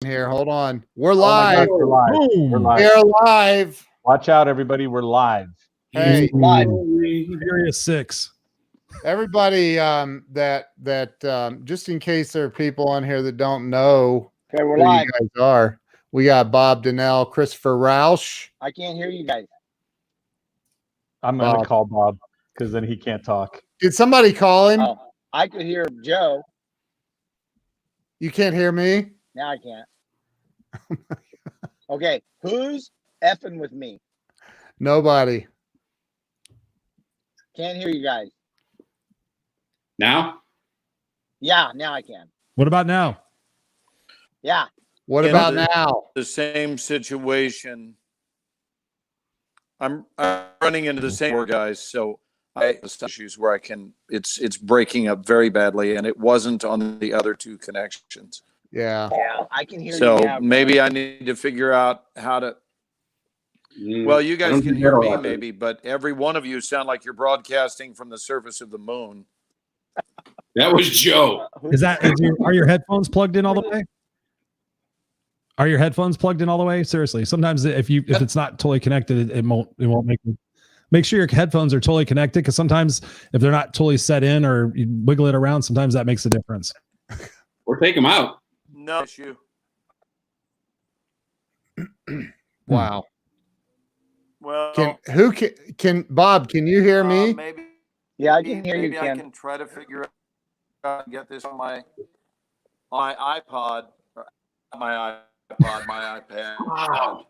here. Hold on. We're Oh my live. God, we're live. We're live. We're live. Watch out, everybody. We're live. Hey, Furious 6. everybody, just in case there are people on here that don't know Okay, we're who live. you guys are, we got Bob Donnell, Christopher Roush. I can't hear you guys. I'm going to Bob. call Bob because then he can't talk. Did somebody call him? Oh, I could hear Joe. You can't hear me? Now I can't. Okay, who's effing with me? Nobody. Can't hear you guys. Now? Yeah, now I can. What about now? Yeah. What In about the- now? The same situation. I'm running into the same guys, so I have issues where I can. It's breaking up very badly, and it wasn't on the other two connections. Yeah. Yeah, I can hear So you now. maybe I need to figure out how to. Well, you guys can hear me maybe, but every one of you sound like you're broadcasting from the surface of the moon. That was Joe. Are your headphones plugged in all the way? Are your headphones plugged in all the way? Seriously, sometimes if it's not totally connected, it won't make sure your headphones are totally connected, because sometimes if they're not totally set in or you wiggle it around, sometimes that makes a difference. Or take them out. No issue. Wow. Well, Can Bob, can you hear me? Maybe. Yeah, I can hear you, Maybe I Ken. can try to figure out how to get this on my iPod, my iPad.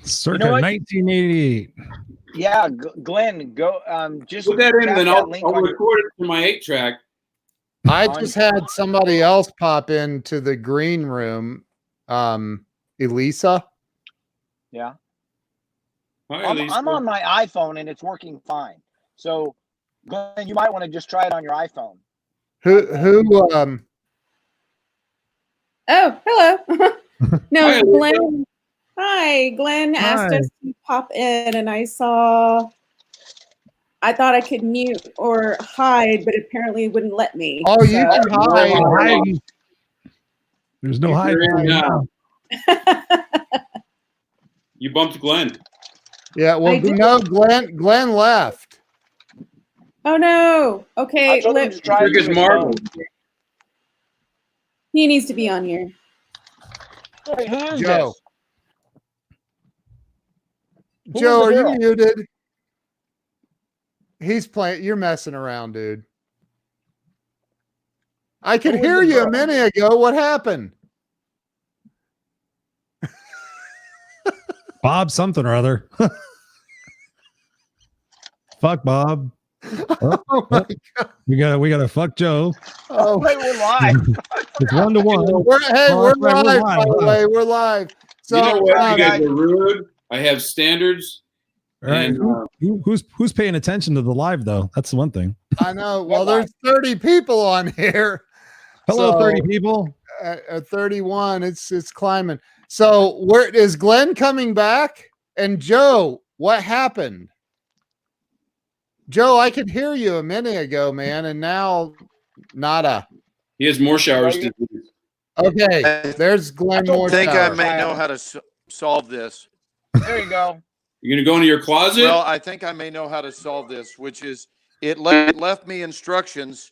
Circa You know what? 1988. Yeah, Glenn, go. Just Put that in, tap then that I'll link on your- record it to my 8-track. I just had somebody else pop into the green room. Elisa. Yeah. Hi, I'm Lisa. on my iPhone and it's working fine. So, Glenn, you might want to just try it on your iPhone. Who Oh, hello. Hi, No, Lisa. Glenn. Hi, Glenn asked Hi. us to pop in, and I thought I could mute or hide, but apparently it wouldn't let me. Oh, you So- can hide. There's no hide. You're in now. You bumped Glenn. Yeah, well, I did. no, Glenn left. Oh no. I Okay, told him to try Took it his through his marble. phone. he needs to be on here. Wait, who is Joe. this? Who's Joe, the are you girl? muted? He's playing. You're messing around, dude. I could Who is hear the you a girl? minute ago. What happened? Bob something or other. Fuck Bob. Oh my God. We gotta fuck Joe. Oh, Wait, we're live. It's 1-1. we're Oh, live, that's right, by the way. We're live. So, You know what? You guys, guys are rude. I have standards. All right. And, Who's paying attention to the live though? That's the one thing. I know. Well, there's 30 people on here. Hello, So, 30 people. At 31, it's climbing. So, where is Glenn coming back? And Joe, what happened? Joe, I could hear you a minute ago, man, and now nada. he has more showers Right. to do. Okay, there's Glenn I I Moore. think I Tower. may know how to solve this. There you go. You're going to go into your closet? Well, I think I may know how to solve this, which is it left me instructions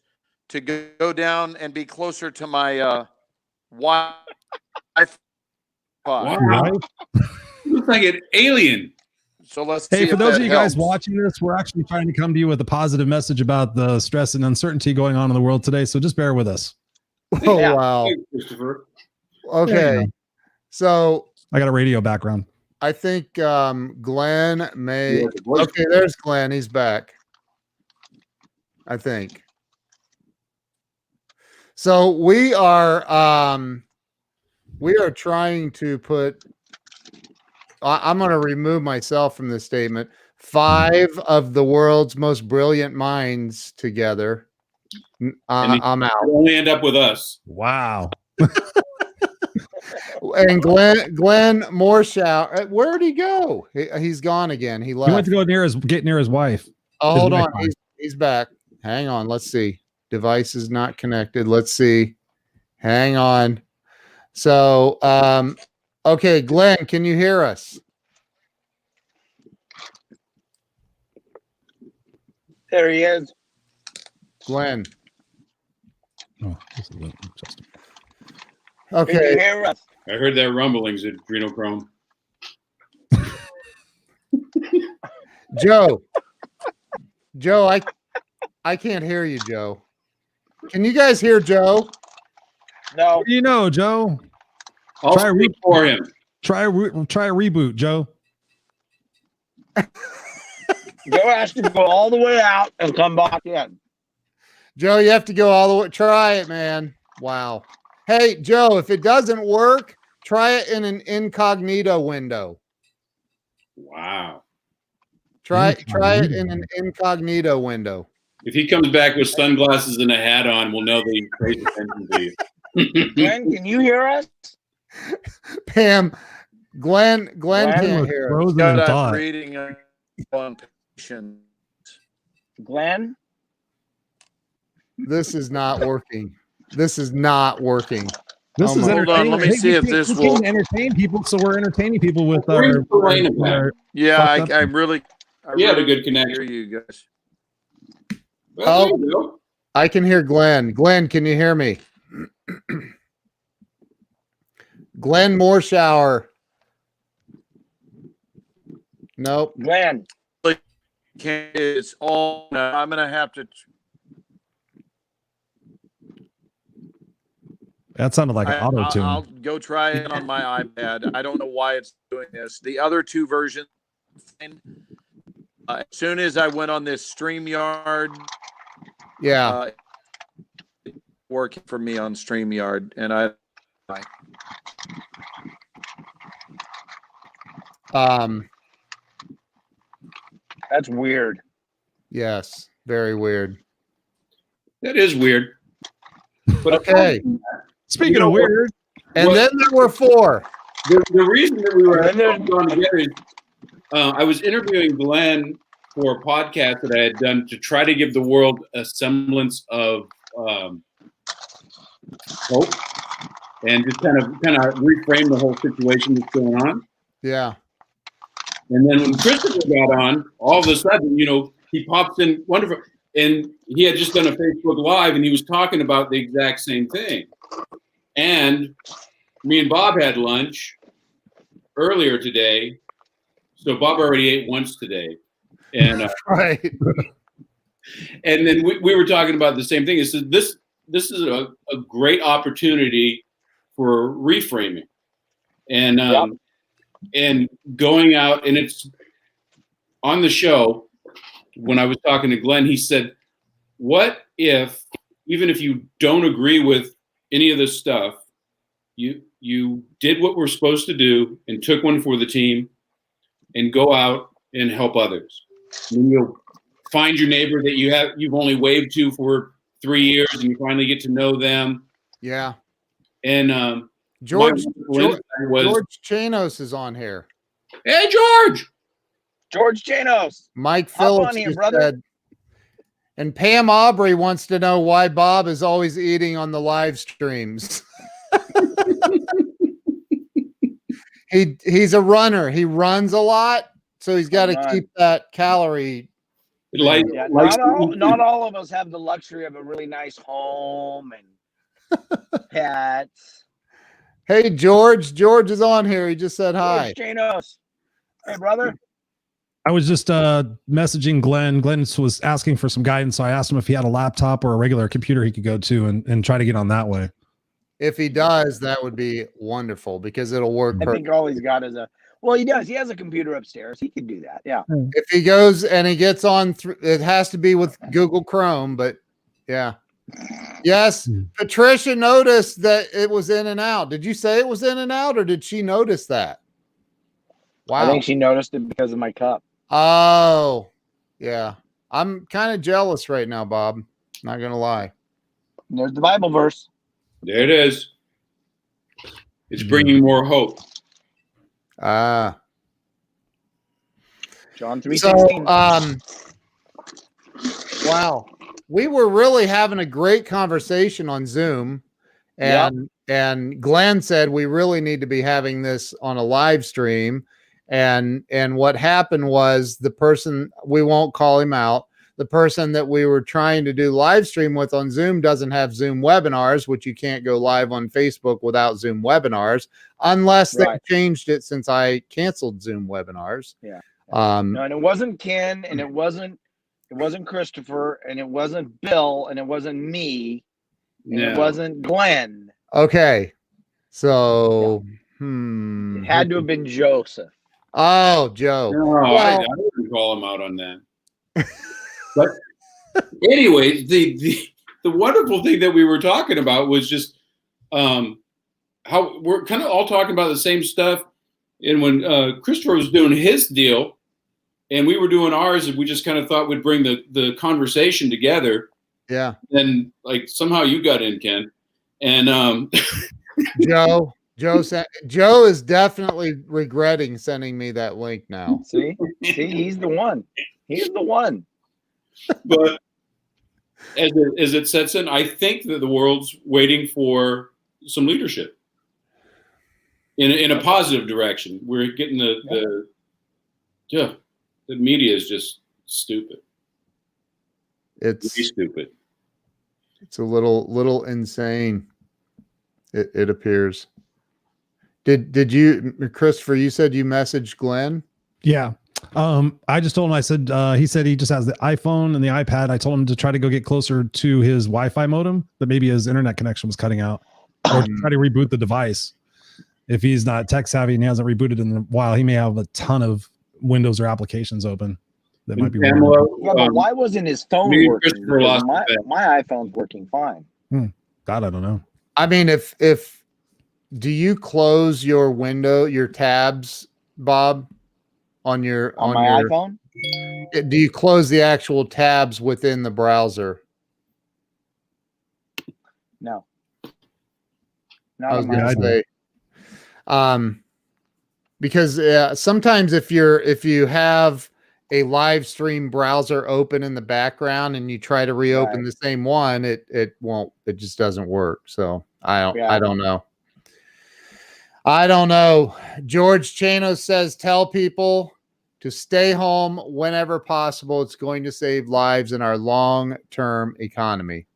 to go down and be closer to my Wi-Fi. Wow. You look like an alien. So let's see Hey, for if those that of you guys helps. watching this, we're actually trying to come to you with a positive message about the stress and uncertainty going on in the world today. So just bear with us. Oh, Yeah. wow. Hey, Christopher. Okay. So, I got a radio background. I think Glenn may. You have the voice. Okay, there's Glenn. He's back. I think. So we are trying to put. I'm going to remove myself from this statement. 5 of the world's most brilliant minds together. I'm out. It'll only end up with us. Wow. And Glenn Morshow, where'd he go? He's gone again. He left. He went to go get near his wife. Oh, his hold on. Wi-Fi. He's back. Hang on. Let's see. Device is not connected. Let's see. Hang on. So, okay, Glenn, can you hear us? There he is. Glenn. Oh, this is Justin. Can you Okay. hear us? I heard that rumblings at Adrenochrome. Joe. Joe, I can't hear you, Joe. Can you guys hear Joe? No. What do you know, Joe? I'll Try speak for him. Try a reboot, Joe. Joe has to go all the way out and come back in. Joe, you have to go all the way. Try it, man. Wow. Hey, Joe, if it doesn't work, try it in an incognito window. Wow. Try it in an incognito window. If he comes back with sunglasses and a hat on, we'll know that he pays attention to you. Glenn, can you hear us? Pam, Glenn Glenn can't was hear us. frozen Got in that thought. reading on patient. Glenn? This is not working. This is not working. This Oh is my- Hold on, entertaining. let me Hey, see we if can't- this we can't will- entertain people. So we're entertaining people with Bring our. Elena back. Yeah, Fucked up. I really We had a good hear connection. you guys. Well, there you go. I can hear Glenn. Glenn, can you hear me? Glenn Moorshower. Nope. Glenn. Can't, it's all. I'm gonna have to. That sounded like an auto tune. I'll go try it on my iPad. I don't know why it's doing this. The other two versions, as soon as I went on this StreamYard, Yeah. working for me on StreamYard, and That's weird. Yes. Very weird. That is weird. But Okay. Speaking You know of what? weird, And Well- then there were four. the reason that we were And then on together is I was interviewing Glenn for a podcast that I had done to try to give the world a semblance of hope and just kind of reframe the whole situation that's going on. Yeah. And then when Christopher got on, all of a sudden, he pops in wonderful. And he had just done a Facebook Live and he was talking about the exact same thing. And me and Bob had lunch earlier today. So Bob already ate once today. And Right. and then we were talking about the same thing. It says this is a great opportunity for reframing. And and going out, and it's on the show. When I was talking to Glenn, he said, what if, even if you don't agree with any of this stuff, you did what we're supposed to do and took one for the team and go out and help others. And you'll find your neighbor that you've only waved to for 3 years and you finally get to know them. Yeah. And George was, Chanos is on here. hey, George. George Janos. Mike Hop Phillips on here, just brother. said, and Pam Aubrey wants to know why Bob is always eating on the live streams. He's a runner. He runs a lot, so he's got to Right. keep that calorie. Like, Yeah, like- not all of us have the luxury of a really nice home and pets. Hey, George. George is on here. He just said hi. George Janos. Hey, brother. I was just messaging Glenn. Glenn was asking for some guidance, so I asked him if he had a laptop or a regular computer he could go to and try to get on that way. If he does, that would be wonderful because it'll work I perfect. think all he's got is he does. He has a computer upstairs. He can do that. Yeah. If he goes and he gets on, it has to be with Google Chrome, but yeah. Yes, Patricia noticed that it was in and out. Did you say it was in and out or did she notice that? I Wow. think she noticed it because of my cup. Oh, yeah. I'm kind of jealous right now, Bob. Not going to lie. There's the Bible verse. there it is. It's bringing more hope. Ah. John So, 3:16. wow. We were really having a great conversation on Zoom and and Glenn said we really need to be having this on a live stream. And what happened was the person, we won't call him out, the person that we were trying to do live stream with on Zoom doesn't have Zoom webinars, which you can't go live on Facebook without Zoom webinars unless they changed it since I canceled Zoom webinars. Yeah. No, and it wasn't Ken, and it wasn't Christopher, and it wasn't Bill, and it wasn't me, and it wasn't Glenn. Okay. So It had to have been Joseph. Oh, Joe. No, I wouldn't call him out on that. But anyway, the wonderful thing that we were talking about was just how we're kind of all talking about the same stuff. And when Christopher was doing his deal and we were doing ours, and we just kind of thought we'd bring the conversation together. Yeah. And like somehow you got in, Ken. And Joe is definitely regretting sending me that link now. See, he's the one. He's the one. But as it sets in, I think that the world's waiting for some leadership in a positive direction. We're getting the media is just stupid. It's really stupid. It's a little insane. It appears. Did you, Christopher? You said you messaged Glenn. Yeah. I just told him, I said, he said he just has the iPhone and the iPad. I told him to try to go get closer to his Wi-Fi modem, that maybe his internet connection was cutting out, or to try to reboot the device. If he's not tech savvy and he hasn't rebooted in a while, he may have a ton of Windows or applications open that might be Pamela, Yeah, but why wasn't his phone me and working? Christopher Because lost the bet. my iPhone's working fine. God, I don't know. I mean, if do you close your window, your tabs, Bob, on your On my iPhone? Do you close the actual tabs within the browser? No. I Not was on my gonna iPhone. say, because sometimes if you have a live stream browser open in the background and you try to reopen the same one, it just doesn't work. So I don't know. I don't know. George Chano says, tell people to stay home whenever possible. It's going to save lives in our long-term economy.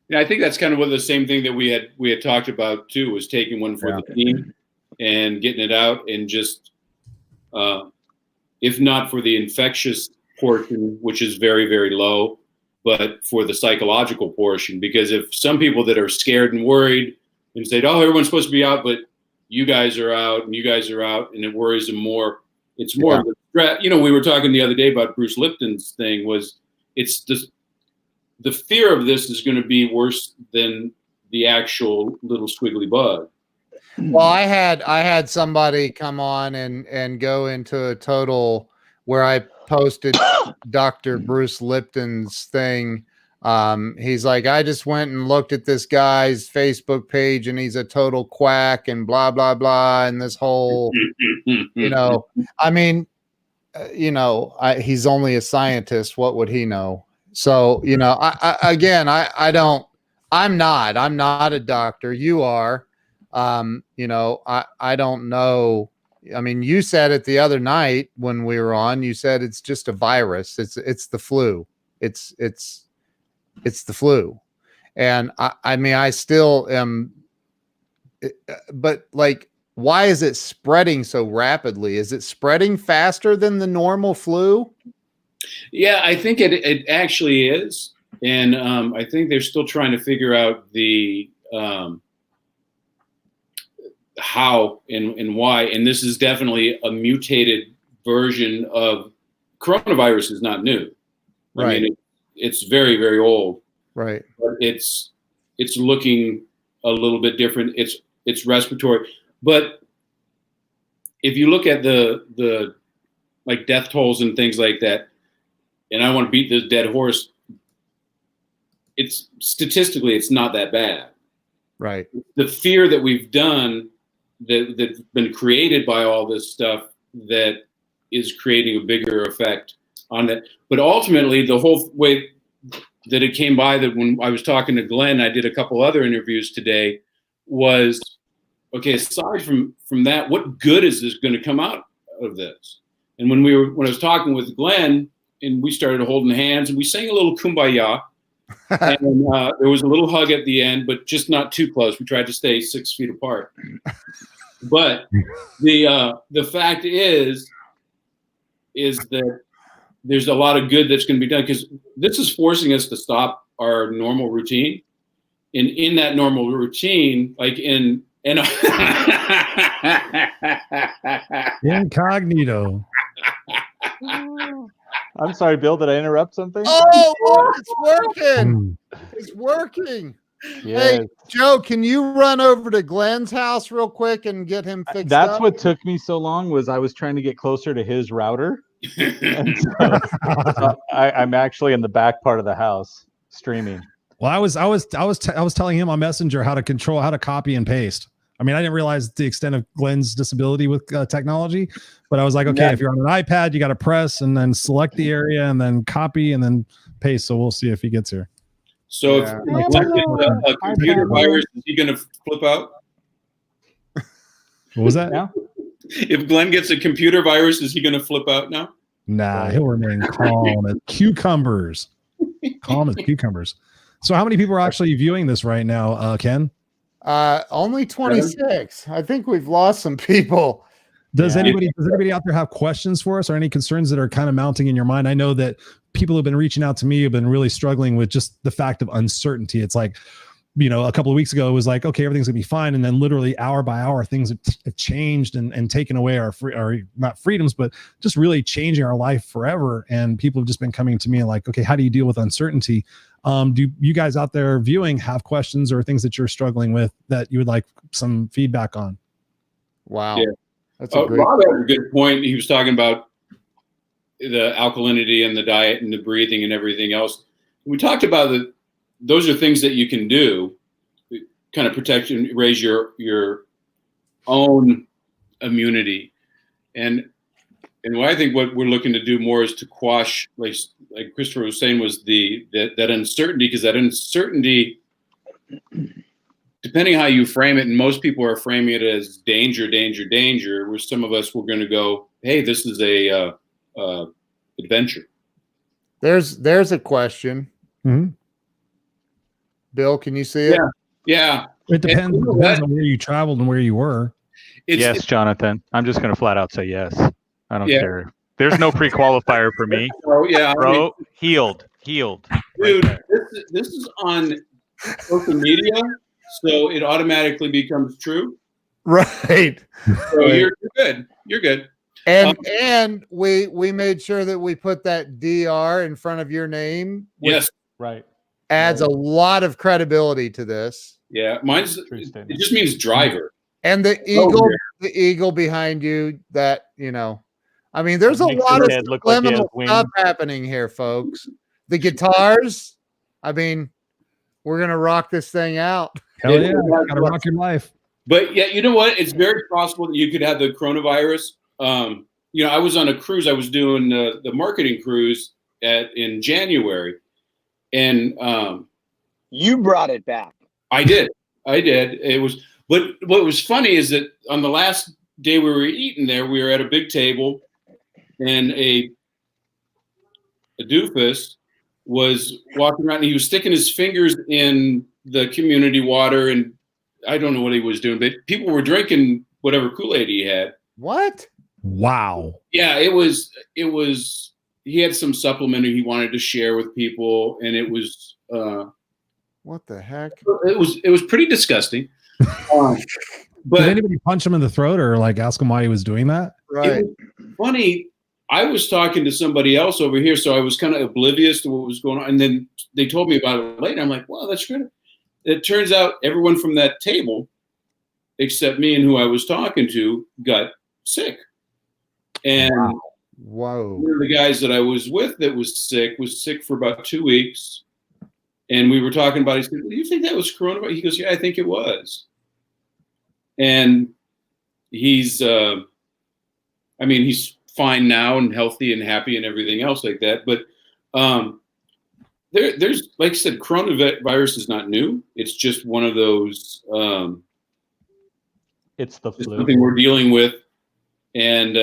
Yeah, I think that's kind of what the same thing that we had talked about too, was taking one for the team and getting it out, and just if not for the infectious portion, which is very, very low, but for the psychological portion. Because if some people that are scared and worried and say, oh, everyone's supposed to be out, but you guys are out and you guys are out, and it worries them more. It's more of the threat. You know, we were talking the other day about Bruce Lipton's thing, was it's just the fear of this is going to be worse than the actual little squiggly bug. Well, I had somebody come on and go into a total where I posted Dr. Bruce Lipton's thing. He's like, I just went and looked at this guy's Facebook page and he's a total quack and blah, blah, blah. And this whole, I mean, he's only a scientist. What would he know? So, I'm not a doctor. You are. I don't know. I mean, you said it the other night when we were on, you said it's just a virus. It's the flu. It's the flu. And I mean, I still am, but like, why is it spreading so rapidly? Is it spreading faster than the normal flu? Yeah, I think it actually is. And I think they're still trying to figure out the how and why. And this is definitely a mutated version of coronavirus. Is not new. Right. I mean, it's very, very old. Right. But it's looking a little bit different. It's respiratory. But if you look at the like death tolls and things like that, and I want to beat this dead horse, it's statistically it's not that bad. Right. The fear that we've done that's been created by all this stuff that is creating a bigger effect on that. But ultimately, the whole way that it came by that when I was talking to Glenn, I did a couple other interviews today, was, okay, aside from that, what good is this going to come out of this? And when I was talking with Glenn, and we started holding hands, and we sang a little Kumbaya, and there was a little hug at the end, but just not too close. We tried to stay 6 feet apart. But the fact is that there's a lot of good that's going to be done, because this is forcing us to stop our normal routine. And in that normal routine, like Incognito. I'm sorry, Bill. Did I interrupt something? Oh, look, it's working. It's working. Yes. Hey, Joe, can you run over to Glenn's house real quick and get him fixed That's up? what took me so long, was I was trying to get closer to his router. And so I'm actually in the back part of the house streaming. Well, I was telling him on Messenger how to copy and paste. I mean, I didn't realize the extent of Glenn's disability with technology, but I was like, okay, if you're on an iPad, you got to press and then select the area and then copy and then paste. So we'll see if he gets here. So Yeah. if Glenn gets a computer virus, is he going to flip out? What was that? Yeah. If Glenn gets a computer virus, is he going to flip out now? Nah, he'll remain calm as cucumbers. Calm as cucumbers. So how many people are actually viewing this right now, Ken? Only 26. I think we've lost some people. Does Yeah. anybody out there have questions for us or any concerns that are kind of mounting in your mind? I know that people have been reaching out to me, have been really struggling with just the fact of uncertainty. It's like, you know, a couple of weeks ago, it was like, okay, everything's gonna be fine. And then literally hour by hour, things have changed and taken away our not freedoms, but just really changing our life forever. And people have just been coming to me like, okay, how do you deal with uncertainty? Do you guys out there viewing have questions or things that you're struggling with that you would like some feedback on? Wow. Yeah. That's a great. Rob had a good point. He was talking about the alkalinity and the diet and the breathing and everything else. We talked about that. Those are things that you can do, kind of protect and raise your own immunity. And what I think what we're looking to do more is to quash, like Christopher was saying, was that uncertainty, because that uncertainty, depending how you frame it, and most people are framing it as danger, danger, danger, where some of us were going to go, hey, this is a adventure. There's a question. Mm-hmm. Bill, can you see it? Yeah. It depends, you know depends what? on where you traveled and where you were. Yes, Jonathan. I'm just going to flat out say yes. I don't Yeah. care. There's no pre-qualifier for me. Oh, yeah. I mean, Bro, healed. dude, this is on social media, so it automatically becomes true. Right. So you're good. You're good. And we made sure that we put that DR in front of your name, which Yes. Right. adds a lot of credibility to this. Yeah. Mine's True statement. it just means driver. And the eagle behind you, that, you know, I mean, there's a Makes lot your of head look like it has subliminal wings. stuff happening here, folks. The guitars, I mean, we're gonna rock this thing out. Hell It- yeah, it- gotta rock your life. But yeah, you know what? It's very possible that you could have the coronavirus. You know, I was on a cruise. I was doing the marketing cruise in January, and You brought it back. I did. It was, but what was funny is that on the last day we were eating there, we were at a big table, and a doofus was walking around, and he was sticking his fingers in the community water, and I don't know what he was doing, but people were drinking whatever Kool-Aid he had. What? Wow. Yeah, it was. He had some supplement he wanted to share with people, and it was. What the heck? It was pretty disgusting. Did But anybody punch him in the throat or like ask him why he was doing that? Right. it was funny. I was talking to somebody else over here, so I was kind of oblivious to what was going on. And then they told me about it later. I'm like, well, that's good. It turns out everyone from that table, except me and who I was talking to, got sick. And Whoa. one of the guys that I was with that was sick for about 2 weeks. And we were talking about it. He said, well, do you think that was coronavirus? He goes, yeah, I think it was. And he's he's fine now and healthy and happy and everything else like that. But there's, like I said, coronavirus is not new. It's just one of those. It's the It's flu. something we're dealing with, and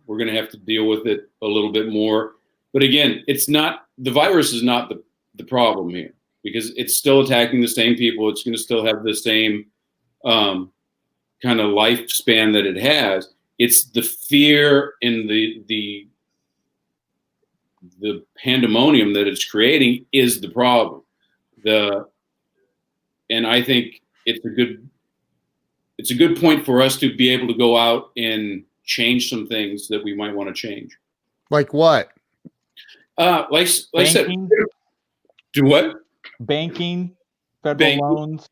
we're going to have to deal with it a little bit more. But again, it's not the virus is not the problem here, because it's still attacking the same people. It's going to still have the same kind of lifespan that it has. It's the fear and the pandemonium that it's creating is the problem. And I think it's a good point for us to be able to go out and change some things that we might want to change. Like what? Like I said, Banking, do what? banking, federal Banking. loans,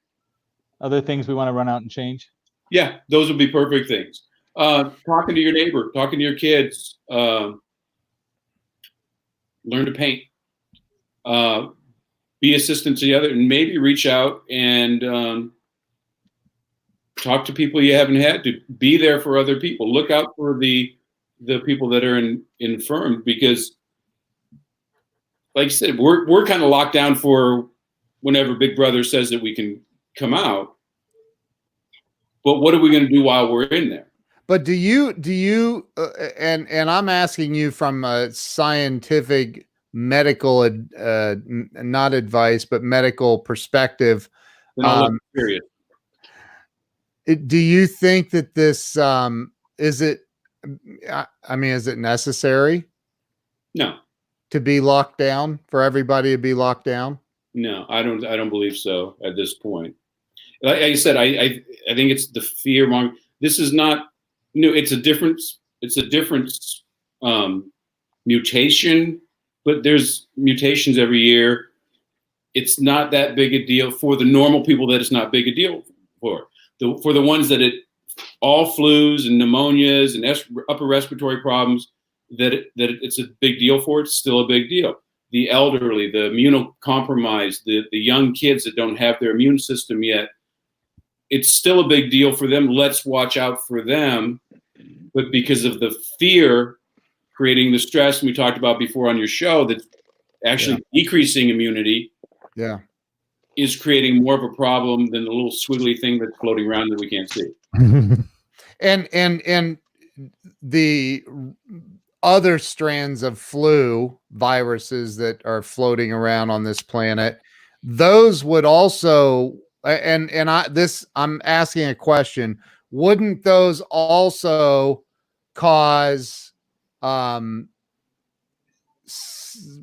other things we want to run out and change. Yeah, those would be perfect things. Talking to your neighbor, talking to your kids, learn to paint, be assistant to the other, and maybe reach out and talk to people you haven't had to. Be there for other people. Look out for the people that are infirm, because, like I said, we're kind of locked down for whenever Big Brother says that we can come out. But what are we going to do while we're in there? But do you and I'm asking you from a scientific medical not advice but medical perspective, Then I'll look serious. do you think that this is it necessary No, to be locked down, for everybody to be locked down? no, I don't believe so at this point. Like I said, I think it's the fear mongering. This is not new. It's a different mutation, but there's mutations every year. It's not that big a deal for the normal people. That it's not big a deal for. For the ones that all flus and pneumonias and upper respiratory problems, it's a big deal for. It's still a big deal. The elderly, the immunocompromised, the young kids that don't have their immune system yet, it's still a big deal for them. Let's watch out for them. But because of the fear creating the stress we talked about before on your show, that's actually decreasing immunity, is creating more of a problem than the little squiggly thing that's floating around that we can't see. And the other strands of flu viruses that are floating around on this planet, those would also, I'm asking a question, wouldn't those also cause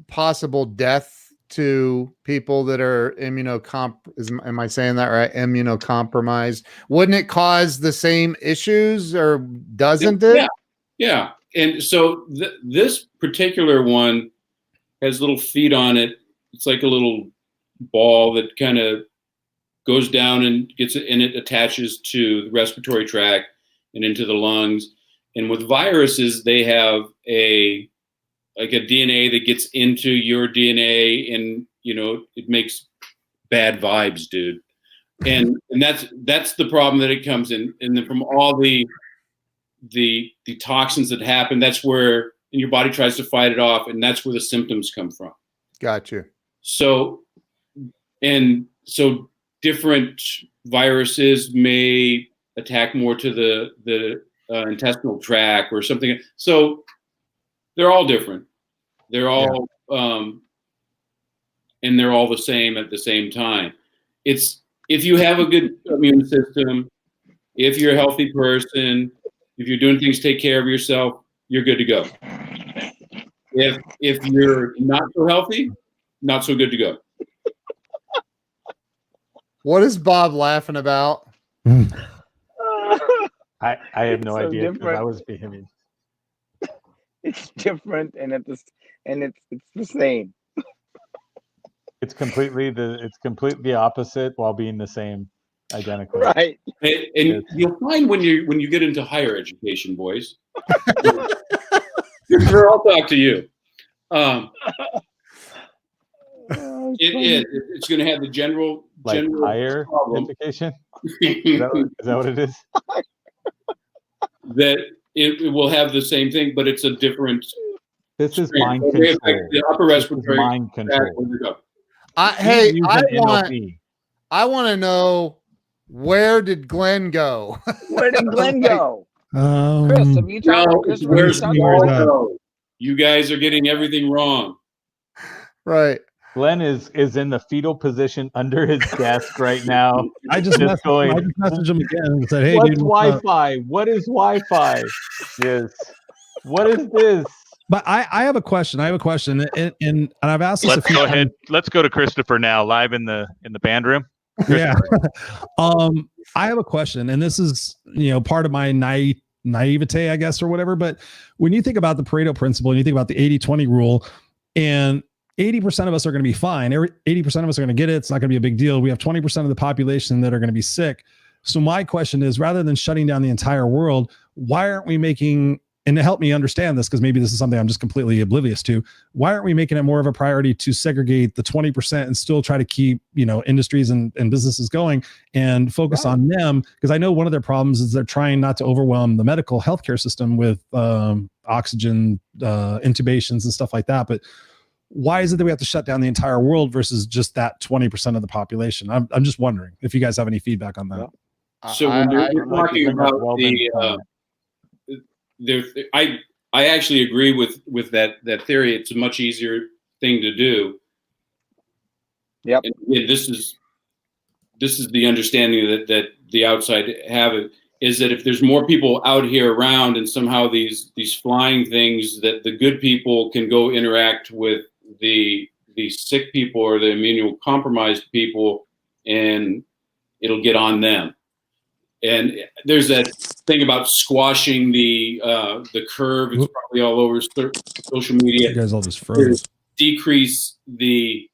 possible death to people that are am I saying that right? Immunocompromised? Wouldn't it cause the same issues, or doesn't it? Yeah. And so this particular one has little feet on it. It's like a little ball that kind of goes down and it attaches to the respiratory tract and into the lungs. And with viruses, they have a DNA that gets into your DNA, and it makes bad vibes, dude. And that's the problem that it comes in. And then from all the toxins that happen, that's where your body tries to fight it off, and that's where the symptoms come from. Gotcha. So different viruses may attack more to the intestinal tract or something. So they're all different. They're all and they're all the same at the same time. It's if you have a good immune system, if you're a healthy person, if you're doing things to take care of yourself, you're good to go. If you're not so healthy, not so good to go. What is Bob laughing about? I have no It's so idea, because different. I was behaving. It's different, and it's the same. It's completely opposite while being the same, identical. Right. And you'll find when you get into higher education, boys. Sure, I'll talk to you. It's going to have the general Higher problem education. Is that what it is? that it will have the same thing, but it's a different. This is strain. mind So they affect control. the upper This is respiratory mind tract. control. Where you go. Hey, use I an want NLP. to know, where did Glenn go? Where did Glenn go? Chris, have you talked No, to it's Christopher? where Have you talked to Where's Glenn? that? no. You guys are getting everything wrong. Right. Glenn is in the fetal position under his desk right now. I just Just going, messaged him again and said, "Hey, what's dude, what's up?" Wi-Fi? What is Wi-Fi? Yes. What is this? But I have a question. And I've asked this a Let's few go times. ahead. Let's go to Christopher now, live in the band room. Yeah. I have a question, and this is, part of my naivete, I guess, or whatever. But when you think about the Pareto principle and you think about the 80-20 rule, and 80% of us are going to be fine. 80% of us are going to get it. It's not going to be a big deal. We have 20% of the population that are going to be sick. So my question is, rather than shutting down the entire world, why aren't we making, and to help me understand this, because maybe this is something I'm just completely oblivious to, why aren't we making it more of a priority to segregate the 20% and still try to keep, industries and businesses going and focus on them? Because I know one of their problems is they're trying not to overwhelm the medical healthcare system with oxygen, intubations and stuff like that. But why is it that we have to shut down the entire world versus just that 20% of the population? I'm just wondering if you guys have any feedback on that. So when you're talking about I actually agree with that theory. It's a much easier thing to do. Yep. And again, this is the understanding that the outside have it, is that if there's more people out here around, and somehow these flying things, that the good people can go interact with the sick people or the immunocompromised people, and it'll get on them. And there's that thing about squashing the curve. It's probably all over social media. You guys all just froze. Decrease the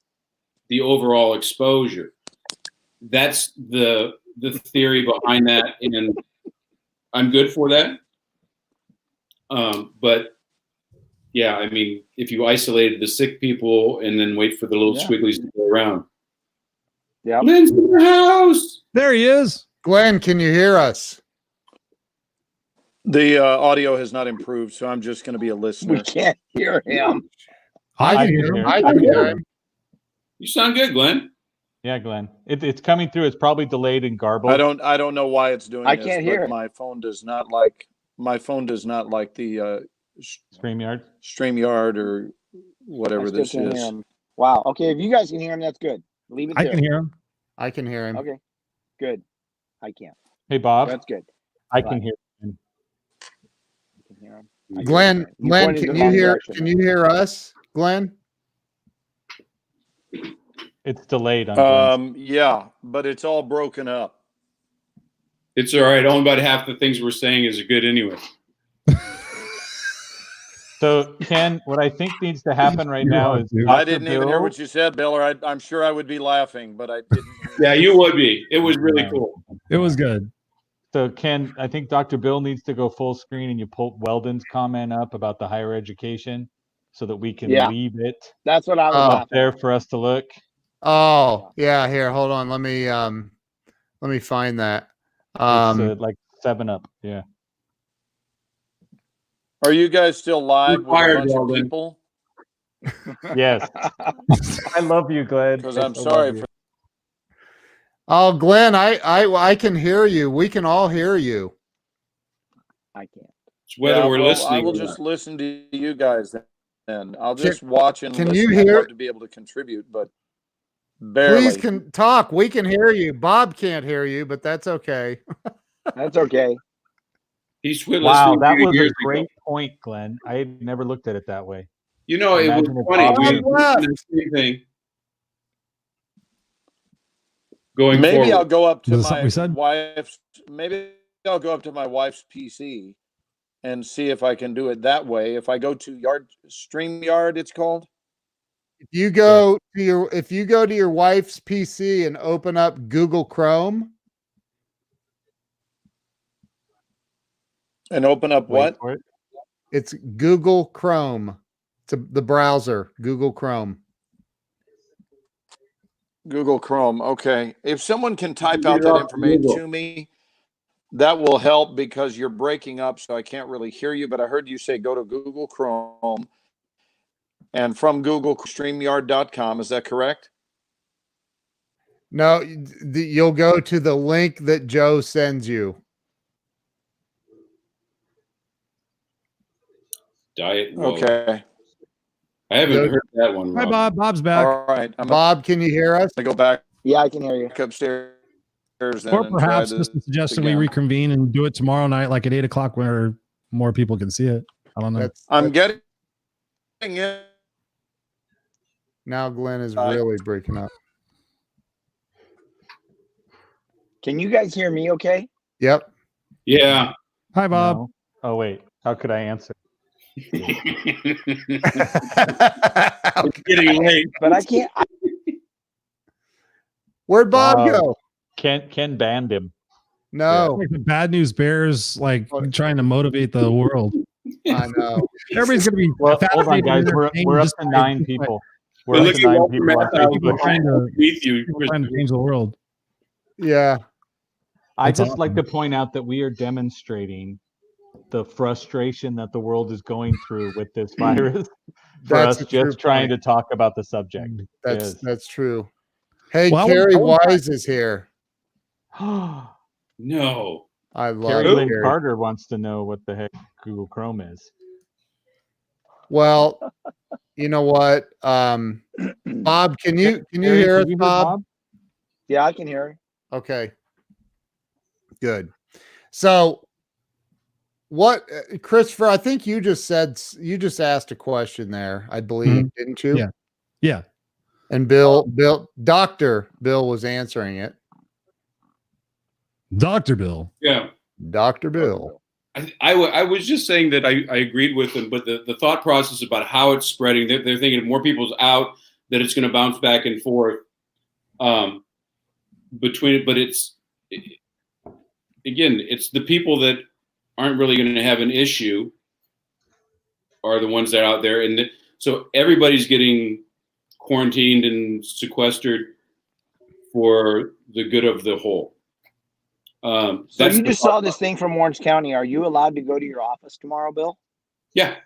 overall exposure. That's the theory behind that, and I'm good for that. But yeah, I mean, if you isolated the sick people and then wait for the little squigglies to go around. Yeah. Glenn's in the house. There he is. Glenn, can you hear us? The audio has not improved, so I'm just going to be a listener. We can't hear him. I can hear him. I can hear him. You sound good, Glenn. Yeah, Glenn. It's coming through. It's probably delayed and garbled. I don't know why it's doing I this. can't hear but it. my phone does not like the StreamYard. StreamYard or whatever I still this can't is. hear him. Wow. Okay, if you guys can hear him, that's good. Leave it I there. can hear him. I can hear him. Okay. Good. I can't. Hey, Bob. That's good. I can hear him. I can hear him. I Glenn, can. You Glenn, pointed can the you wrong hear? direction. Can you hear us, Glenn? It's delayed on Glenn's. Yeah, but it's all broken up. It's all right. Only about half the things we're saying is good anyway. So, Ken, what I think needs to happen right now is I didn't Dr. even hear Bill- what you said, Bill, or I'm sure I would be laughing, but I didn't. Yeah, you would be. It was really cool. It was good. So, Ken, I think Dr. Bill needs to go full screen, and you pull Weldon's comment up about the higher education so that we can leave it That's what I was Oh. laughing. there for us to look. Oh, yeah. Here, hold on. Let me find that. It's like 7-Up. Yeah. Are you guys still live with a Fired, bunch of Weldon. people? Yes. I love you, Glenn. Because I'm sorry for Oh, Glenn, I can hear you. We can all hear you. I can't. It's whether we're well, listening. I will or just not. listen to you guys then. I'll just watch and can listen. you I'd hear- love to be able to contribute, but barely. Please can talk. We can hear you. Bob can't hear you, but that's okay. That's okay. He's listening Wow, to that you was years a great ago. point, Glenn. I had never looked at it that way. You know, it was Imagine if funny. Bob We left. did the same thing. Going Maybe forward. I'll go up to Was it something my we said? wife's. Maybe I'll go up to my wife's PC and see if I can do it that way. If I go to StreamYard, it's called. If you go to your wife's PC and open up Google Chrome, And open up Wait what? for it. it's Google Chrome. It's the browser, Google Chrome. Google Chrome. Okay. If someone can type Get out it that off information Google. to me, that will help because you're breaking up, so I can't really hear you. But I heard you say go to Google Chrome and from Google StreamYard.com. Is that correct? No, you'll go to the link that Joe sends you. Diet woke. Okay. I haven't Go- heard that one. Hi, Rob. Bob. Bob's back. All right. I'm Bob, can you hear us? gonna go back Yeah, I can hear you. upstairs then Or and try perhaps this just a suggestion we again. reconvene and do it tomorrow night, like at 8 o'clock, where more people can see it. I don't know. That's, I'm getting it. now Glenn is really breaking up. Can you guys hear me okay? Yep. Yeah. Hi, Bob. No. Oh wait, how could I answer? It's getting late. But I can't. Where'd Bob Wow. go? Ken banned him. No, Like the bad news bears, like trying to motivate the world. I know. Everybody's gonna be. Well, hold on, fascinated guys. and We're entertained up just to by 9 people people. But We're up look to at 9 Walter people. Matthau trying to- with you. trying to change the world. Yeah. I That's just like to awesome. point out that we are demonstrating the frustration that the world is going through with this virus for That's us a true just trying point. to talk about the subject. That's true. Hey, Well, Carrie I would- Wise is here. No. I love Carrie Lynn Carrie. Carter wants to know what the heck Google Chrome is. Well, you know what? Bob, can you Carrie, hear us, can you hear Bob? Yeah, I can hear you. Okay. Good. So what, Christopher, I think you just asked a question there, I believe, didn't you? Yeah. Yeah. And Dr. Bill was answering it. Dr. Bill. Yeah. Dr. Bill. I was just saying that I agreed with them, but the thought process about how it's spreading, they're thinking if more people's out, that it's going to bounce back and forth between it. But again, it's the people that aren't really going to have an issue are the ones that are out there. And so everybody's getting quarantined and sequestered for the good of the whole. So That's you the just thought saw this thing from Orange County. Are you allowed to go to your office tomorrow, Bill? Yeah.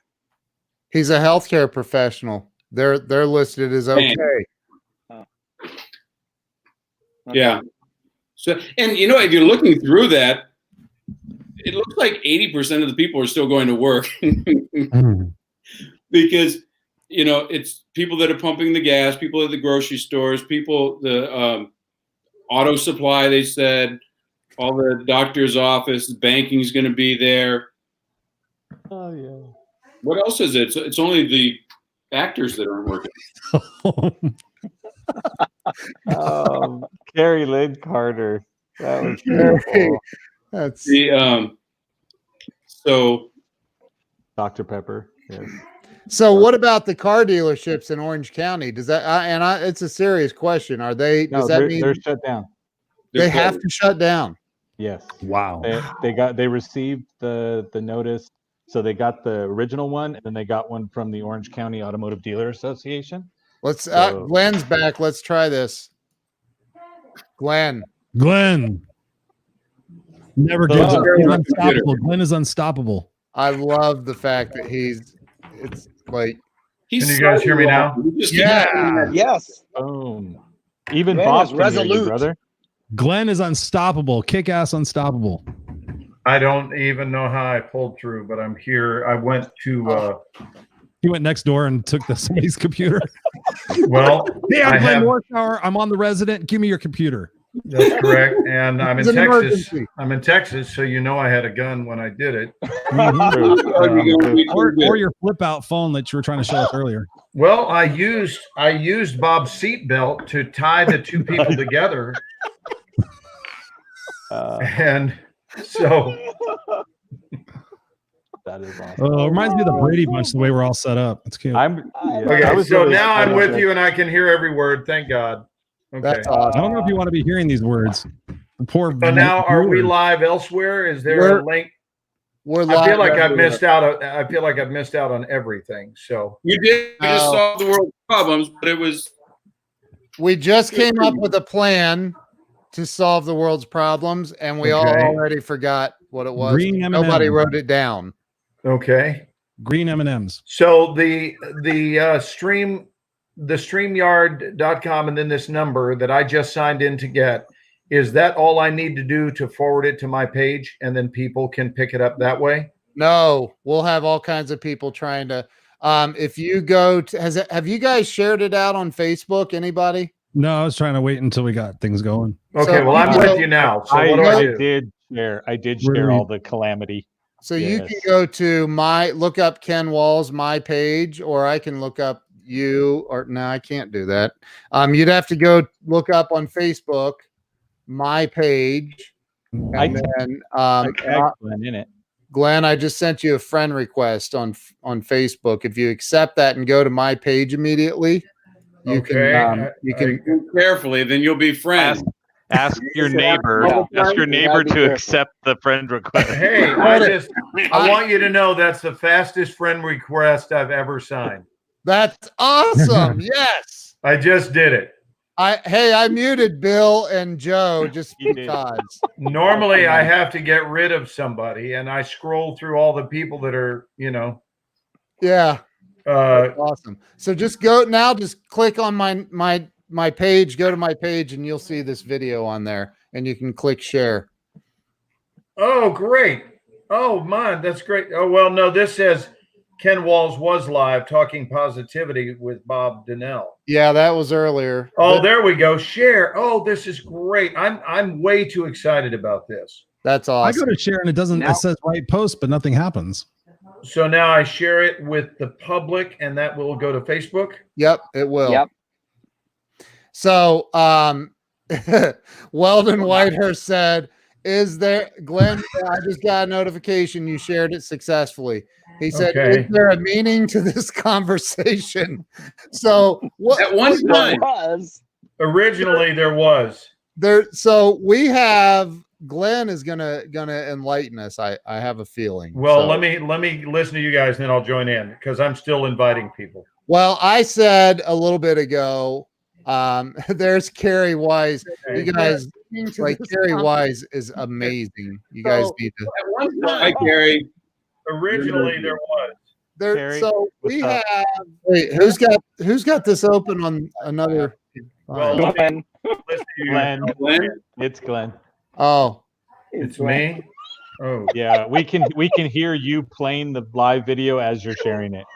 He's a healthcare professional. They're listed as okay. Man. Yeah. So, and you know, if you're looking through that, it looks like 80% of the people are still going to work because, you know, it's people that are pumping the gas, people at the grocery stores, people, the auto supply, they said, all the doctor's office, banking is going to be there. Oh, yeah. What else is it? It's only the actors that aren't working. Carrie Lynn Carter. That was Carrie. beautiful. That's So Dr. Pepper. Yes. so. What about the car dealerships in Orange County? Does that it's a serious question. Are they? No, Does that they're, mean they're shut down. they have to shut down? Yes. Wow. They received the notice. So they got the original one, and then they got one from the Orange County Automotive Dealer Association. Let's. So- Glenn's back. Let's try this. Glenn. Glenn. Never So- gives up. He's Oh. unstoppable. Glenn is unstoppable. I love the fact that it's like He's Can you guys hear me now? We just keep Yeah. having that- Yes. Boom. Even Man Bob is can hear you, resolute. brother. Glenn is unstoppable. Kick ass unstoppable. I don't even know how I pulled through, but I'm here. I went to, He went next door and took somebody's computer. well, Hey, I'm I Glenn have- Warshauer. I'm on the resident. Give me your computer. that's correct. And I'm in It's an Texas. emergency. I'm in Texas, so you know I had a gun when I did it. Or your flip out phone that you were trying to show us earlier. Well, I used Bob's seatbelt to tie the two people together, and so That is awesome. Oh, it reminds me of the Brady Bunch, the way we're all set up. It's cute. okay. I was So really now I'm excited with that- you, and I can hear every word. Thank God. Okay. that's I awesome. don't know if you want to be hearing these words. The poor. So now, are we viewers. live elsewhere? Is there We're a link? We're I feel live like I've everywhere. missed out. I feel like I've missed out on everything. So You did just Oh. solve the world's problems, but it was We just came up with a plan to solve the world's problems, and we all Okay. already forgot what it was. Green Nobody M&M. wrote it down. okay. Green M&Ms. So the stream the StreamYard.com and then this number that I just signed in to get, is that all I need to do to forward it to my page and then people can pick it up that way? No, we'll have all kinds of people trying to. If you go to, have you guys shared it out on Facebook? Anybody? No, I was trying to wait until we got things going. Okay, So well, I'm people- with you now. So what do I do? I did share all the calamity. So you can Yes. go to look up Ken Wall's my page, or I can look up you, or no, I can't do that. You'd have to go look up on Facebook my page, and I then tagged Glenn in it. Glenn, I just sent you a friend request on Facebook. If you accept that and go to my page immediately, you Okay, can Do carefully, then you'll be friends. Ask your neighbor. Yeah. Ask your You neighbor gotta be to careful. accept the friend request. Hey, I want you to know that's the fastest friend request I've ever signed. That's awesome. Yes. I just did it. I muted Bill and Joe just You did. because. Normally, I have to get rid of somebody, and I scroll through all the people that are, Yeah. uh, Awesome. So just go now, just click on my page, go to my page, and you'll see this video on there, and you can click share. oh, great. Oh, man, that's great. Oh, well, no, this says Ken Walls was live talking positivity with Bob Donnell. Yeah, that was earlier. Oh, there we go. Share. Oh, this is great. I'm way too excited about this. That's I awesome. go to share and it doesn't. Now- It says right post, but nothing happens. So now I share it with the public, and that will go to Facebook. Yep, it will. Yep. So, Weldon Whitehurst said, "Is there, Glenn? I just got a notification you shared it successfully." He said, Okay. "Is there a meaning to this conversation?" So, what? At one time, Was. Originally, there was. There, so we have Glenn is gonna enlighten us. I have a feeling. Well, So- let me listen to you guys, and then I'll join in because I'm still inviting people. Well, I said a little bit ago. There's Carrie Wise. You guys, like Carrie Wise is amazing. You guys So- need to. at one time, hi, Gary. Originally, there was. There. Carrie, So we what's up? have. Wait, who's got this open on another? Well, fine. let me Glenn. listen to you. Glenn, Glenn? it's Glenn. Oh, It's me. Oh, Yeah, we can hear you playing the live video as you're sharing it.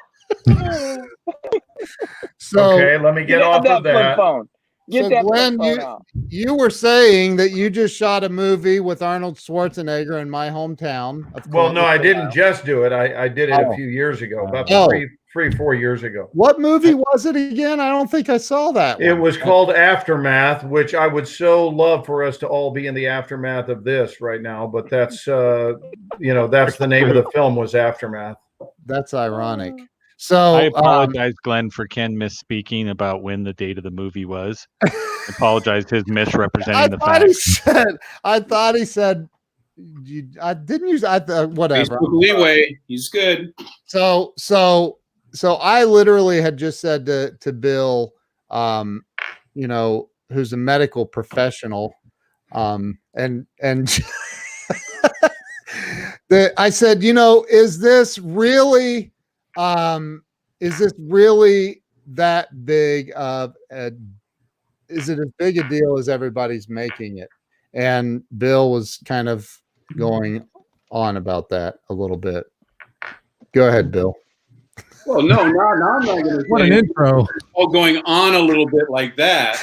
so okay. Let me get off that of flip that. phone. Get So that Glenn, flip phone out. you were saying that you just shot a movie with Arnold Schwarzenegger in my hometown. Of Well, no, I Columbus, didn't Ohio. just do it. I did it Oh. a few years ago, about Oh. 4 years ago. What movie was it again? I don't think I saw that one. It was called Aftermath, which I would so love for us to all be in the aftermath of this right now. But that's, that's the name of the film was Aftermath. That's ironic. I So apologize, Glenn, for Ken misspeaking about when the date of the movie was. I apologize his misrepresenting the fact. I thought he said I didn't use whatever. Facebook leeway. He's good. So I literally had just said to Bill, who's a medical professional, and I said, is this really that big of is it as big a deal as everybody's making it? And Bill was kind of going on about that a little bit. Go ahead, Bill. Well, no, now I'm not going to What an intro. going on a little bit like that.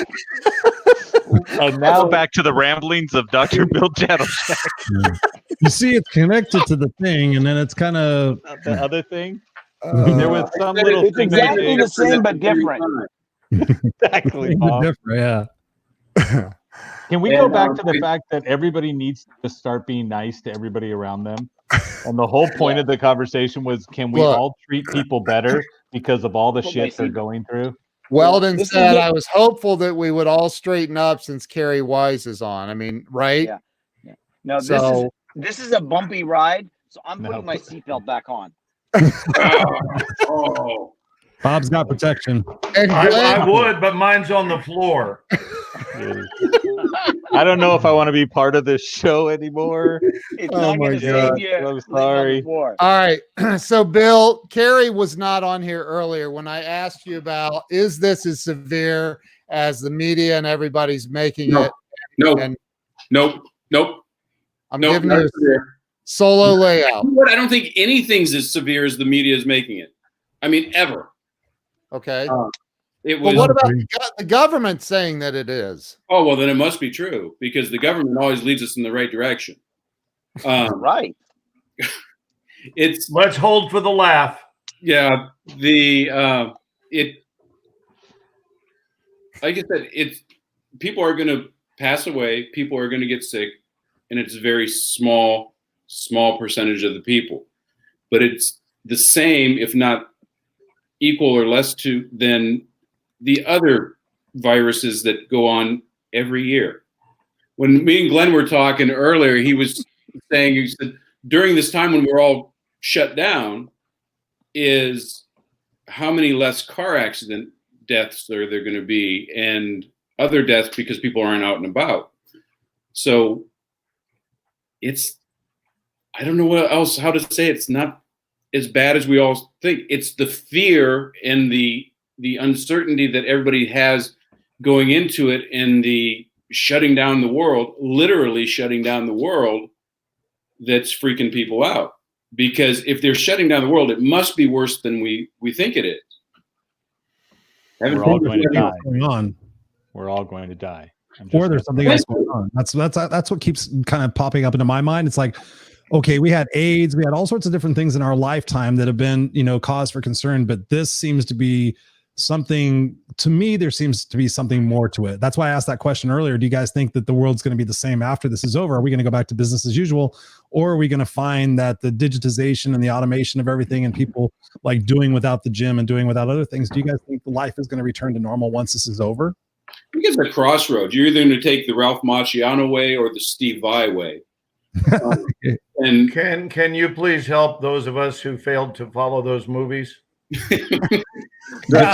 And Now now back to the ramblings of Dr. Bill Chattelchak. You see, it's connected to the thing, and then it's kind of the other thing, Uh, there was some Said little It's thing exactly the same, but different. exactly. Bob. different. Yeah. Can we And, go back to the it- fact that everybody needs to start being nice to everybody around them? And the whole point of the conversation was, can we Look. all treat people better because of all the Well, shit they're basically- going through? Weldon This is said, it. I was hopeful that we would all straighten up since Carrie Wise is on. I mean, right? Yeah. No, So- this is a bumpy ride, so I'm No. putting my seatbelt back on. Oh, Bob's got protection. And I Glenn, would, but mine's on the floor. I don't know if I want to be part of this show anymore. It's Oh not my going to God. save you. I'm living on the sorry. floor. All right. So, Bill, Carrie was not on here earlier when I asked you about, is this as severe as the media and everybody's making No. it? No, And nope. I'm Nope, giving not you a severe. solo layout. But I don't think anything's as severe as the media is making it. I mean, ever. Okay. It But was. what about the government saying that it is? Oh well, then it must be true because the government always leads us in the right direction. Right. It's Let's hold for the laugh. yeah. It like I said, it's people are going to pass away. People are going to get sick, and it's a very small percentage of the people. But it's the same, if not equal or less to than the other viruses that go on every year. When me and Glenn were talking earlier, he was saying, he said, during this time when we're all shut down, is how many less car accident deaths are there going to be and other deaths because people aren't out and about. So it's, I don't know what else, how to say it. It's not as bad as we all think. It's the fear and the uncertainty that everybody has going into it and the shutting down the world, literally shutting down the world, that's freaking people out. Because if they're shutting down the world, it must be worse than we think it is. We're all going to die. Going on. We're all going to die. Or there's something else going on. That's what keeps kind of popping up into my mind. It's like, okay, we had AIDS, we had all sorts of different things in our lifetime that have been, cause for concern, but this seems to be something. To me, there seems to be something more to it. That's why I asked that question earlier. Do you guys think that the world's going to be the same after this is over? Are we going to go back to business as usual, or are we going to find that the digitization and the automation of everything and people like doing without the gym and doing without other things, do you guys think life is going to return to normal once this is over? I think it's a crossroads. You're either going to take the Ralph Macchiano way or the Steve Vai way. And Can you please help those of us who failed to follow those movies? I'm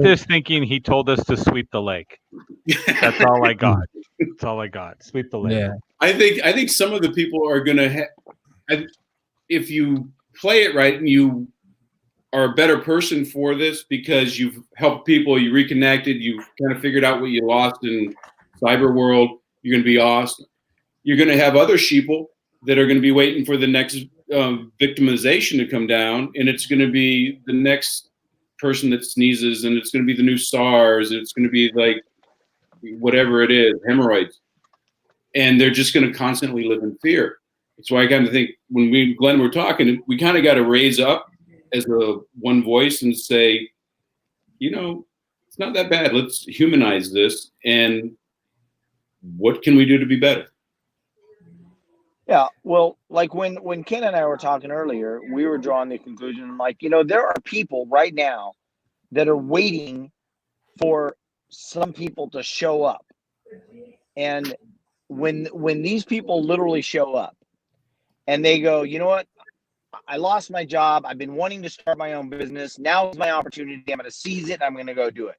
just thinking he told us to sweep the lake. That's all I got. That's all I got. Sweep the lake. Yeah. I think some of the people are going to if you play it right and you are a better person for this because you've helped people, you reconnected, you've kind of figured out what you lost in cyber world, you're going to be awesome. You're going to have other sheeple that are going to be waiting for the next victimization to come down, and it's going to be the next person that sneezes, and it's going to be the new SARS, and it's going to be like whatever it is, hemorrhoids, and they're just going to constantly live in fear. So I kind of think when we and Glenn were talking, we kind of got to raise up as a one voice and say, it's not that bad. Let's humanize this, and what can we do to be better? Yeah, well, like when Ken and I were talking earlier, we were drawing the conclusion, like, there are people right now that are waiting for some people to show up. And when these people literally show up and they go, you know what, I lost my job. I've been wanting to start my own business. Now is my opportunity. I'm going to seize it. I'm going to go do it.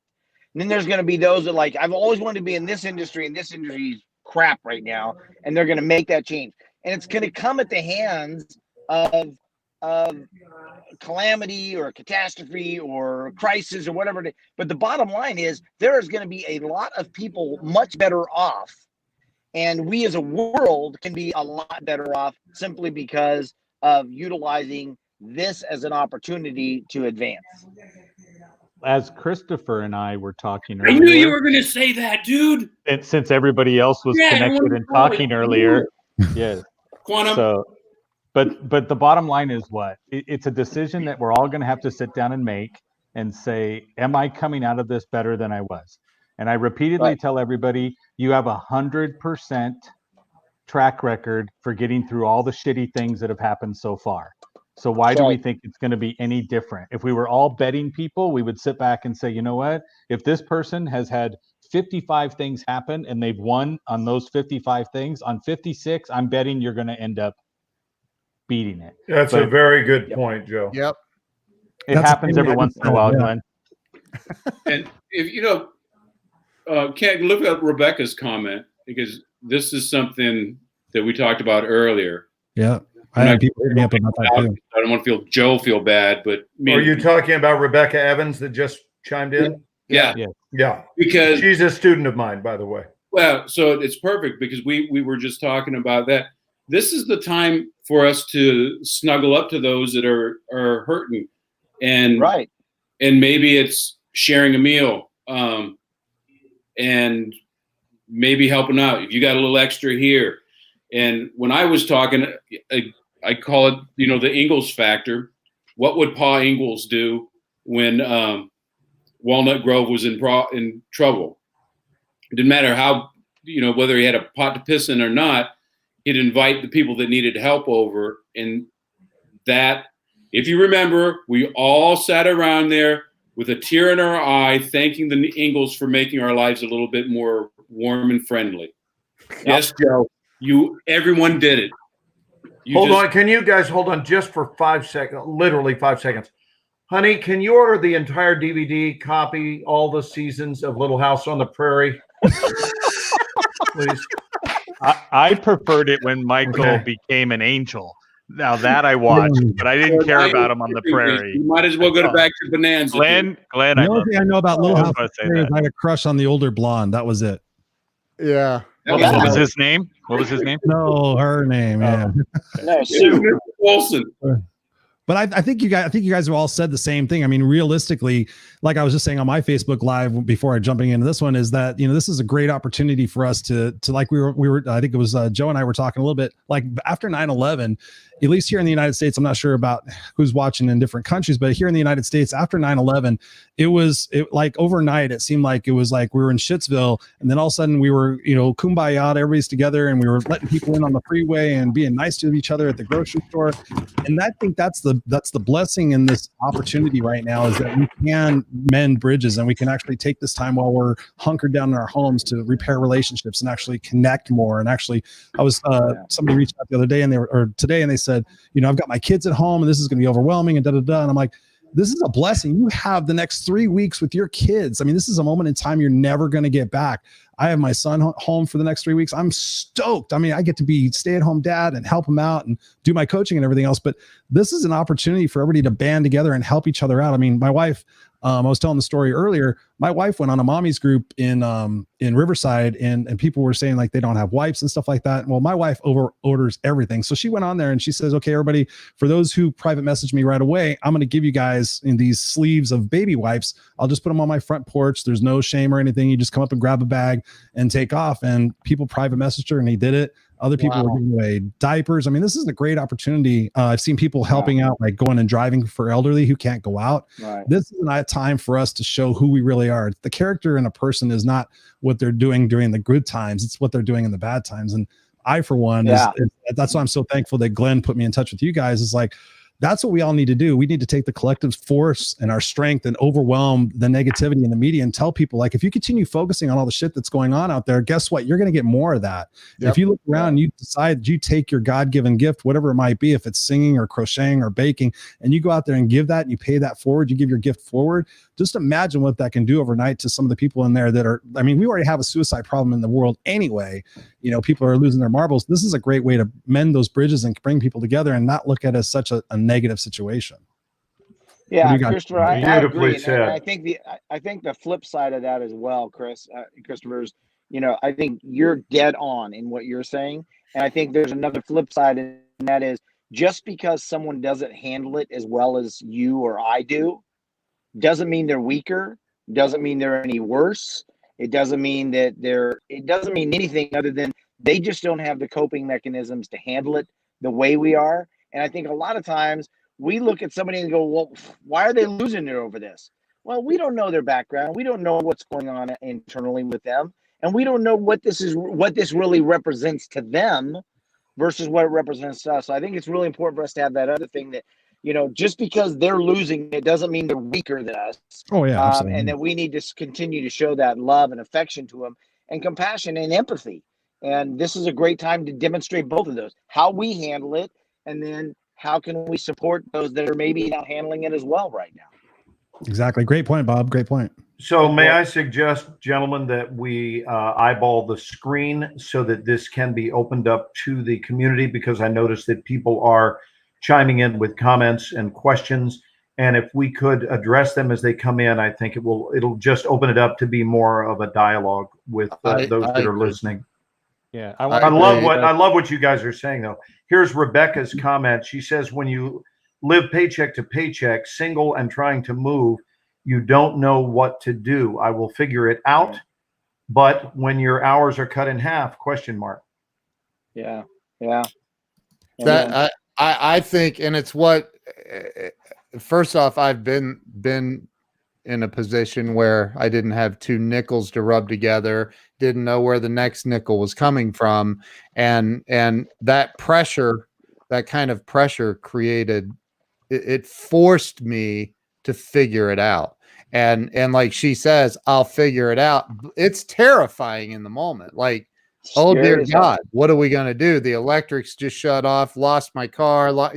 And then there's going to be those that like, I've always wanted to be in this industry, and this industry is crap right now. And they're going to make that change. And it's going to come at the hands of calamity or catastrophe or crisis or whatever it is. But the bottom line is there is going to be a lot of people much better off. And we as a world can be a lot better off simply because of utilizing this as an opportunity to advance. As Christopher and I were talking I earlier, knew you were going to say that, dude. and since everybody else was connected and talking earlier, yes. Quantum. So, but the bottom line is what? It's a decision that we're all going to have to sit down and make and say, am I coming out of this better than I was? And I repeatedly tell everybody, you have 100% track record for getting through all the shitty things that have happened so far. So why do we think it's going to be any different? If we were all betting people, we would sit back and say, you know what? If this person has had 55 things happen and they've won on those 55 things, on 56, I'm betting you're going to end up beating it. That's a very good point, Joe. Yep. It happens every once in a while, Glenn. And if Ken, look at Rebecca's comment, because this is something that we talked about earlier. Yeah. I had people hit me up about that too. I don't want to Joe feel bad, but Are you talking about Rebecca Evans that just chimed in? Yeah. Yeah. Because she's a student of mine, by the way. Well, so it's perfect because we were just talking about that. This is the time for us to snuggle up to those that are hurting, and right. And maybe it's sharing a meal, and maybe helping out if you got a little extra here. And when I was talking, I call it, the Ingalls factor. What would Pa Ingalls do when Walnut Grove was in trouble? It didn't matter how, whether he had a pot to piss in or not, he'd invite the people that needed help over. And that, if you remember, we all sat around there with a tear in our eye, thanking the Ingalls for making our lives a little bit more warm and friendly. Yes, Joe, everyone did it. Hold on. Can you guys hold on just for 5 seconds? Literally 5 seconds. Honey, can you order the entire DVD copy, all the seasons of Little House on the Prairie? Please. I preferred it when Michael became an angel. Now that I watched, but I didn't care about him on the prairie. You might as well go back to Bonanza. Glenn, the only thing I know about Little House on the Prairie is I had a crush on the older blonde. That was it. Yeah. What was his name? What was his name? No, her name. Yeah. No, Sue Wilson. But I think you guys have all said the same thing. I mean, realistically, like I was just saying on my Facebook Live before jumping into this one, is that this is a great opportunity for us to like we were I think it was Joe and I were talking a little bit, like after 9/11, at least here in the United States. I'm not sure about who's watching in different countries, but here in the United States, after 9/11, it like overnight, it seemed like it was like we were in Shittsville, and then all of a sudden we were kumbaya, everybody's together, and we were letting people in on the freeway and being nice to each other at the grocery store. And I think that's the blessing in this opportunity right now, is that we can mend bridges and we can actually take this time while we're hunkered down in our homes to repair relationships and actually connect more. And actually, I was somebody reached out the other day today and they said, I've got my kids at home and this is going to be overwhelming and And I'm like, this is a blessing. You have the next 3 weeks with your kids. I mean, this is a moment in time you're never going to get back. I have my son home for the next 3 weeks. I'm stoked. I mean, I get to be stay-at-home dad and help him out and do my coaching and everything else. But this is an opportunity for everybody to band together and help each other out. I mean, my wife, I was telling the story earlier. My wife went on a mommy's group in Riverside, and people were saying like they don't have wipes and stuff like that. Well, my wife orders everything. So she went on there and she says, okay, everybody, for those who private message me right away, I'm going to give you guys in these sleeves of baby wipes. I'll just put them on my front porch. There's no shame or anything. You just come up and grab a bag and take off. And people private messaged her and he did it. Other people were giving away diapers. I mean, this is a great opportunity. I've seen people helping out, like going and driving for elderly who can't go out. Right. This is a time for us to show who we really are. The character in a person is not what they're doing during the good times. It's what they're doing in the bad times. And I, for one, that's why I'm so thankful that Glenn put me in touch with you guys. Is like, that's what we all need to do. We need to take the collective force and our strength and overwhelm the negativity in the media and tell people, like, if you continue focusing on all the shit that's going on out there, guess what? You're going to get more of that. Yep. If you look around and you decide you take your God-given gift, whatever it might be, if it's singing or crocheting or baking, and you go out there and give that and you pay that forward, you give your gift forward, just imagine what that can do overnight to some of the people in there that are, I mean, we already have a suicide problem in the world anyway. People are losing their marbles. This is a great way to mend those bridges and bring people together and not look at it as such a negative situation. Yeah, Christopher, I agree. Said. And I think the flip side of that as well, Christopher's, I think you're dead on in what you're saying. And I think there's another flip side, and that is just because someone doesn't handle it as well as you or I do, doesn't mean they're weaker, doesn't mean they're any worse. It doesn't mean that it doesn't mean anything other than they just don't have the coping mechanisms to handle it the way we are. And I think a lot of times we look at somebody and go, well, why are they losing it over this? Well, we don't know their background. We don't know what's going on internally with them. And we don't know what this really represents to them versus what it represents to us. So I think it's really important for us to have that other thing that, just because they're losing, it doesn't mean they're weaker than us. Oh, yeah. Absolutely. And that we need to continue to show that love and affection to them and compassion and empathy. And this is a great time to demonstrate both of those, how we handle it, and then how can we support those that are maybe not handling it as well right now. Exactly. Great point, Bob. Great point. So may I suggest, gentlemen, that we eyeball the screen so that this can be opened up to the community, because I noticed that people are chiming in with comments and questions. And if we could address them as they come in, I think it'll just open it up to be more of a dialogue with those that are listening. Yeah, I love what you guys are saying, though. Here's Rebecca's comment. She says, when you live paycheck to paycheck, single and trying to move, you don't know what to do. I will figure it out. But when your hours are cut in half, ? Yeah. Yeah. That I think, and it's what, first off, I've been in a position where I didn't have two nickels to rub together, didn't know where the next nickel was coming from. And that pressure, that kind of pressure created, it forced me to figure it out. And like she says, I'll figure it out. It's terrifying in the moment. Like, oh dear God, what are we going to do? The electrics just shut off, lost my car, what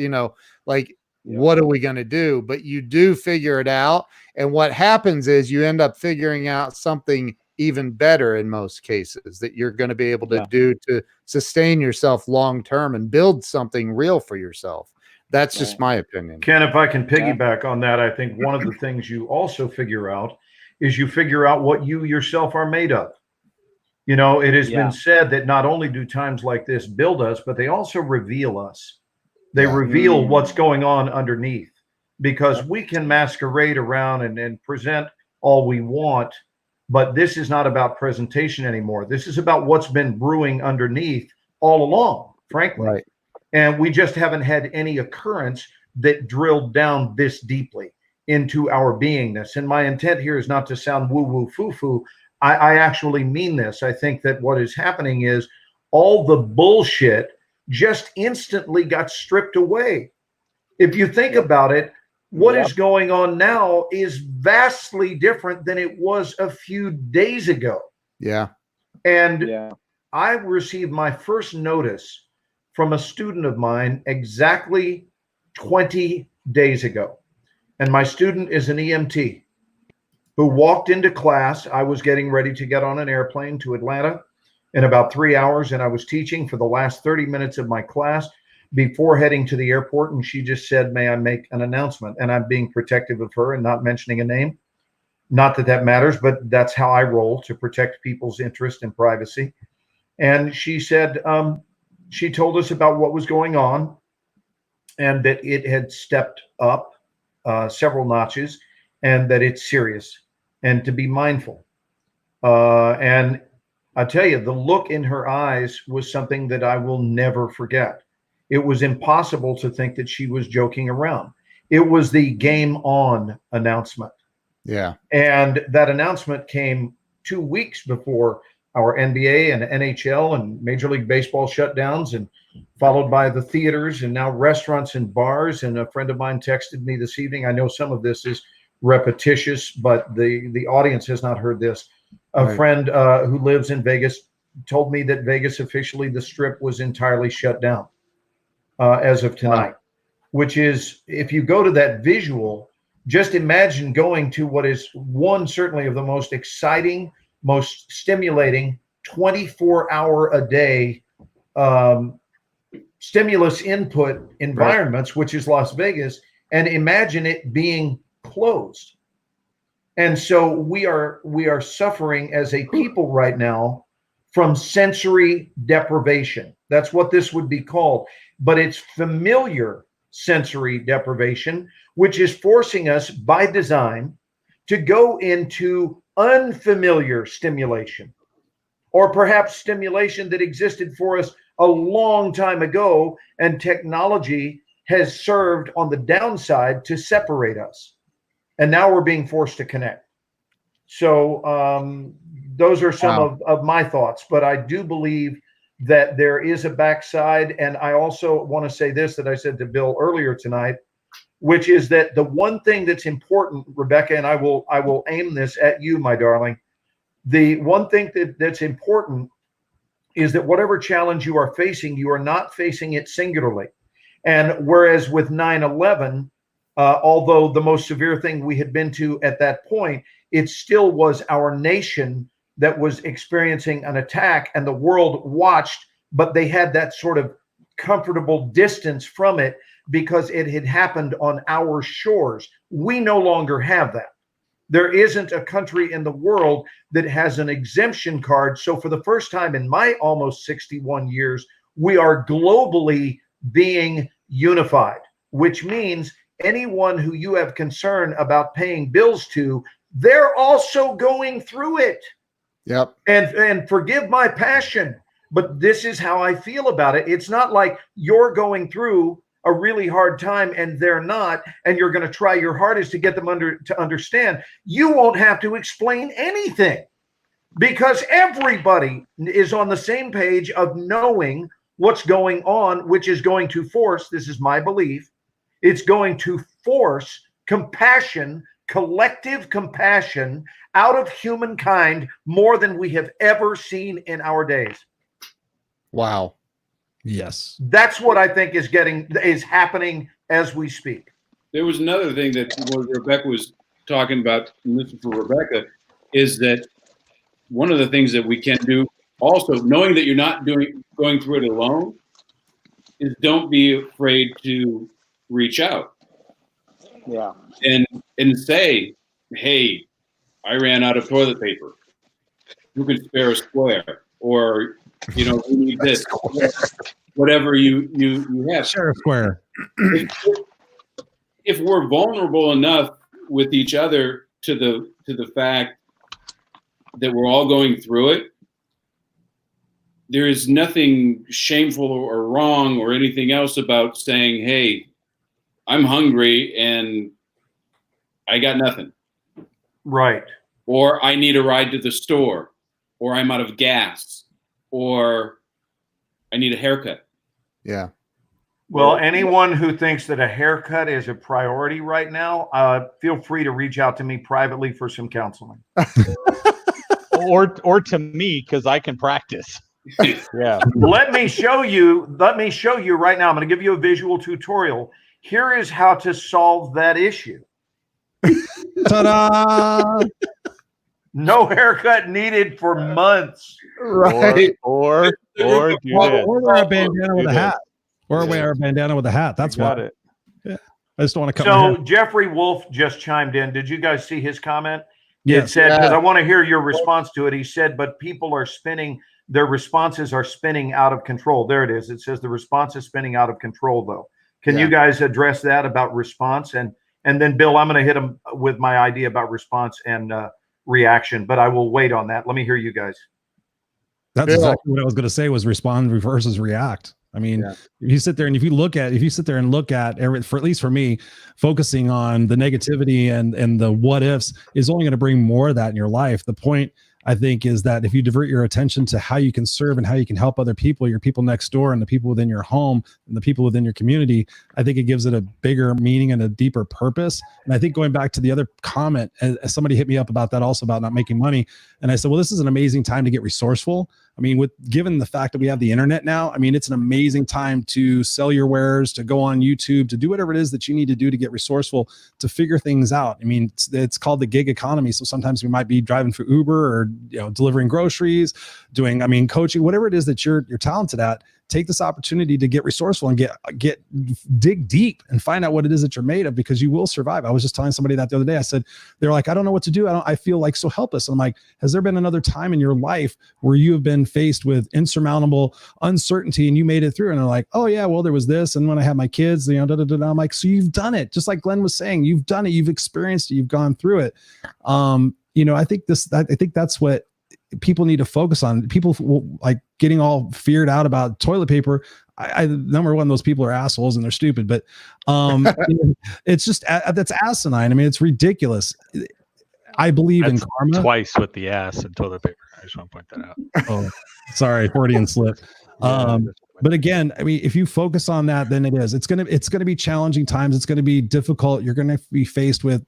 are we going to do? But you do figure it out. And what happens is you end up figuring out something even better in most cases that you're going to be able to do to sustain yourself long-term and build something real for yourself. That's just my opinion. Ken, if I can piggyback on that, I think one of the things you also figure out is you figure out what you yourself are made of. You know, it has been said that not only do times like this build us, but they also reveal us. They reveal what's going on underneath, because we can masquerade around and present all we want, but this is not about presentation anymore. This is about what's been brewing underneath all along, frankly. Right. And we just haven't had any occurrence that drilled down this deeply into our beingness. And my intent here is not to sound woo-woo foo-foo. I actually mean this. I think that what is happening is all the bullshit just instantly got stripped away. If you think about it, what is going on now is vastly different than it was a few days ago. Yeah. And I received my first notice from a student of mine exactly 20 days ago. And my student is an EMT who walked into class. I was getting ready to get on an airplane to Atlanta in about 3 hours, and I was teaching for the last 30 minutes of my class before heading to the airport. And she just said, may I make an announcement? And I'm being protective of her and not mentioning a name. Not that that matters, but that's how I roll, to protect people's interest and privacy. And she said, she told us about what was going on and that it had stepped up several notches and that it's serious and to be mindful. And I tell you, the look in her eyes was something that I will never forget. It was impossible to think that she was joking around. It was the game on announcement. Yeah. And that announcement came 2 weeks before our NBA and NHL and Major League Baseball shutdowns, and followed by the theaters and now restaurants and bars. And a friend of mine texted me this evening. I know some of this is repetitious, but the audience has not heard this. A friend who lives in Vegas told me that Vegas officially, the Strip was entirely shut down as of tonight, which is, if you go to that visual, just imagine going to what is one certainly of the most exciting, most stimulating 24-hour-a-day stimulus input environments, which is Las Vegas, and imagine it being closed. And so we are suffering as a people right now from sensory deprivation. That's what this would be called. But it's familiar sensory deprivation, which is forcing us by design to go into unfamiliar stimulation, or perhaps stimulation that existed for us a long time ago, and technology has served on the downside to separate us. And now we're being forced to connect. So those are some of my thoughts, but I do believe that there is a backside. And I also want to say this that I said to Bill earlier tonight, which is that the one thing that's important, Rebecca, and I will aim this at you, my darling. The one thing that's important is that whatever challenge you are facing, you are not facing it singularly. And whereas with 9/11, although the most severe thing we had been to at that point, it still was our nation that was experiencing an attack, and the world watched, but they had that sort of comfortable distance from it because it had happened on our shores. We no longer have that. There isn't a country in the world that has an exemption card. So for the first time in my almost 61 years, we are globally being unified, which means anyone who you have concern about paying bills to, they're also going through it. Yep. And forgive my passion, but this is how I feel about it. It's not like you're going through a really hard time and they're not, and you're going to try your hardest to get them to understand. You won't have to explain anything because everybody is on the same page of knowing what's going on, which is going to force, this is my belief, it's going to force compassion, collective compassion out of humankind more than we have ever seen in our days. Wow. Yes. That's what I think is happening as we speak. There was another thing that what Rebecca was talking about, and this is for Rebecca, is that one of the things that we can do also, knowing that you're not going through it alone, is don't be afraid to reach out. Yeah. And say, hey, I ran out of toilet paper. Who can spare a square? Or, we need this. Whatever you have. Share a square. If we're vulnerable enough with each other to the fact that we're all going through it, there is nothing shameful or wrong or anything else about saying, hey, I'm hungry and I got nothing. Right. Or I need a ride to the store, or I'm out of gas, or I need a haircut. Yeah. Well, anyone who thinks that a haircut is a priority right now, feel free to reach out to me privately for some counseling. or to me, because I can practice. Yeah. Let me show you right now. I'm going to give you a visual tutorial. Here is how to solve that issue. Ta-da! No haircut needed for months. Right. Or do this. Or wear a bandana with a this. hat. Or wear a bandana with a hat. That's Got what. it. Yeah. I just don't want to cut my So hair. Jeffrey Wolf just chimed in. Did you guys see his comment? It Yes. said, because I want to hear your response to it. He said, but people are spinning, their responses are spinning out of control. There it is. It says the response is spinning out of control, though. Can you guys address that about response? And then, Bill, I'm going to hit him with my idea about response and reaction, but I will wait on that. Let me hear you guys. That's Bill. exactly what I was going to say was respond versus react. I mean, if you sit there and if you sit there and look at for at least for me, focusing on the negativity and the what ifs is only going to bring more of that in your life. The point, I think, is that if you divert your attention to how you can serve and how you can help other people, your people next door and the people within your home and the people within your community, I think it gives it a bigger meaning and a deeper purpose. And I think going back to the other comment, as somebody hit me up about that also about not making money. And I said, well, this is an amazing time to get resourceful. I mean, given the fact that we have the internet now, I mean, it's an amazing time to sell your wares, to go on YouTube, to do whatever it is that you need to do to get resourceful, to figure things out. I mean, it's called the gig economy. So sometimes we might be driving for Uber or, delivering groceries, doing, coaching, whatever it is that you're talented at. Take this opportunity to get resourceful and dig deep and find out what it is that you're made of, because you will survive. I was just telling somebody that the other day. I said, they're like, I don't know what to do. I feel like so helpless. And I'm like, has there been another time in your life where you have been faced with insurmountable uncertainty and you made it through? And they're like, oh yeah, well, there was this. And when I had my kids, I'm like, so you've done it. Just like Glenn was saying, you've done it, you've experienced it, you've gone through it. I think that's what people need to focus on. People like getting all feared out about toilet paper. I number one, those people are assholes and they're stupid, but it's just, that's asinine. I mean, it's ridiculous. I believe in karma. Twice with the ass and toilet paper. I just want to point that out. Oh, sorry, Freudian slip. But again, I mean, if you focus on that, then it's going to be challenging times. It's going to be difficult. You're going to be faced with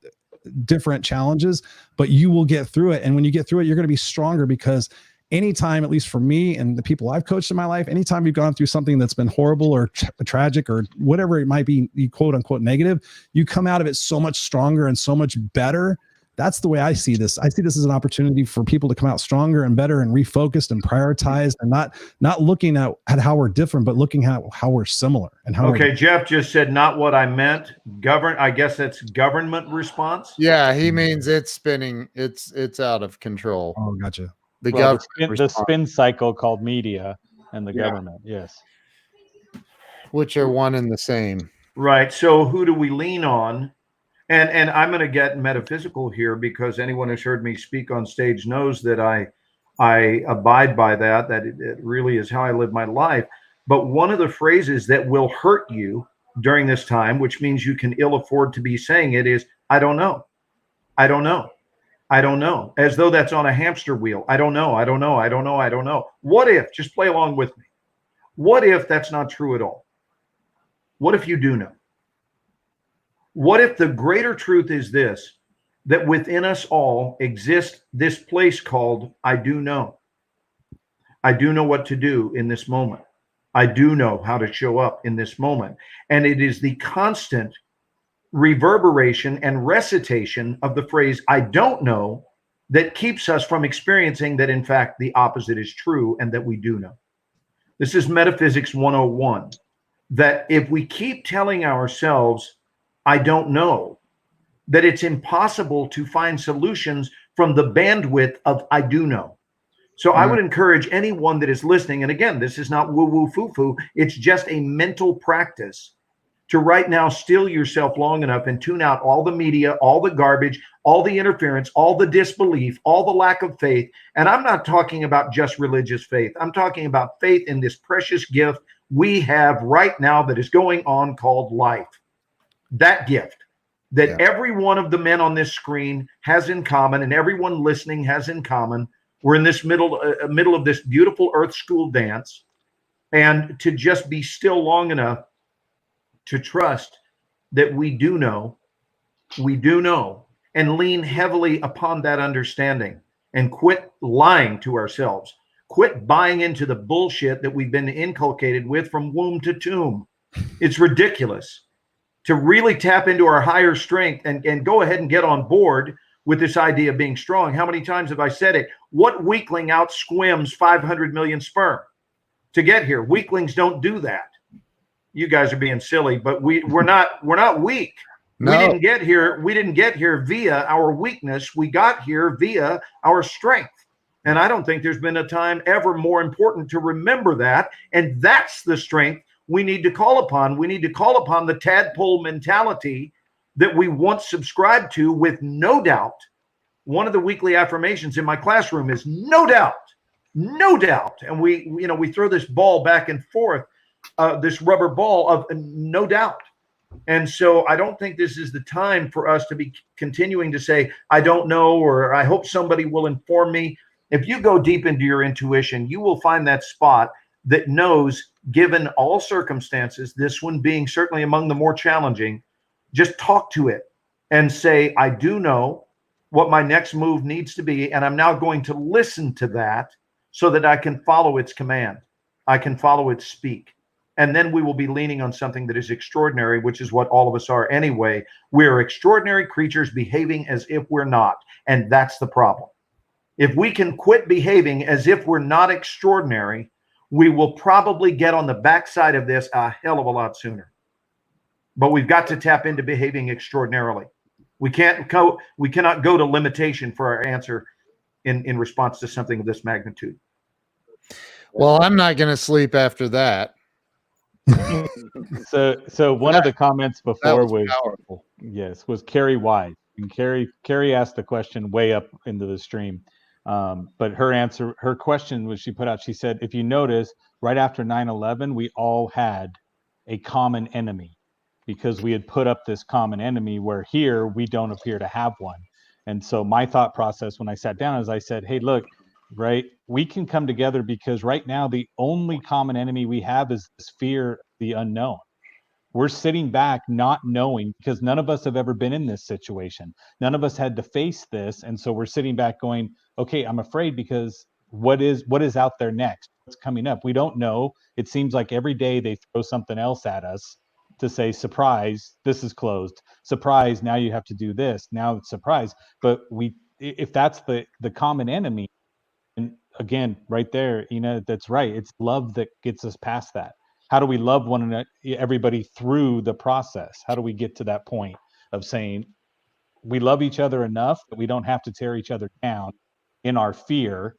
different challenges, but you will get through it. And when you get through it, you're going to be stronger, because anytime, at least for me and the people I've coached in my life, anytime you've gone through something that's been horrible or tragic or whatever it might be, quote unquote negative, you come out of it so much stronger and so much better That's the way I see this. I see this as an opportunity for people to come out stronger and better and refocused and prioritized, and not looking at how we're different, but looking at how we're similar and how. Okay, Jeff just said not what I meant. I guess that's government response. Yeah, he means it's spinning. It's out of control. Oh, gotcha. The Well, government the spin cycle called media and the government. Yes. which are one and the same. Right. So who do we lean on? And I'm going to get metaphysical here, because anyone who's heard me speak on stage knows that I abide by that it really is how I live my life. But one of the phrases that will hurt you during this time, which means you can ill afford to be saying it, is, I don't know. I don't know. I don't know. As though that's on a hamster wheel. I don't know. I don't know. I don't know. I don't know. What if, just play along with me. What if that's not true at all? What if you do know? What if the greater truth is this, that within us all exists this place called I do know. I do know what to do in this moment. I do know how to show up in this moment. And it is the constant reverberation and recitation of the phrase I don't know that keeps us from experiencing that, in fact, the opposite is true and that we do know. This is Metaphysics 101, that if we keep telling ourselves, I don't know, that it's impossible to find solutions from the bandwidth of I do know. So I would encourage anyone that is listening, and again, this is not woo-woo foo-foo, it's just a mental practice, to right now still yourself long enough and tune out all the media, all the garbage, all the interference, all the disbelief, all the lack of faith. And I'm not talking about just religious faith. I'm talking about faith in this precious gift we have right now that is going on called life. That gift that every one of the men on this screen has in common, and everyone listening has in common. We're in this middle of this beautiful earth school dance, and to just be still long enough to trust that we do know, and lean heavily upon that understanding, and quit lying to ourselves. Quit buying into the bullshit that we've been inculcated with from womb to tomb. It's ridiculous. To really tap into our higher strength and go ahead and get on board with this idea of being strong. How many times have I said it? What weakling out squims 500 million sperm to get here? Weaklings don't do that. You guys are being silly, but we're not weak. No. We didn't get here via our weakness. We got here via our strength. And I don't think there's been a time ever more important to remember that. And that's the strength we need to call upon. We need to call upon the tadpole mentality that we once subscribed to with no doubt. One of the weekly affirmations in my classroom is no doubt, no doubt. And we throw this ball back and forth, this rubber ball of no doubt. And so I don't think this is the time for us to be continuing to say, I don't know, or I hope somebody will inform me. If you go deep into your intuition, you will find that spot that knows, given all circumstances, this one being certainly among the more challenging, just talk to it and say, I do know what my next move needs to be, and I'm now going to listen to that so that I can follow its command. I can follow its speak. And then we will be leaning on something that is extraordinary, which is what all of us are anyway. We're extraordinary creatures behaving as if we're not, and that's the problem. If we can quit behaving as if we're not extraordinary, we will probably get on the backside of this a hell of a lot sooner. But we've got to tap into behaving extraordinarily. We cannot go to limitation for our answer in response to something of this magnitude. Well, I'm not going to sleep after that. So one of the comments before was powerful. Yes, was Carrie Wise. And Carrie asked the question way up into the stream. But her question was, she put out, she said, if you notice, right after 9/11, we all had a common enemy because we had put up this common enemy, where here we don't appear to have one. And so my thought process when I sat down is I said, hey, look, right, we can come together because right now the only common enemy we have is this fear of the unknown. We're sitting back not knowing, because none of us have ever been in this situation. None of us had to face this. And so we're sitting back going, okay, I'm afraid because what is out there next? What's coming up? We don't know. It seems like every day they throw something else at us. to say, surprise, this is closed. Surprise, now you have to do this. Now it's surprise. But if that's the common enemy, and again, right there, that's right. It's love that gets us past that. How do we love one another, everybody through the process? How do we get to that point of saying we love each other enough that we don't have to tear each other down in our fear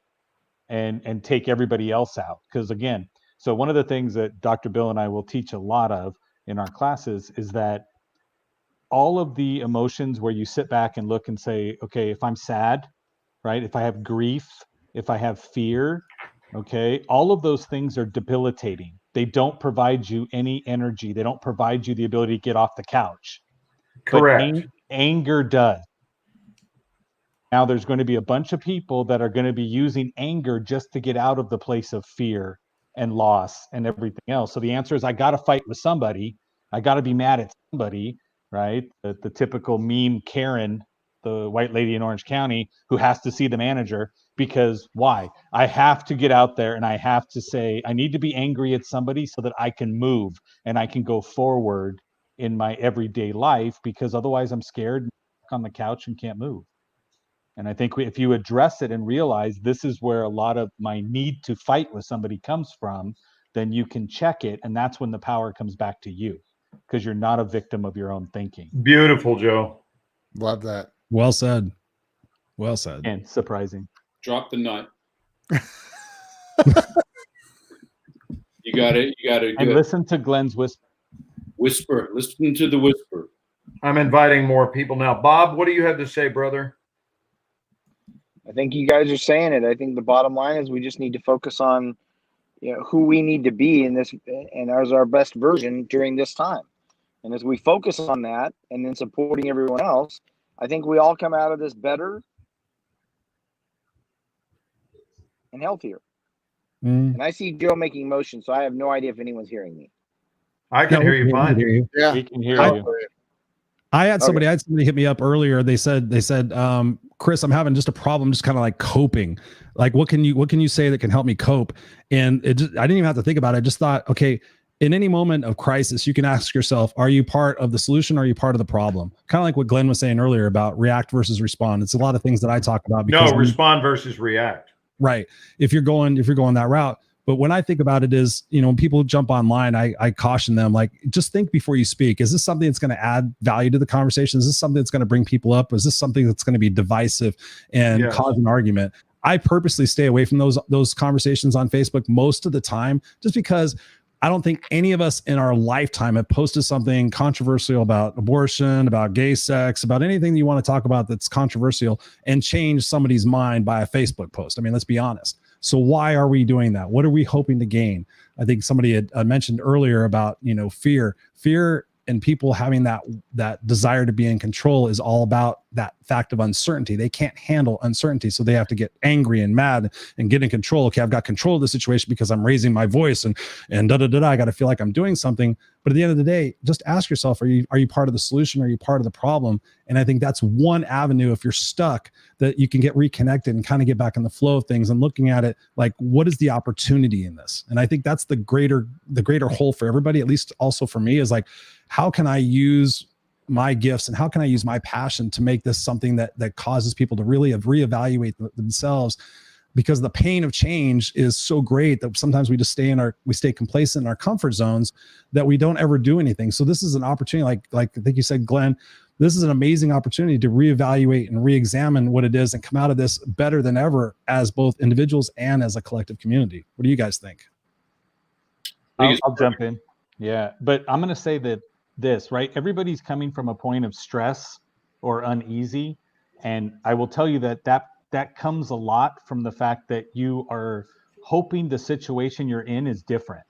and take everybody else out? Because again, so one of the things that Dr. Bill and I will teach a lot of in our classes is that all of the emotions where you sit back and look and say, okay, if I'm sad, right? If I have grief, if I have fear, okay, all of those things are debilitating. They don't provide you any energy. They don't provide you the ability to get off the couch. Correct. But anger does. Now there's going to be a bunch of people that are going to be using anger just to get out of the place of fear and loss and everything else. So the answer is, I got to fight with somebody. I got to be mad at somebody, right? The typical meme Karen, the white lady in Orange County, who has to see the manager. Because why? I have to get out there and I have to say, I need to be angry at somebody so that I can move and I can go forward in my everyday life, because otherwise I'm scared on the couch and can't move. And I think if you address it and realize this is where a lot of my need to fight with somebody comes from, then you can check it. And that's when the power comes back to you, because you're not a victim of your own thinking. Beautiful, Joe. Love that. Well said. Well said. And surprising. Drop the nut. You got it. And listen to Glenn's whisper. Listen to the whisper. I'm inviting more people now. Bob, what do you have to say, brother? I think you guys are saying it. I think the bottom line is we just need to focus on, who we need to be in this and as our best version during this time. And as we focus on that and then supporting everyone else, I think we all come out of this better and healthier. And I see Joe making motion, so I have no idea if anyone's hearing me. I can hear you fine. Yeah, We can hear you. I had somebody hit me up earlier. They said, Chris, I'm having just a problem, just kind of like coping. Like, what can you say that can help me cope? And I didn't even have to think about it. I just thought, okay, in any moment of crisis, you can ask yourself, are you part of the solution? Or are you part of the problem? Kind of like what Glenn was saying earlier about react versus respond. It's a lot of things that I talk about. No, respond versus react. Right. If you're going that route. But when I think about it is, when people jump online, I caution them, like, just think before you speak. Is this something that's going to add value to the conversation? Is this something that's going to bring people up? Or is this something that's going to be divisive and cause an argument? I purposely stay away from those conversations on Facebook most of the time, just because I don't think any of us in our lifetime have posted something controversial about abortion, about gay sex, about anything you want to talk about that's controversial and change somebody's mind by a Facebook post. I mean, let's be honest. So why are we doing that? What are we hoping to gain? I think somebody had mentioned earlier about, fear and people having that desire to be in control is all about that fact of uncertainty. They can't handle uncertainty. So they have to get angry and mad and get in control. Okay, I've got control of the situation because I'm raising my voice and I got to feel like I'm doing something. But at the end of the day, just ask yourself, are you part of the solution? Or are you part of the problem? And I think that's one avenue, if you're stuck, that you can get reconnected and kind of get back in the flow of things and looking at it like, what is the opportunity in this? And I think that's the greater whole for everybody, at least also for me, is like, how can I use my gifts and how can I use my passion to make this something that causes people to really reevaluate themselves? Because the pain of change is so great that sometimes we just stay complacent in our comfort zones that we don't ever do anything. So this is an opportunity, like I think you said, Glenn, this is an amazing opportunity to reevaluate and reexamine what it is and come out of this better than ever as both individuals and as a collective community. What do you guys think? I'll jump in. Yeah, but I'm going to say that right? Everybody's coming from a point of stress or uneasy. And I will tell you that comes a lot from the fact that you are hoping the situation you're in is different.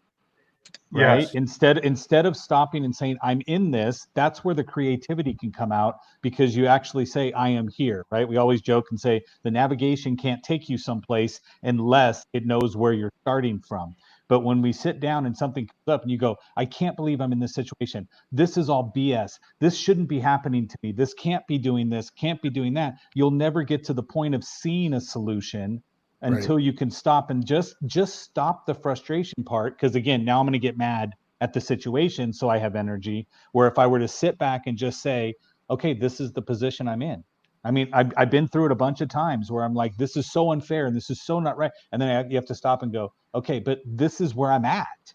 Right. Yes. Instead of stopping and saying, I'm in this, that's where the creativity can come out, because you actually say, I am here. Right. We always joke and say the navigation can't take you someplace unless it knows where you're starting from. But when we sit down and something comes up and you go, I can't believe I'm in this situation. This is all BS. This shouldn't be happening to me. This can't be doing this, can't be doing that. You'll never get to the point of seeing a solution until you can stop and just stop the frustration part. Because again, now I'm going to get mad at the situation so I have energy. Where if I were to sit back and just say, okay, this is the position I'm in. I mean, I've been through it a bunch of times where I'm like, this is so unfair and this is so not right. And then you have to stop and go, okay, but this is where I'm at.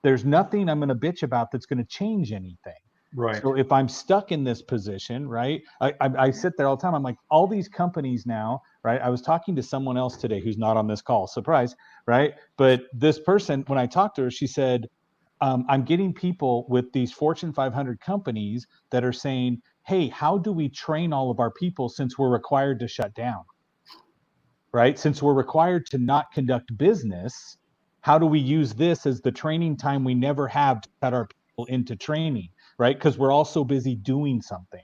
There's nothing I'm going to bitch about that's going to change anything. Right. So if I'm stuck in this position, right, I sit there all the time. I'm like, all these companies now, right? I was talking to someone else today who's not on this call, surprise, right? But this person, when I talked to her, she said, I'm getting people with these Fortune 500 companies that are saying, hey, how do we train all of our people since we're required to shut down, right? Since we're required to not conduct business, how do we use this as the training time we never have to cut our people into training, right? Because we're all so busy doing something.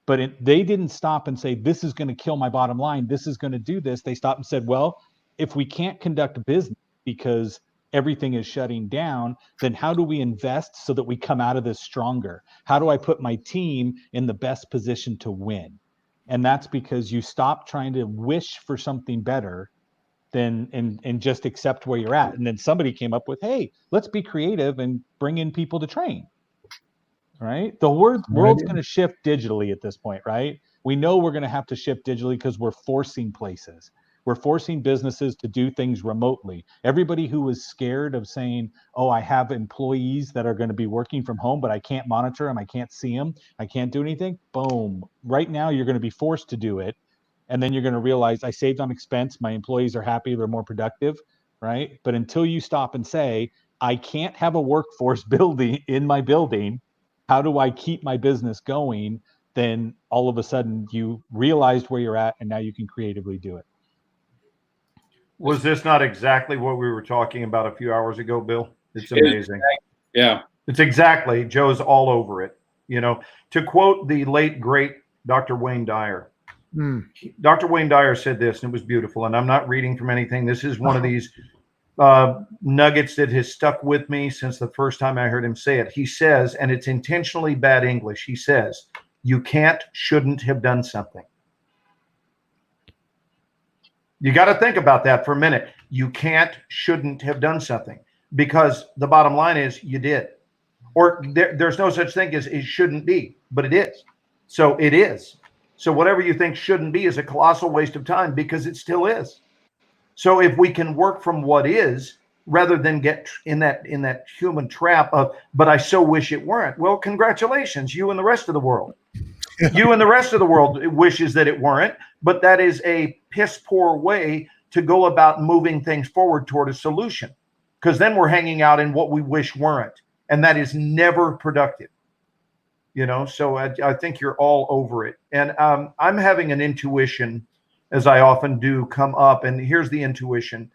But they didn't stop and say, this is going to kill my bottom line. This is going to do this. They stopped and said, well, if we can't conduct business because everything is shutting down, then how do we invest so that we come out of this stronger? How do I put my team in the best position to win? And that's because you stop trying to wish for something better than and just accept where you're at. And then somebody came up with, hey, let's be creative and bring in people to train. Right? The world's going to shift digitally at this point, right? We know we're going to have to shift digitally because we're forcing places. We're forcing businesses to do things remotely. Everybody who was scared of saying, oh, I have employees that are going to be working from home, but I can't monitor them, I can't see them, I can't do anything. Boom. Right now, you're going to be forced to do it. And then you're going to realize I saved on expense. My employees are happy. They're more productive, right? But until you stop and say, I can't have a workforce building in my building, how do I keep my business going? Then all of a sudden you realized where you're at and now you can creatively do it. Was this not exactly what we were talking about a few hours ago, Bill? It's amazing. Yeah. It's exactly. Joe's all over it. You know, to quote the late, great Dr. Wayne Dyer, Dr. Wayne Dyer said this, and it was beautiful. And I'm not reading from anything. This is one of these nuggets that has stuck with me since the first time I heard him say it. He says, and it's intentionally bad English, he says, you can't, shouldn't have done something. You got to think about that for a minute. You can't, shouldn't have done something, because the bottom line is you did. Or there's no such thing as it shouldn't be, but it is. So it is. So whatever you think shouldn't be is a colossal waste of time, because it still is. So if we can work from what is, rather than get in that human trap of, but I so wish it weren't. Well, congratulations, you and the rest of the world. You and the rest of the world wishes that it weren't, but that is a piss poor way to go about moving things forward toward a solution, because then we're hanging out in what we wish weren't, and that is never productive. You know, so I think you're all over it. And I'm having an intuition, as I often do, come up, and here's the intuition.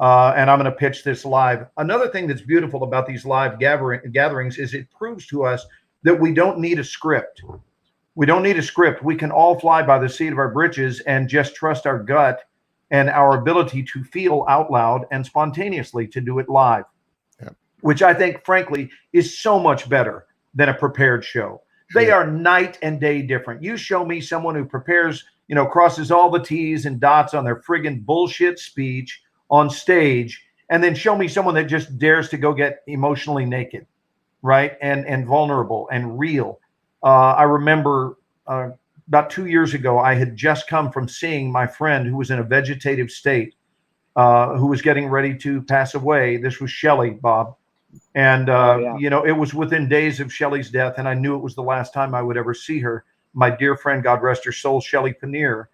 And I'm going to pitch this live. Another thing that's beautiful about these live gatherings is it proves to us that we don't need a script. We don't need a script. We can all fly by the seat of our britches and just trust our gut and our ability to feel out loud and spontaneously to do it live, which I think, frankly, is so much better than a prepared show. They are night and day different. You show me someone who prepares, you know, crosses all the T's and dots on their friggin' bullshit speech on stage, and then show me someone that just dares to go get emotionally naked, right? And vulnerable and real. I remember about 2 years ago, I had just come from seeing my friend who was in a vegetative state, who was getting ready to pass away. This was Shelley, Bob. And, you know, it was within days of Shelley's death, and I knew it was the last time I would ever see her. My dear friend, God rest her soul, Shelley Paneer.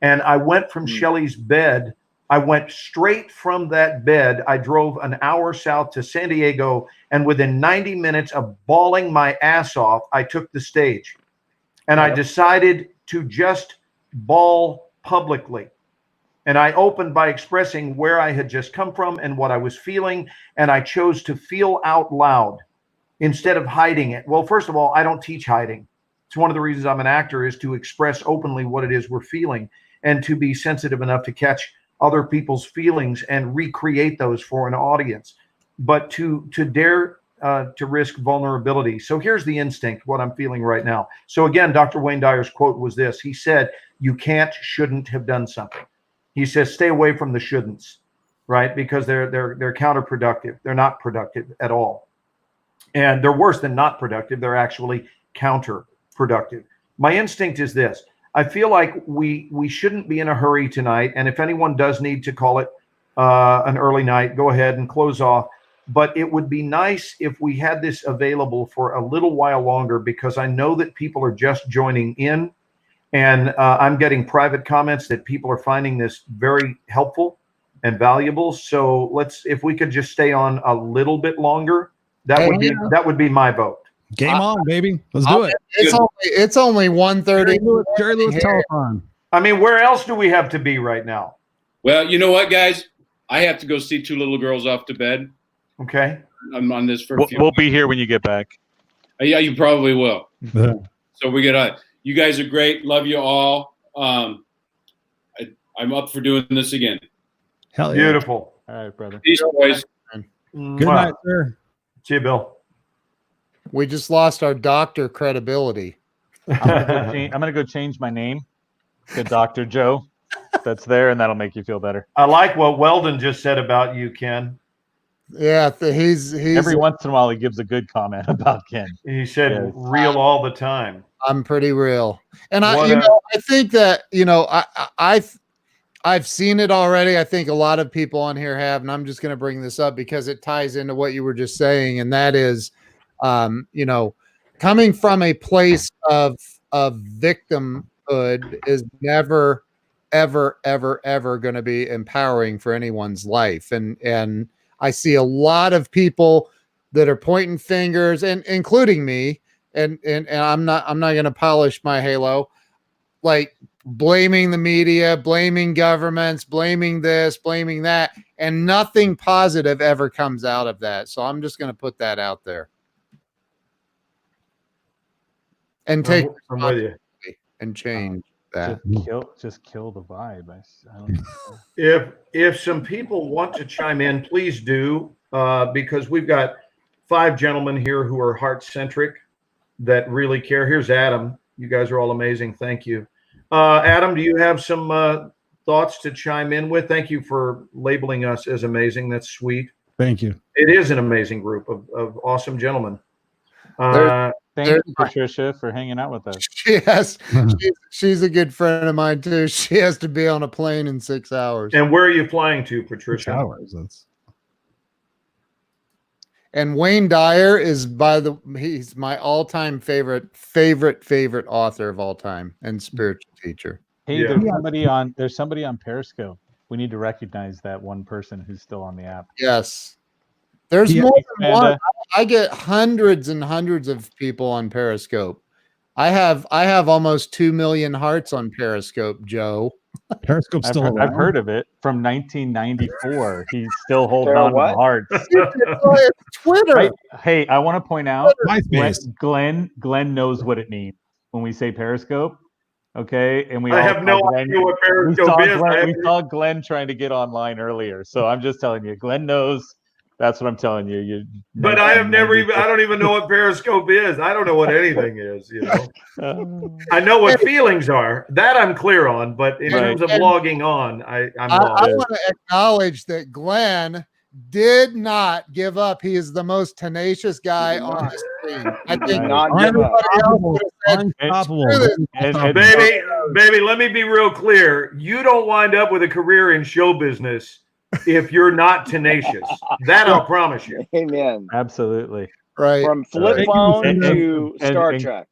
And I went from Shelley's bed. I went straight from that bed. I drove an hour south to San Diego, and within 90 minutes of bawling my ass off, I took the stage. And I decided to just bawl publicly. And I opened by expressing where I had just come from and what I was feeling. And I chose to feel out loud instead of hiding it. Well, first of all, I don't teach hiding. It's one of the reasons I'm an actor, is to express openly what it is we're feeling, and to be sensitive enough to catch other people's feelings and recreate those for an audience, but to dare to risk vulnerability. So here's the instinct, what I'm feeling right now. So again, Dr. Wayne Dyer's quote was this. He said, you can't, shouldn't have done something. He says, stay away from the shouldn'ts, right? Because they're counterproductive. They're not productive at all. and they're worse than not productive. They're actually counterproductive. My instinct is this. I feel like we shouldn't be in a hurry tonight. And if anyone does need to call it an early night, go ahead and close off. But it would be nice if we had this available for a little while longer, because I know that people are just joining in, and I'm getting private comments that people are finding this very helpful and valuable. So if we could just stay on a little bit longer, that would be my vote. Game on, baby. Let's do it. It's only 1:30. Jerry Lewis telethon. I mean, where else do we have to be right now? Well, you know what, guys? I have to go see 2 little girls off to bed. Okay. I'm on this for a few We'll be here when you get back. Yeah, you probably will. So we get on. You guys are great. Love you all. I'm up for doing this again. Hell yeah. Beautiful. All right, brother. Peace, boys. Good night, sir. See you, Bill. We just lost our doctor credibility. I'm gonna go change my name to Dr. Joe. That's there, and that'll make you feel better. I like what Weldon just said about you, Ken. Yeah, he's Every once in a while, he gives a good comment about Ken. He said Yes. real all the time. I'm pretty real, and What I think that I've seen it already. I think a lot of people on here have, and I'm just going to bring this up because it ties into what you were just saying, and that is, coming from a place of victimhood is never, ever, ever, ever going to be empowering for anyone's life, and I see a lot of people that are pointing fingers, and including me, and I'm not going to polish my halo, like blaming the media, blaming governments, blaming this, blaming that, and nothing positive ever comes out of that. So I'm just going to put that out there and take I'm with you. and change that. Just kill the vibe. I don't know. If some people want to chime in, please do, because we've got 5 gentlemen here who are heart-centric that really care. Here's Adam. You guys are all amazing. Thank you. Adam, do you have some thoughts to chime in with? Thank you for labeling us as amazing. That's sweet. Thank you. It is an amazing group of awesome gentlemen. Thank you, Patricia, for hanging out with us. She's a good friend of mine too. She has to be on a plane in 6 hours. And where are you flying to, Patricia? 6 hours. That's And Wayne Dyer is he's my all-time favorite author of all time and spiritual teacher. Hey, Yeah. there's somebody on Periscope. We need to recognize that one person who's still on the app. Yes. There's Yeah, more than one. Amanda. I get hundreds and hundreds of people on Periscope. I have almost 2 million hearts on Periscope, Joe. Periscope's still around. I've heard of it from 1994. He's still holding Sarah, on to what? the hearts. It's Twitter. Right. Hey, I want to point out MySpace. Glenn knows what it means when we say Periscope. Okay, and we I all have no saw Glenn- idea what we Periscope saw is. Glenn, we saw Glenn trying to get online earlier, so I'm just telling you, Glenn knows. That's what I'm telling you. But I have never even, I don't even know what Periscope is. I don't know what anything is, you know. I know what feelings are. That I'm clear on, but in Right. terms of logging on, I'm I lost. want to acknowledge that Glenn did not give up. He is the most tenacious guy on the screen. I think Not give up. everybody else would have said, Unstoppable. "Screw this." And- Baby, let me be real clear. You don't wind up with a career in show business if you're not tenacious. That I'll promise you. Amen. Absolutely. Right. From flip Thank you. phone And- to and- Star and- Trek.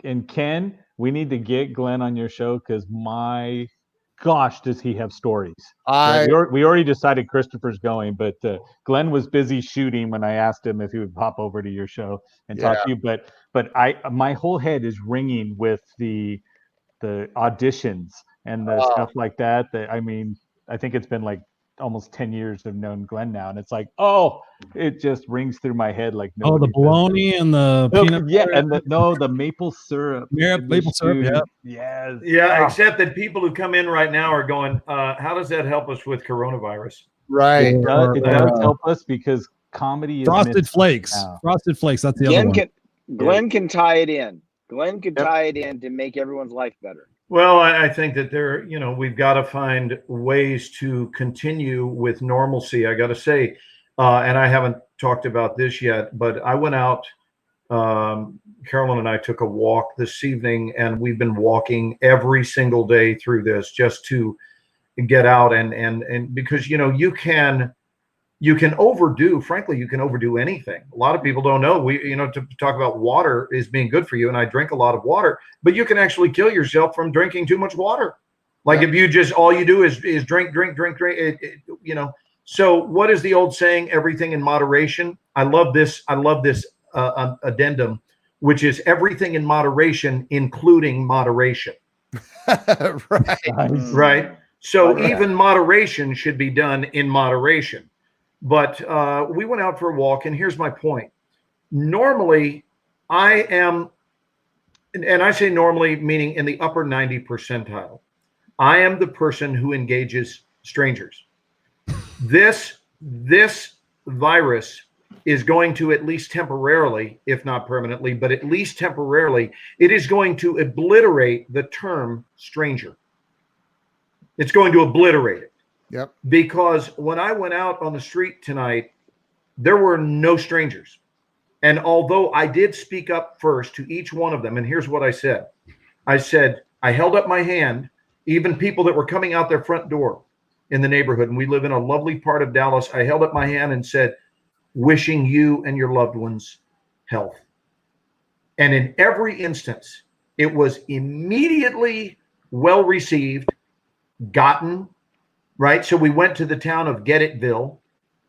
And Ken, we need to get Glenn on your show because my gosh, does he have stories? We already decided Christopher's going, but Glenn was busy shooting when I asked him if he would pop over to your show and talk to you. But my whole head is ringing with the auditions and the stuff like that. I mean, I think it's been like almost 10 years I've known Glenn now, and it's like, it just rings through my head like Oh, the nobody's bologna and the peanut yeah, butter. and the maple syrup. Yeah, in the maple syrup, stew. yeah. Yes. Yeah, except that people who come in right now are going, how does that help us with coronavirus? Right. It does help us because comedy is Frosted missing Flakes. now. Frosted Flakes. That's the other one. Glenn can tie it in. Glenn can tie it in to make everyone's life better. Well, I think that we've got to find ways to continue with normalcy. I got to say, and I haven't talked about this yet, but I went out. Carolyn and I took a walk this evening, and we've been walking every single day through this just to get out and because you can overdo, frankly, you can overdo anything. A lot of people don't know. To talk about water is being good for you, and I drink a lot of water, but you can actually kill yourself from drinking too much water. Like if you just, all you do is drink, So what is the old saying? Everything in moderation. I love this addendum, which is everything in moderation, including moderation. Right. So even moderation should be done in moderation. But we went out for a walk, and here's my point. Normally, I am, and I say normally meaning in the upper 90 percentile, I am the person who engages strangers. This virus is going to, at least temporarily, if not permanently, but at least temporarily, it is going to obliterate the term stranger. It's going to obliterate it. Yep. Because when I went out on the street tonight, there were no strangers. And although I did speak up first to each one of them, and here's what I said. I held up my hand, even people that were coming out their front door in the neighborhood, and we live in a lovely part of Dallas. I held up my hand and said, wishing you and your loved ones health. And in every instance, it was immediately well received, gotten, right? So we went to the town of Getitville.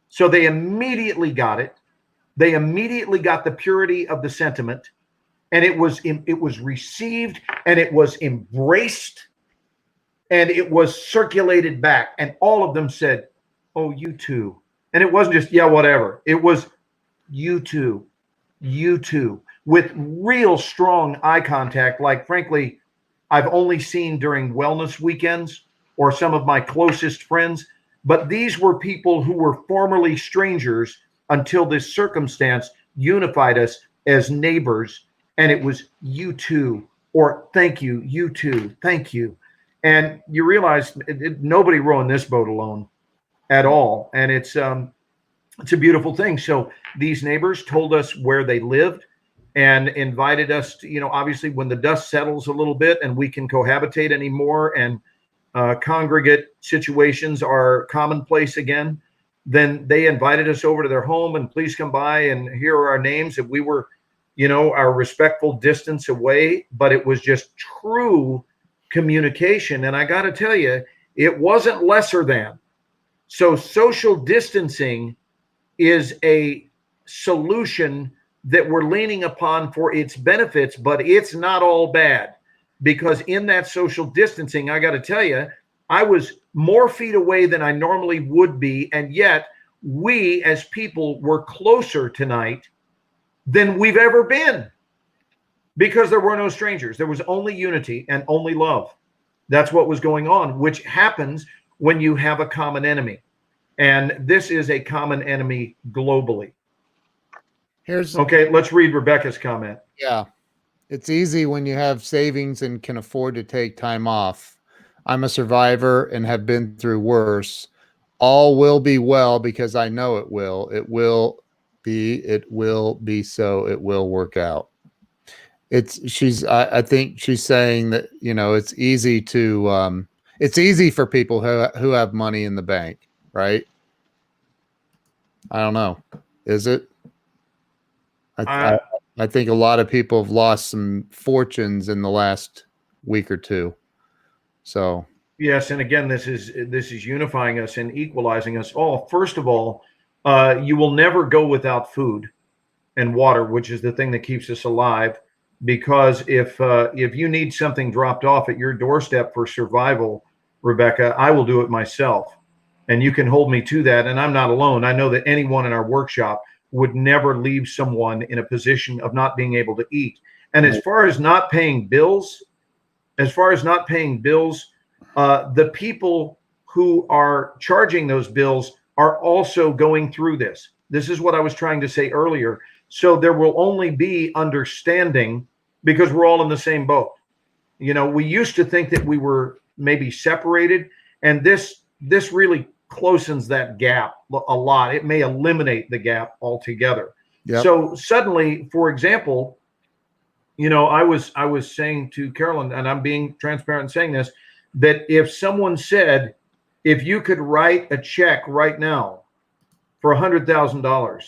So they immediately got it. They immediately got the purity of the sentiment, and it was received, and it was embraced, and it was circulated back. And all of them said, oh, you too. And it wasn't just, yeah, whatever. It was you too, with real strong eye contact. Like, frankly, I've only seen during wellness weekends or some of my closest friends. But these were people who were formerly strangers until this circumstance unified us as neighbors. And it was you too, or thank you, you too, thank you. And you realize nobody rowing this boat alone at all. And it's a beautiful thing. So these neighbors told us where they lived and invited us to, obviously when the dust settles a little bit and we can cohabitate anymore and congregate situations are commonplace again, then they invited us over to their home and please come by and here are our names. And we were, our respectful distance away, but it was just true communication. And I got to tell you, it wasn't lesser than. So social distancing is a solution that we're leaning upon for its benefits, but it's not all bad, because in that social distancing, I got to tell you, I was more feet away than I normally would be. And yet we as people were closer tonight than we've ever been because there were no strangers. There was only unity and only love. That's what was going on, which happens when you have a common enemy. And this is a common enemy globally. Okay, let's read Rebecca's comment. Yeah. It's easy when you have savings and can afford to take time off. I'm a survivor and have been through worse. All will be well because I know it will. It will be so. It will work out. I think she's saying that, it's easy to, it's easy for people who have money in the bank, right? I don't know. Is it? I think a lot of people have lost some fortunes in the last week or two. So yes, and again, this is unifying us and equalizing us all. First of all, you will never go without food and water, which is the thing that keeps us alive. Because if you need something dropped off at your doorstep for survival, Rebecca, I will do it myself, and you can hold me to that. And I'm not alone. I know that anyone in our workshop would never leave someone in a position of not being able to eat. And as far as not paying bills, the people who are charging those bills are also going through this. This is what I was trying to say earlier. So there will only be understanding because we're all in the same boat. We used to think that we were maybe separated, and this really closens that gap a lot. It may eliminate the gap altogether. Yep. So suddenly, for example, you know, I was saying to Carolyn, and I'm being transparent in saying this, that if someone said, if you could write a check right now for $100,000,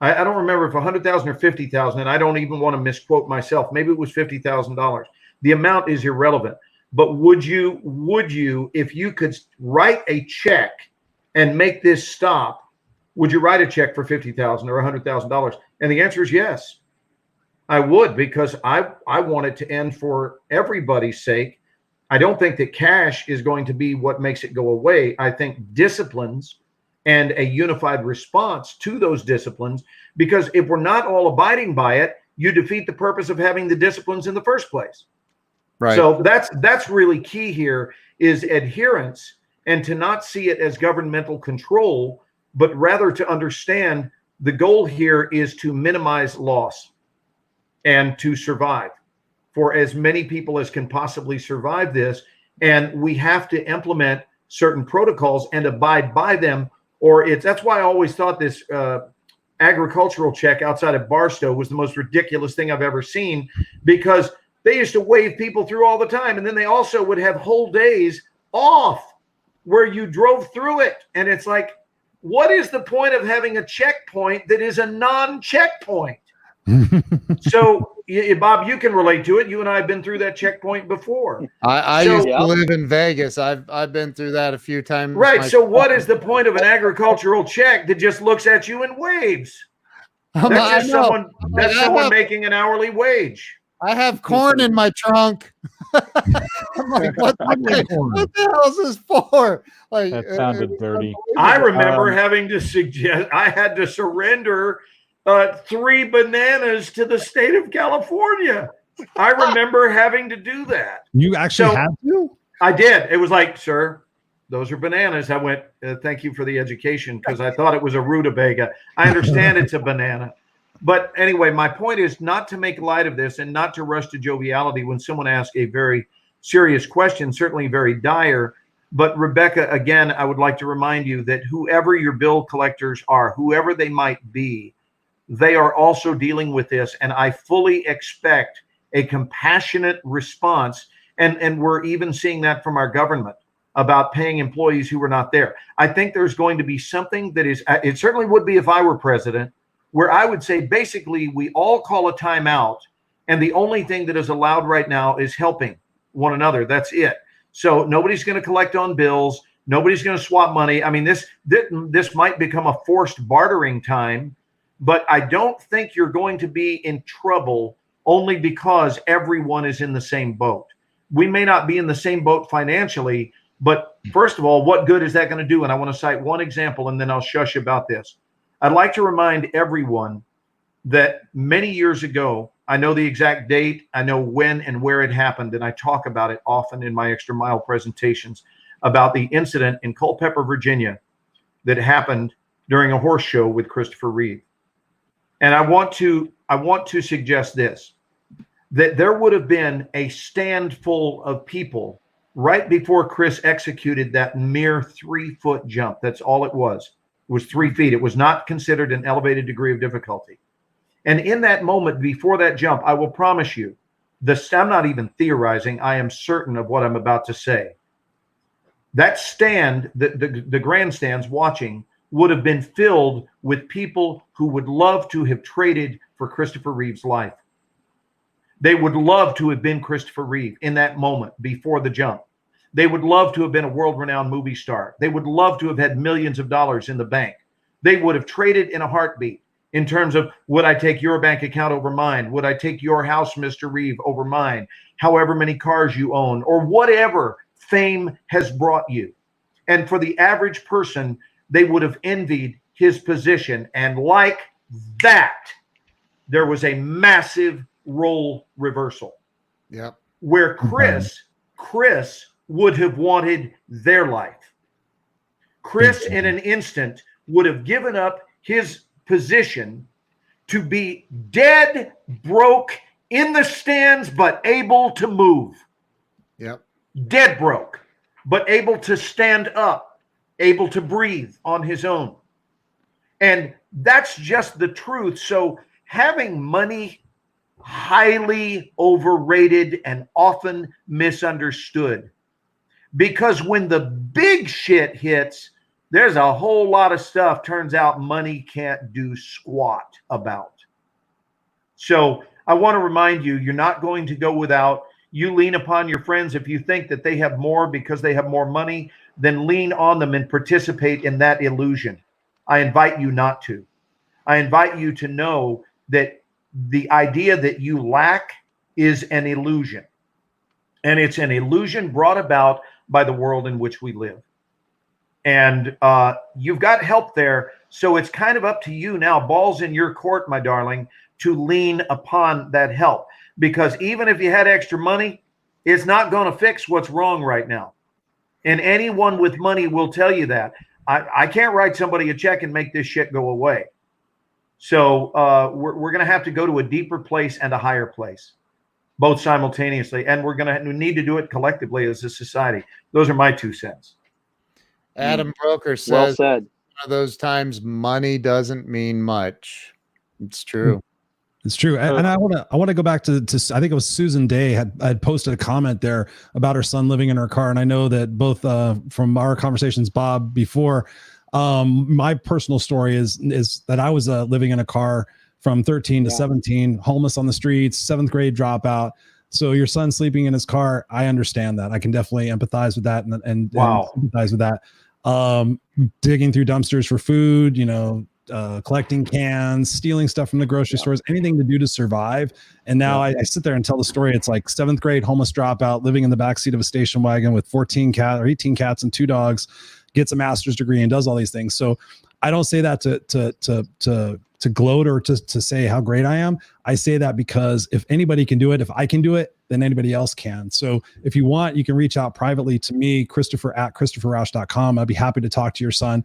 I don't remember if 100,000 or 50,000, and I don't even want to misquote myself. Maybe it was $50,000. The amount is irrelevant. But would you, if you could write a check and make this stop, would you write a check for $50,000 or $100,000? And the answer is yes, I would, because I want it to end for everybody's sake. I don't think that cash is going to be what makes it go away. I think disciplines and a unified response to those disciplines, because if we're not all abiding by it, you defeat the purpose of having the disciplines in the first place. Right. So that's really key here, is adherence, and to not see it as governmental control, but rather to understand the goal here is to minimize loss and to survive for as many people as can possibly survive this. And we have to implement certain protocols and abide by them, or that's why I always thought this agricultural check outside of Barstow was the most ridiculous thing I've ever seen, because they used to wave people through all the time. And then they also would have whole days off where you drove through it. And it's like, what is the point of having a checkpoint that is a non-checkpoint? So, Bob, you can relate to it. You and I have been through that checkpoint before. I used to live in Vegas. I've been through that a few times. Right. myself. So what is the point of an agricultural check that just looks at you and waves? That's just someone making an hourly wage. I have corn in my trunk. I'm like, what the hell is this for? Like, That sounded dirty. I remember having to I had to surrender 3 bananas to the state of California. I remember having to do that. You actually had to? I did. It was like, sir, those are bananas. I went, thank you for the education, because I thought it was a rutabaga. I understand it's a banana. But anyway, my point is not to make light of this and not to rush to joviality when someone asks a very serious question, certainly very dire. But Rebecca, again, I would like to remind you that whoever your bill collectors are, whoever they might be, they are also dealing with this. And I fully expect a compassionate response. And we're even seeing that from our government about paying employees who were not there. I think there's going to be something that is, it certainly would be if I were president, where I would say, basically, we all call a timeout, and the only thing that is allowed right now is helping one another. That's it. So nobody's going to collect on bills. Nobody's going to swap money. I mean, this might become a forced bartering time, but I don't think you're going to be in trouble only because everyone is in the same boat. We may not be in the same boat financially, but first of all, what good is that going to do? And I want to cite one example, and then I'll shush about this. I'd like to remind everyone that many years ago, I know the exact date, I know when and where it happened, and I talk about it often in my Extra Mile presentations, about the incident in Culpeper, Virginia, that happened during a horse show with Christopher Reeve. And I want to suggest this, that there would have been a stand full of people right before Chris executed that mere 3-foot jump. That's all it was. It was 3 feet. It was not considered an elevated degree of difficulty. And in that moment before that jump, I will promise you, I'm not even theorizing. I am certain of what I'm about to say. That stand, the grandstands watching, would have been filled with people who would love to have traded for Christopher Reeve's life. They would love to have been Christopher Reeve in that moment before the jump. They would love to have been a world-renowned movie star. They would love to have had millions of dollars in the bank. They would have traded in a heartbeat in terms of, would I take your bank account over mine? Would I take your house, Mr. Reeve, over mine? However many cars you own, or whatever fame has brought you. And for the average person, they would have envied his position. And like that, there was a massive role reversal. Yep. Where Chris would have wanted their life. Chris, in an instant, would have given up his position to be dead broke in the stands, but able to move. Yep. Dead broke, but able to stand up able to breathe on his own. And that's just the truth. So having money highly overrated and often misunderstood, because when the big shit hits, there's a whole lot of stuff turns out money can't do squat about. So I want to remind you, you're not going to go without. You lean upon your friends. If you think that they have more because they have more money, then lean on them and participate in that illusion. I invite you not to. I invite you to know that the idea that you lack is an illusion. And it's an illusion brought about by the world in which we live. And you've got help there. So it's kind of up to you now. Ball's in your court, my darling, to lean upon that help. Because even if you had extra money, it's not going to fix what's wrong right now. And anyone with money will tell you that. I can't write somebody a check and make this shit go away. So we're going to have to go to a deeper place and a higher place, both simultaneously. And we're going to need to do it collectively as a society. Those are my 2 cents. Adam Broker says, Well said. one of those times money doesn't mean much. It's true. It's true. And I want to go back to I think it was Susan Day had posted a comment there about her son living in her car. And I know that both from our conversations, Bob, before, my personal story is that I was living in a car from 13 to 17, homeless on the streets, 7th grade dropout. So your son sleeping in his car, I understand that. I can definitely empathize with that and sympathize with that. Digging through dumpsters for food, collecting cans, stealing stuff from the grocery stores, anything to do to survive. And now I sit there and tell the story. It's like 7th grade homeless dropout living in the backseat of a station wagon with 18 cats and 2 dogs, gets a master's degree and does all these things. So I don't say that to gloat or to say how great I am. I say that because if anybody can do it, if I can do it, then anybody else can. So if you want, you can reach out privately to me, Christopher@ChristopherRausch.com. I'd be happy to talk to your son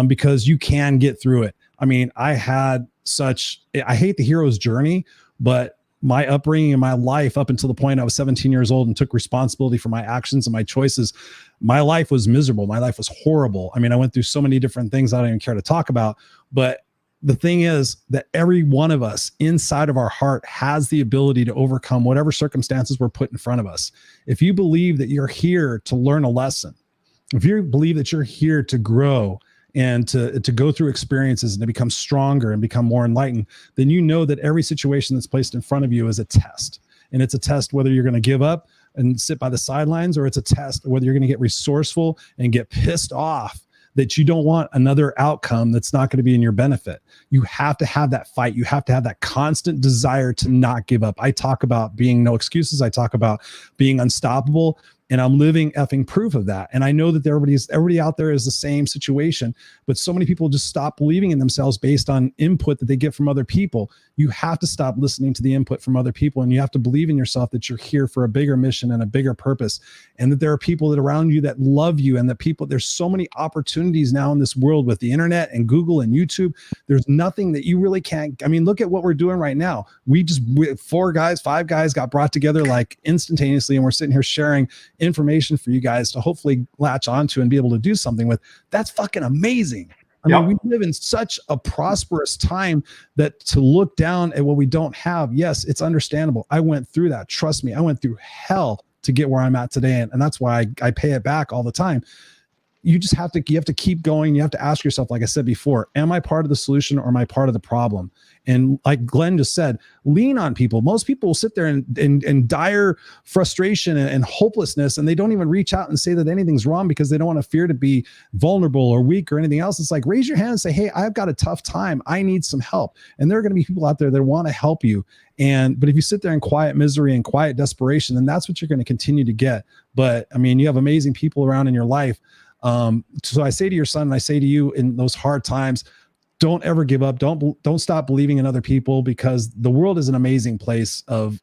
because you can get through it. I mean, I hate the hero's journey, but my upbringing in my life up until the point I was 17 years old and took responsibility for my actions and my choices, my life was miserable. My life was horrible. I mean, I went through so many different things I don't even care to talk about, but the thing is that every one of us inside of our heart has the ability to overcome whatever circumstances were put in front of us. If you believe that you're here to learn a lesson, if you believe that you're here to grow and to go through experiences and to become stronger and become more enlightened, then you know that every situation that's placed in front of you is a test. And it's a test whether you're going to give up and sit by the sidelines, or it's a test whether you're going to get resourceful and get pissed off that you don't want another outcome that's not going to be in your benefit. You have to have that fight. You have to have that constant desire to not give up. I talk about being no excuses. I talk about being unstoppable. And I'm living effing proof of that. And I know that everybody out there is the same situation, but so many people just stop believing in themselves based on input that they get from other people. You have to stop listening to the input from other people, and you have to believe in yourself that you're here for a bigger mission and a bigger purpose, and that there are people that around you that love you, and that there's so many opportunities now in this world with the internet and Google and YouTube. There's nothing that you really can't. I mean, look at what we're doing right now. We 5 guys got brought together like instantaneously, and we're sitting here sharing information for you guys to hopefully latch onto and be able to do something with. That's fucking amazing. I mean, we live in such a prosperous time that to look down at what we don't have, yes, it's understandable. I went through that. Trust me, I went through hell to get where I'm at today. And that's why I pay it back all the time. You have to keep going. You have to ask yourself, like I said before, am I part of the solution or am I part of the problem? And like Glenn just said, lean on people. Most people will sit there in dire frustration and hopelessness, and they don't even reach out and say that anything's wrong because they don't want to fear to be vulnerable or weak or anything else. It's like, raise your hand and say, hey, I've got a tough time. I need some help. And there are going to be people out there that want to help you. But if you sit there in quiet misery and quiet desperation, then that's what you're going to continue to get. But I mean, you have amazing people around in your life. So I say to your son, and I say to you in those hard times, don't ever give up. Don't stop believing in other people, because the world is an amazing place of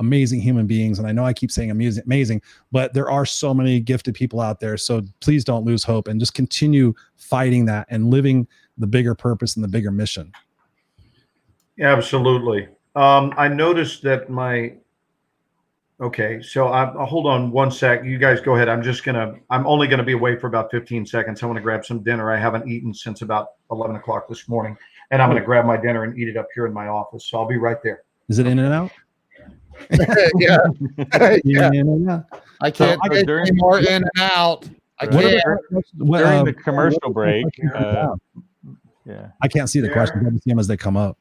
amazing human beings. And I know I keep saying amazing, but there are so many gifted people out there. So please don't lose hope and just continue fighting that and living the bigger purpose and the bigger mission. Absolutely. I noticed that my Okay, so hold on one sec. You guys go ahead. I'm only gonna be away for about 15 seconds. I want to grab some dinner. I haven't eaten since about 11 o'clock this morning, and I'm gonna grab my dinner and eat it up here in my office. So I'll be right there. Is it in and out? Yeah. Yeah. In and out. I can't So, take during- any more in and out. I What can't. During the commercial break, yeah. I can't see the questions. I can see them as they come up.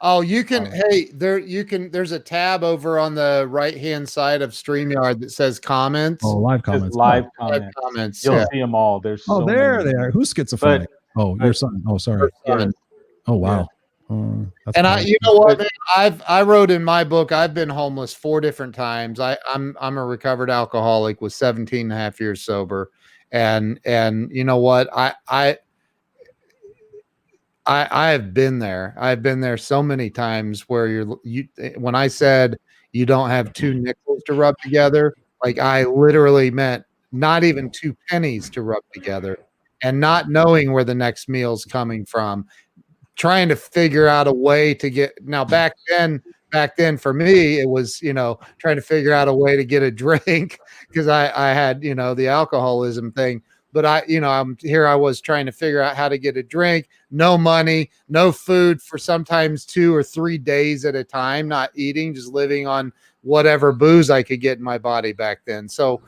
Oh, you can. Hey, there's a tab over on the right hand side of StreamYard that says comments. Oh, live Just comments. live Live comments. comments. You'll Yeah. see them all. There's Oh, so there many. they are. Who's schizophrenic? Your son. Oh, sorry. Yeah. Oh, wow. That's And funny. you know what, man? I wrote in my book, I've been homeless 4 different times. I'm a recovered alcoholic with 17 and a half years sober. And you know what? I have been there. I've been there so many times where when I said you don't have 2 nickels to rub together, like I literally meant not even 2 pennies to rub together, and not knowing where the next meal's coming from, trying to figure out a way to get. Now back then for me, it was, trying to figure out a way to get a drink because I had, the alcoholism thing. But I was trying to figure out how to get a drink, no money, no food for sometimes 2 or 3 days at a time, not eating, just living on whatever booze I could get in my body back then. So,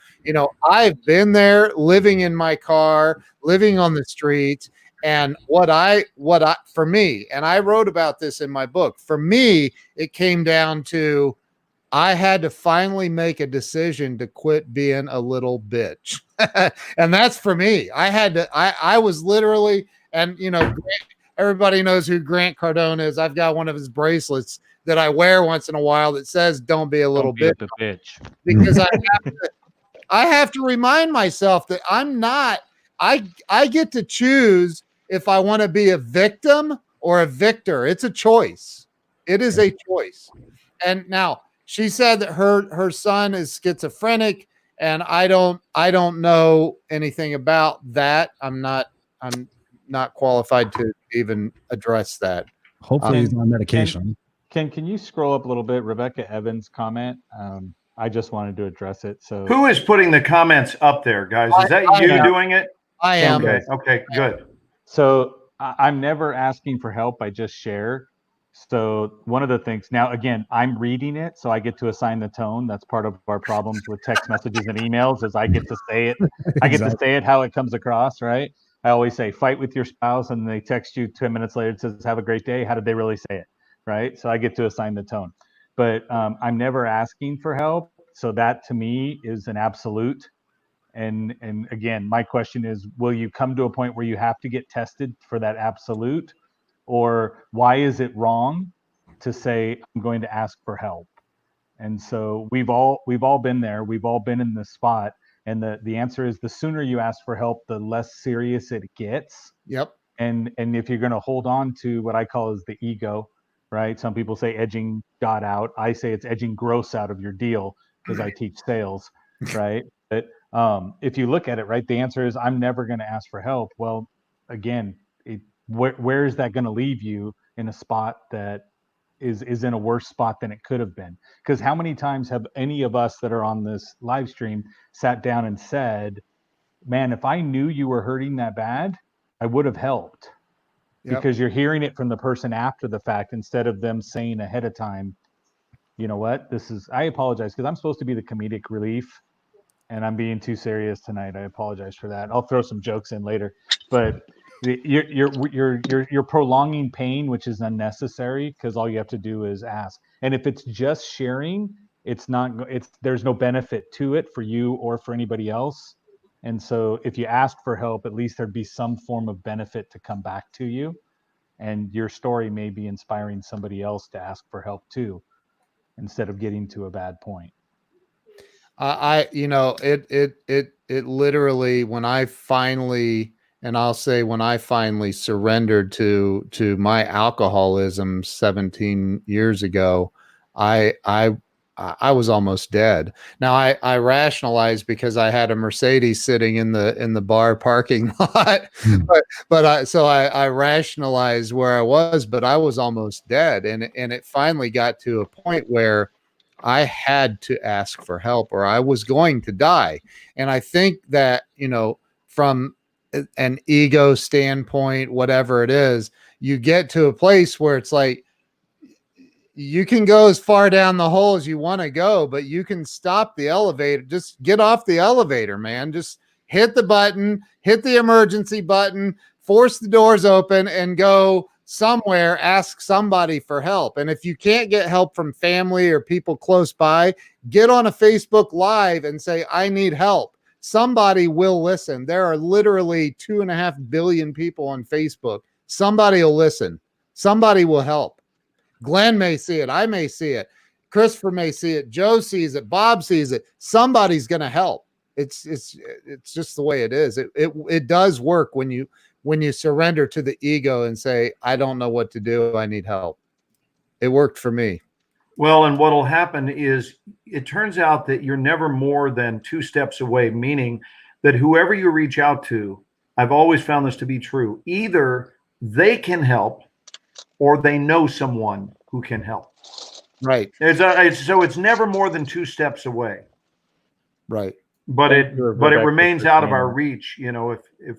I've been there, living in my car, living on the streets. And for me, and I wrote about this in my book, for me, it came down to, I had to finally make a decision to quit being a little bitch. And that's for me. I was literally, and everybody knows who Grant Cardone is. I've got one of his bracelets that I wear once in a while that says, "Don't be a little bitch." Because I have to remind myself that I'm not, I get to choose if I want to be a victim or a victor. It's a choice. It is a choice. And now she said that her son is schizophrenic, and I don't know anything about that. I'm not qualified to even address that. Hopefully he's on medication. Can you scroll up a little bit? Rebecca Evans' comment. I just wanted to address it. So Who is putting the comments up there, guys? Is that I you am. doing it? I am. Okay, good. So I'm never asking for help. I just share. So one of the things now, again, I'm reading it, so I get to assign the tone. That's part of our problems with text messages and emails, is I get to say it. I get to say it how it comes across, right? I always say, fight with your spouse, and they text you 10 minutes later. It says, have a great day. How did they really say it, right? So I get to assign the tone. But I'm never asking for help. So that to me is an absolute. And again, my question is, will you come to a point where you have to get tested for that absolute? Or why is it wrong to say, I'm going to ask for help? And so we've all been there. We've all been in this spot. And the answer is, the sooner you ask for help, the less serious it gets. Yep. And if you're going to hold on to what I call is the ego, right? Some people say edging God out. I say it's edging gross out of your deal, because I teach sales, right? But if you look at it, right, the answer is, I'm never going to ask for help. Well, again, where is that going to leave you in a spot that is in a worse spot than it could have been? Because how many times have any of us that are on this live stream sat down and said, man, if I knew you were hurting that bad, I would have helped. Yep. Because you're hearing it from the person after the fact, instead of them saying ahead of time, you know what, I apologize, because I'm supposed to be the comedic relief, and I'm being too serious tonight. I apologize for that. I'll throw some jokes in later, but you're prolonging pain, which is unnecessary, because all you have to do is ask. And if it's just sharing, there's no benefit to it for you or for anybody else. And so if you ask for help, at least there'd be some form of benefit to come back to you, and your story may be inspiring somebody else to ask for help too, instead of getting to a bad point. It literally, when I finally surrendered to my alcoholism 17 years ago, I was almost dead. Now I rationalized because I had a Mercedes sitting in the bar parking lot, but I rationalized where I was, but I was almost dead. And it finally got to a point where I had to ask for help or I was going to die. And I think that, from an ego standpoint, whatever it is, you get to a place where it's like, you can go as far down the hole as you want to go, but you can stop the elevator. Just get off the elevator, man. Just hit the button, hit the emergency button, force the doors open and go somewhere, ask somebody for help. And if you can't get help from family or people close by, get on a Facebook Live and say, I need help. Somebody will listen. There are literally 2.5 billion people on Facebook. Somebody will listen. Somebody will help. Glenn may see it. I may see it. Christopher may see it. Joe sees it. Bob sees it. Somebody's going to help. It's just the way it is. It does work when you surrender to the ego and say, I don't know what to do. I need help. It worked for me. Well, and what'll happen is it turns out that you're never more than 2 steps away, meaning that whoever you reach out to, I've always found this to be true. Either they can help or they know someone who can help. Right. So it's never more than 2 steps away. Right. But it remains out of our reach, if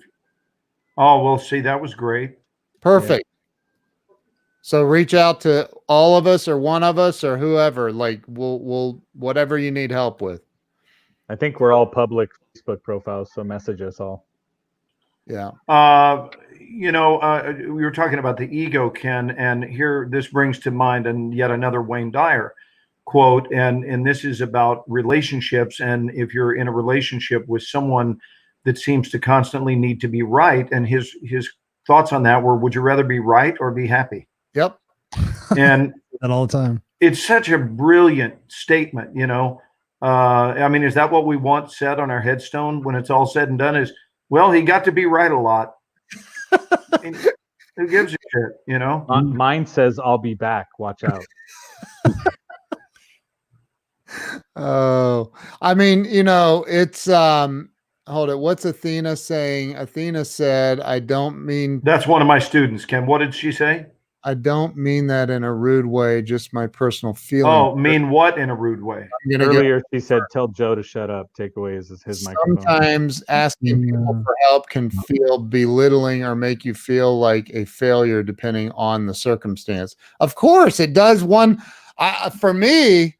oh, well, see, that was great. Perfect. Yeah. So reach out to all of us or one of us or whoever, like we'll whatever you need help with. I think we're all public Facebook profiles, so message us all. Yeah. We were talking about the ego, Ken, and here this brings to mind and yet another Wayne Dyer quote, and this is about relationships. And if you're in a relationship with someone that seems to constantly need to be right, and his thoughts on that were, would you rather be right or be happy? Yep. And that all the time. It's such a brilliant statement, I mean, is that what we want said on our headstone when it's all said and done? Is, well, he got to be right a lot. I mean, who gives a shit, Mine says, I'll be back. Watch out. Oh, I mean, it's hold it. What's Athena saying? Athena said, I don't mean. That's one of my students, Ken. What did she say? I don't mean that in a rude way, just my personal feeling. Oh, mean what in a rude way? Earlier, she said, tell Joe to shut up. Take away his microphone. Sometimes asking people for help can feel belittling or make you feel like a failure depending on the circumstance. Of course, it does. For me,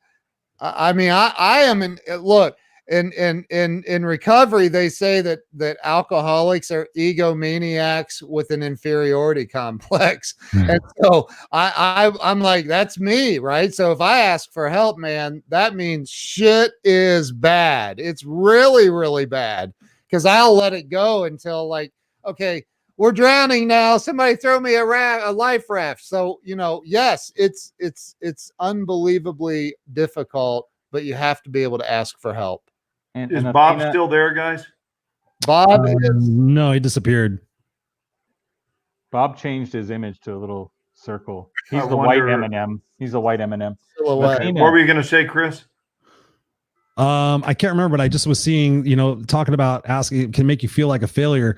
I mean, I am in, look, in recovery, they say that alcoholics are egomaniacs with an inferiority complex. And so I'm like, that's me, right? So if I ask for help, man, that means shit is bad. It's really, really bad, because I'll let it go until like, okay, we're drowning now. Somebody throw me a life raft. So, yes, it's unbelievably difficult, but you have to be able to ask for help. Is Bob still there, guys? Bob no, he disappeared. Bob changed his image to a little circle. He's the white M&M. He's a white M&M. What were you going to say, Chris? I can't remember, but I just was seeing, talking about asking, it can make you feel like a failure.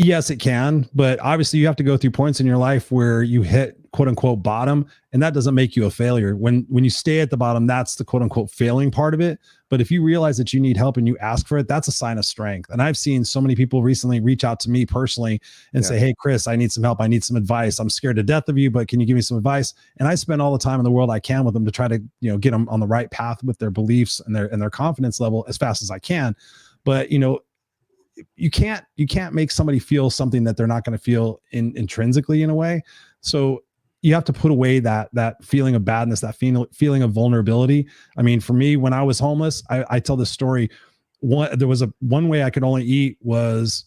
Yes, it can, but obviously you have to go through points in your life where you hit quote unquote bottom, and that doesn't make you a failure. When you stay at the bottom, that's the quote unquote failing part of it. But if you realize that you need help and you ask for it, that's a sign of strength. And I've seen so many people recently reach out to me personally and say, hey, Chris, I need some help. I need some advice. I'm scared to death of you, but can you give me some advice? And I spend all the time in the world I can with them to try to, get them on the right path with their beliefs and their confidence level as fast as I can. But, you can't make somebody feel something that they're not going to feel intrinsically in a way. So you have to put away that feeling of badness, that feeling of vulnerability. I mean, for me, when I was homeless, I tell this story. There was one way I could only eat was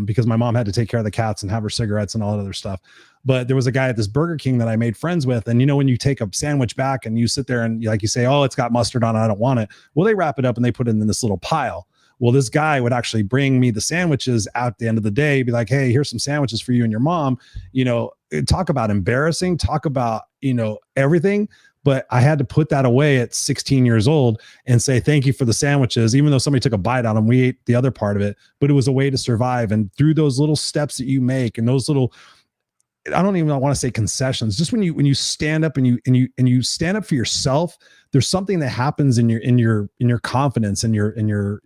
because my mom had to take care of the cats and have her cigarettes and all that other stuff. But there was a guy at this Burger King that I made friends with. And when you take a sandwich back and you sit there and you say, oh, it's got mustard on it, I don't want it. Well, they wrap it up and they put it in this little pile. Well, this guy would actually bring me the sandwiches at the end of the day, be like, hey, here's some sandwiches for you and your mom. Talk about embarrassing, talk about, everything. But I had to put that away at 16 years old and say, thank you for the sandwiches. Even though somebody took a bite out of them, we ate the other part of it, but it was a way to survive. And through those little steps that you make and those little I don't even want to say concessions, just when you stand up and you stand up for yourself, there's something that happens in your confidence and your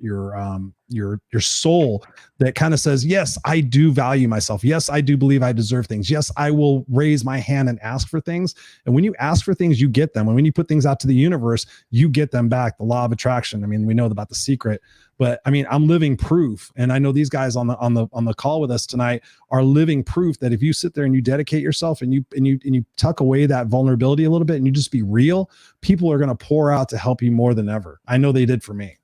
soul that kind of says, yes, I do value myself. Yes, I do believe I deserve things. Yes, I will raise my hand and ask for things. And when you ask for things, you get them. And when you put things out to the universe, you get them back. The law of attraction. I mean, we know about The Secret, but I mean, I'm living proof. And I know these guys on the call with us tonight are living proof that if you sit there and you dedicate yourself and you tuck away that vulnerability a little bit and you just be real, people are going to pour out to help you more than ever. I know they did for me.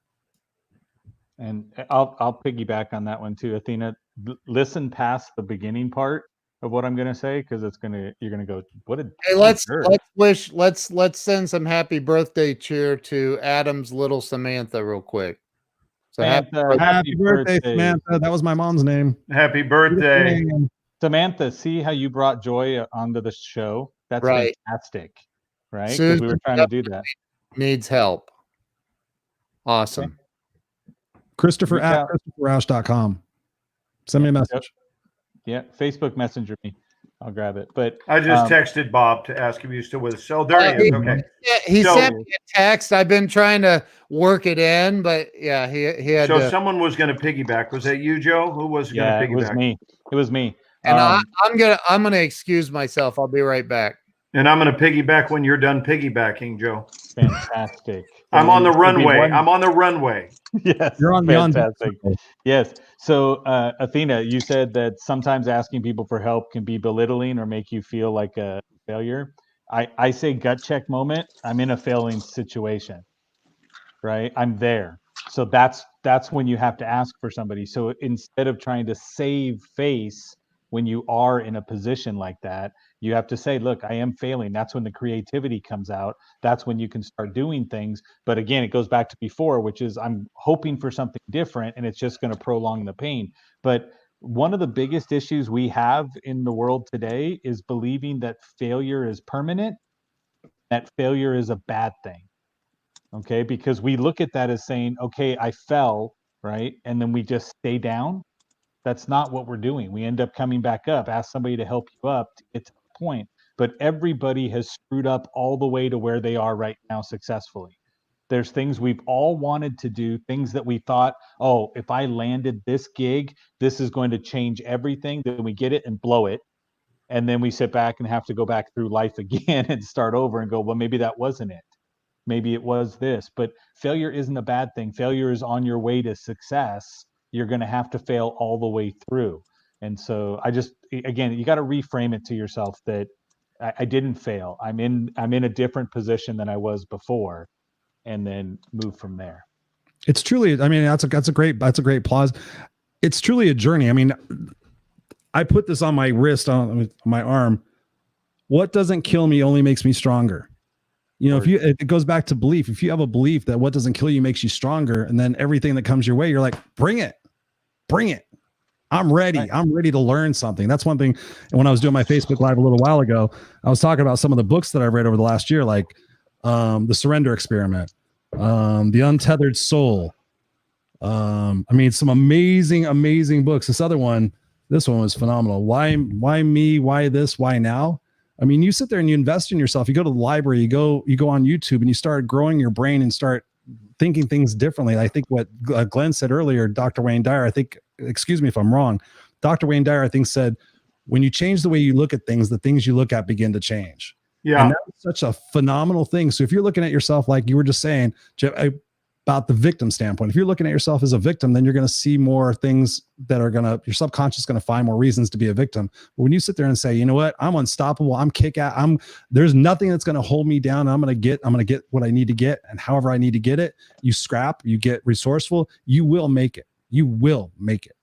And I'll piggyback on that one too, Athena. Listen past the beginning part of what I'm going to say, because you're going to go, what did? Hey, let's send some happy birthday cheer to Adam's little Samantha real quick. So happy birthday, Samantha. That was my mom's name. Happy birthday, Samantha. See how you brought joy onto the show? That's right. Fantastic, right? Because Susan we were trying to do that. Needs help. Awesome. Okay. Christopher at ChristopherRausch.com. Send me a message. Yeah, Facebook Messenger me. I'll grab it. But I just texted Bob to ask if he's still with us. So there he is. Okay. Yeah, he sent me a text. I've been trying to work it in, but yeah, he had. So someone was going to piggyback. Was that you, Joe? Who was going to piggyback? It was me. It was me. And I'm gonna excuse myself. I'll be right back. And I'm going to piggyback when you're done piggybacking, Joe. Fantastic. I'm on the runway. I'm on the runway. Yes, you're on fantastic. Yes. So, Athena, you said that sometimes asking people for help can be belittling or make you feel like a failure. I say gut check moment. I'm in a failing situation, right? I'm there. So that's when you have to ask for somebody. So instead of trying to save face when you are in a position like that, you have to say, look, I am failing. That's when the creativity comes out. That's when you can start doing things. But again, it goes back to before, which is I'm hoping for something different and it's just going to prolong the pain. But one of the biggest issues we have in the world today is believing that failure is permanent, that failure is a bad thing. Okay, because we look at that as saying, okay, I fell, right? And then we just stay down. That's not what we're doing. We end up coming back up, ask somebody to help you up to get to the point. But everybody has screwed up all the way to where they are right now successfully. There's things we've all wanted to do, things that we thought, oh, if I landed this gig, this is going to change everything. Then we get it and blow it. And then we sit back and have to go back through life again and start over and go, well, maybe that wasn't it. Maybe it was this. But failure isn't a bad thing. Failure is on your way to success. You're going to have to fail all the way through. And so again, you got to reframe it to yourself that I didn't fail. I'm in a different position than I was before, and then move from there. It's truly, I mean, that's a great pause. It's truly a journey. I mean, I put this on my wrist, on my arm. What doesn't kill me only makes me stronger. You know, if it goes back to belief, if you have a belief that what doesn't kill you makes you stronger, and then everything that comes your way, you're like, bring it. I'm ready. Right. I'm ready to learn something. That's one thing. And when I was doing my Facebook Live a little while ago, I was talking about some of the books that I've read over the last year, like The Surrender Experiment, The Untethered Soul. I mean, some amazing books. This one was phenomenal. Why me? Why this? Why now? I mean, you sit there and you invest in yourself. You go to the library, you go on YouTube, and you start growing your brain and start thinking things differently. I think what Glenn said earlier, Dr. Wayne Dyer, excuse me if I'm wrong, Dr. Wayne Dyer, I think said, when you change the way you look at things, the things you look at begin to change. Yeah. And that's such a phenomenal thing. So if you're looking at yourself, like you were just saying, Jeff, about the victim standpoint, if you're looking at yourself as a victim, then you're going to see more things that are your subconscious is going to find more reasons to be a victim. But when you sit there and say, you know what, I'm unstoppable, I'm kick-ass, there's nothing that's going to hold me down. I'm going to get what I need to get. And however I need to get it, you scrap, you get resourceful, you will make it. You will make it.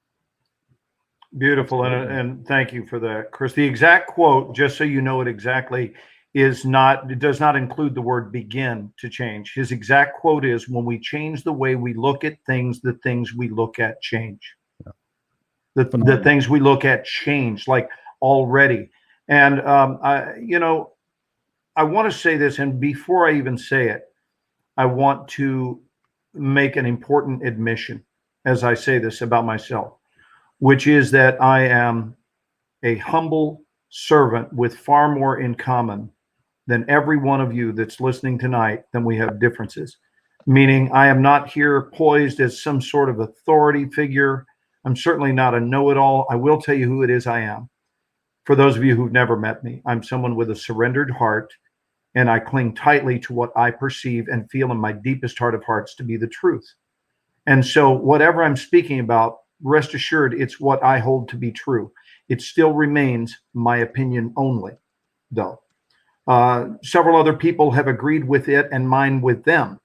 Beautiful. And thank you for that, Chris. The exact quote, just so you know it exactly, it does not include the word begin to change. His exact quote is, when we change the way we look at things, the things we look at change. Yeah. The things we look at change, like already. And I want to say this, and before I even say it, I want to make an important admission as I say this about myself, which is that I am a humble servant with far more in common than every one of you that's listening tonight than we have differences. Meaning, I am not here poised as some sort of authority figure. I'm certainly not a know-it-all. I will tell you who it is I am. For those of you who've never met me, I'm someone with a surrendered heart, and I cling tightly to what I perceive and feel in my deepest heart of hearts to be the truth. And so whatever I'm speaking about, rest assured, it's what I hold to be true. It still remains my opinion only, though. Several other people have agreed with it and mine with them.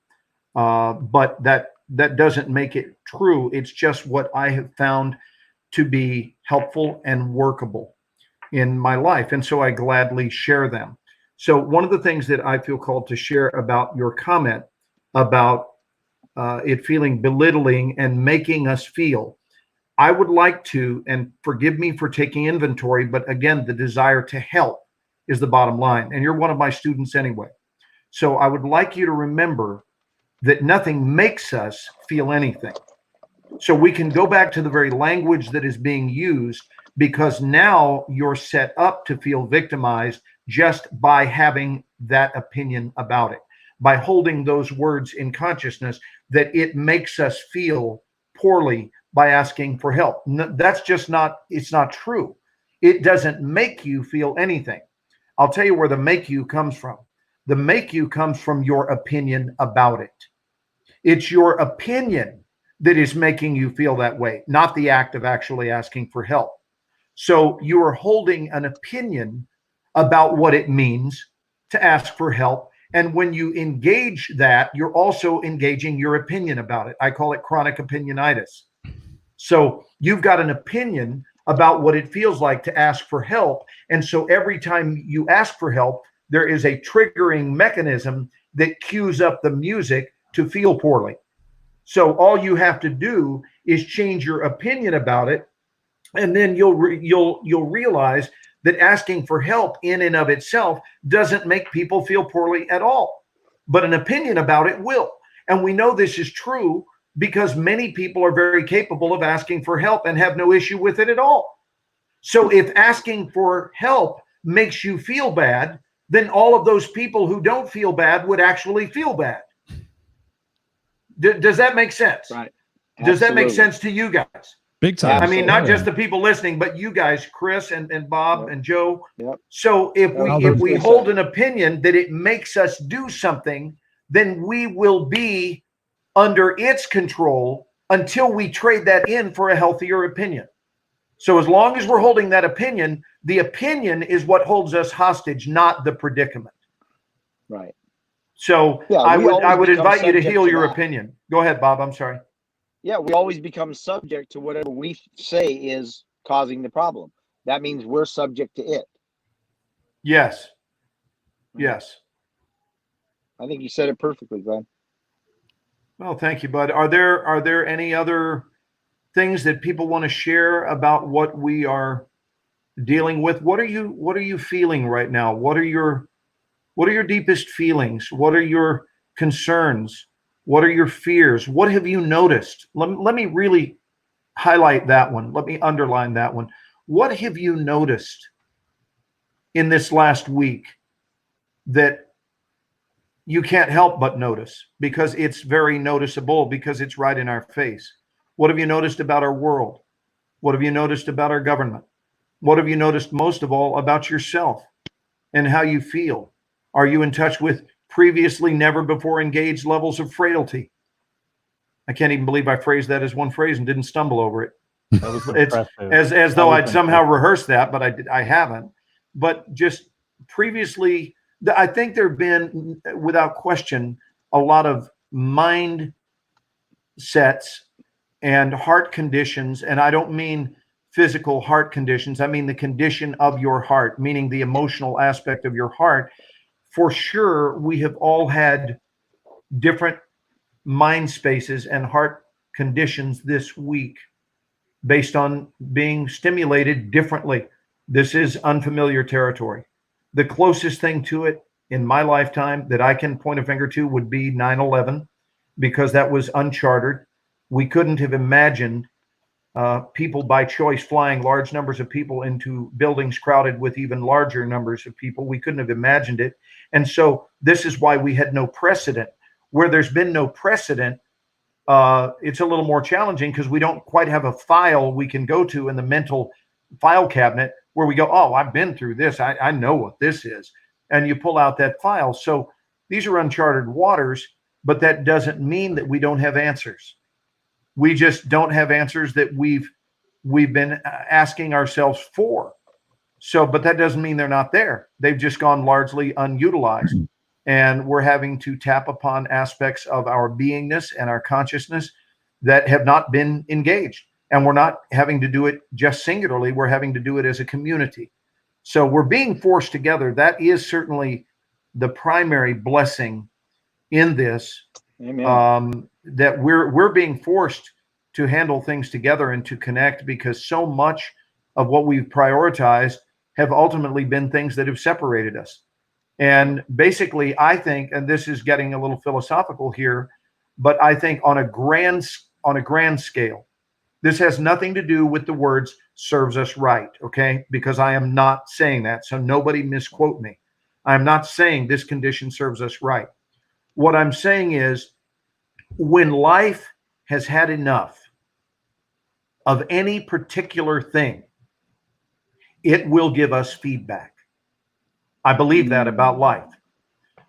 But that doesn't make it true. It's just what I have found to be helpful and workable in my life. And so I gladly share them. So one of the things that I feel called to share about your comment about it feeling belittling and making us feel, I would like to, and forgive me for taking inventory, but again, the desire to help is the bottom line. And you're one of my students anyway. So I would like you to remember that nothing makes us feel anything. So we can go back to the very language that is being used, because now you're set up to feel victimized just by having that opinion about it, by holding those words in consciousness, that it makes us feel poorly by asking for help. That's just not, it's not true. It doesn't make you feel anything. I'll tell you where the make you comes from. The make you comes from your opinion about it. It's your opinion that is making you feel that way, not the act of actually asking for help. So you are holding an opinion about what it means to ask for help. And when you engage that, you're also engaging your opinion about it. I call it chronic opinionitis. So you've got an opinion about what it feels like to ask for help. And so every time you ask for help, there is a triggering mechanism that cues up the music to feel poorly. So all you have to do is change your opinion about it, and then you'll realize that asking for help in and of itself doesn't make people feel poorly at all. But an opinion about it will. And we know this is true because many people are very capable of asking for help and have no issue with it at all. So if asking for help makes you feel bad, then all of those people who don't feel bad would actually feel bad. Does that make sense? Right. Does that make sense to you guys? Big time. I mean, not just the people listening, but you guys, Chris and Bob Yep. and Joe. Yep. So if we 100%. hold an opinion that it makes us do something, then we will be under its control until we trade that in for a healthier opinion. So as long as we're holding that opinion, the opinion is what holds us hostage, not the predicament. Right. So Yeah, I we would always become invite you to subject heal to your that. opinion. Go ahead, Bob. I'm sorry. Yeah, we always become subject to whatever we say is causing the problem. That means we're subject to it. Yes. Yes. I think you said it perfectly, Glenn. Well, thank you, bud. Are there any other things that people want to share about what we are dealing with? What are you feeling right now? What are your deepest feelings? What are your concerns? What are your fears? What have you noticed? Let me really highlight that one. Let me underline that one. What have you noticed in this last week that you can't help but notice, because it's very noticeable, because it's right in our face? What have you noticed about our world? What have you noticed about our government? What have you noticed most of all about yourself and how you feel? Are you in touch with previously never before engaged levels of frailty? I can't even believe I phrased that as one phrase and didn't stumble over it. It's as though I'd somehow rehearsed that, but I haven't. But just previously, I think there have been, without question, a lot of mind sets and heart conditions. And I don't mean physical heart conditions. I mean the condition of your heart, meaning the emotional aspect of your heart. For sure, we have all had different mind spaces and heart conditions this week based on being stimulated differently. This is unfamiliar territory. The closest thing to it in my lifetime that I can point a finger to would be 9/11, because that was uncharted. We couldn't have imagined people by choice flying large numbers of people into buildings crowded with even larger numbers of people. We couldn't have imagined it. And so this is why we had no precedent. Where there's been no precedent, it's a little more challenging because we don't quite have a file we can go to in the mental file cabinet where we go, oh, I've been through this. I know what this is. And you pull out that file. So these are uncharted waters, but that doesn't mean that we don't have answers. We just don't have answers that we've been asking ourselves for. So, but that doesn't mean they're not there. They've just gone largely unutilized. And we're having to tap upon aspects of our beingness and our consciousness that have not been engaged. And we're not having to do it just singularly. We're having to do it as a community. So we're being forced together. That is certainly the primary blessing in this. Amen. That we're being forced to handle things together and to connect, because so much of what we've prioritized have ultimately been things that have separated us. And basically, I think, and this is getting a little philosophical here, but I think on a grand scale, this has nothing to do with the words serves us right, okay? Because I am not saying that, so nobody misquote me. I'm not saying this condition serves us right. What I'm saying is, when life has had enough of any particular thing, it will give us feedback. I believe that about life.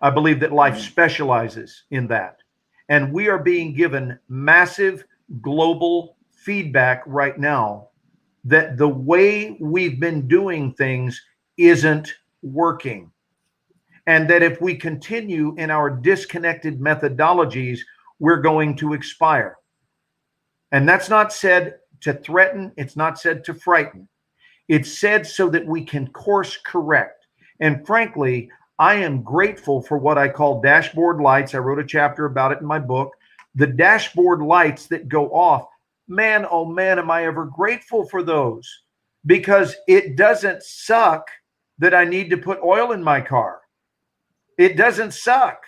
I believe that life specializes in that. And we are being given massive global feedback right now that the way we've been doing things isn't working. And that if we continue in our disconnected methodologies, we're going to expire. And that's not said to threaten. It's not said to frighten. It's said so that we can course correct. And frankly, I am grateful for what I call dashboard lights. I wrote a chapter about it in my book. The dashboard lights that go off, man, oh man, am I ever grateful for those, because it doesn't suck that I need to put oil in my car. It doesn't suck.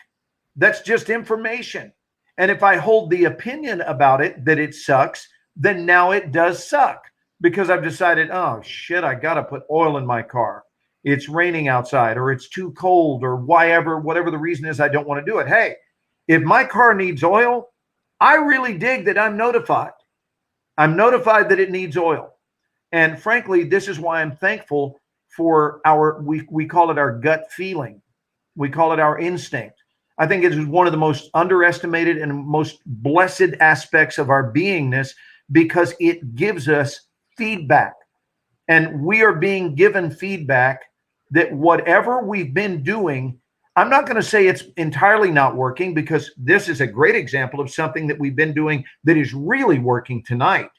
That's just information. And if I hold the opinion about it that it sucks, then now it does suck, because I've decided, oh shit, I got to put oil in my car. It's raining outside, or it's too cold, or whatever the reason is I don't want to do it. Hey, if my car needs oil, I really dig that I'm notified. I'm notified that it needs oil. And frankly, this is why I'm thankful for we call it our gut feeling. We call it our instinct. I think it is one of the most underestimated and most blessed aspects of our beingness, because it gives us feedback. And we are being given feedback that whatever we've been doing, I'm not going to say it's entirely not working, because this is a great example of something that we've been doing that is really working tonight,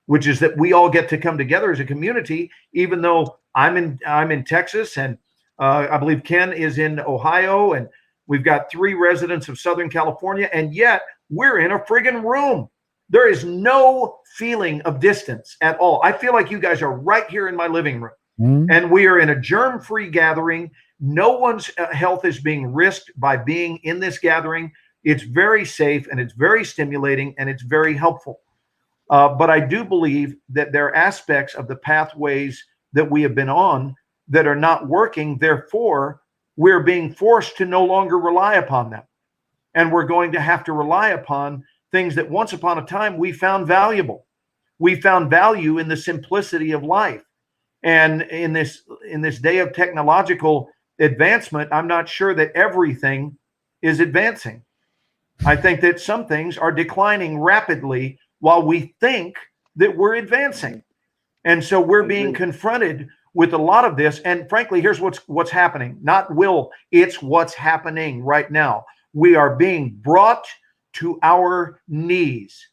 which is that we all get to come together as a community, even though I'm in Texas, and I believe Ken is in Ohio, and we've got 3 residents of Southern California, and yet we're in a friggin' room. There is no feeling of distance at all. I feel like you guys are right here in my living room. And we are in a germ-free gathering. No one's health is being risked by being in this gathering. It's very safe, and it's very stimulating, and it's very helpful. But I do believe that there are aspects of the pathways that we have been on that are not working. Therefore, we're being forced to no longer rely upon them. And we're going to have to rely upon things that once upon a time we found valuable. We found value in the simplicity of life. And in this day of technological advancement, I'm not sure that everything is advancing. I think that some things are declining rapidly while we think that we're advancing. And so we're being confronted with a lot of this. And frankly, here's what's happening. Not will, it's what's happening right now. We are being brought to our knees.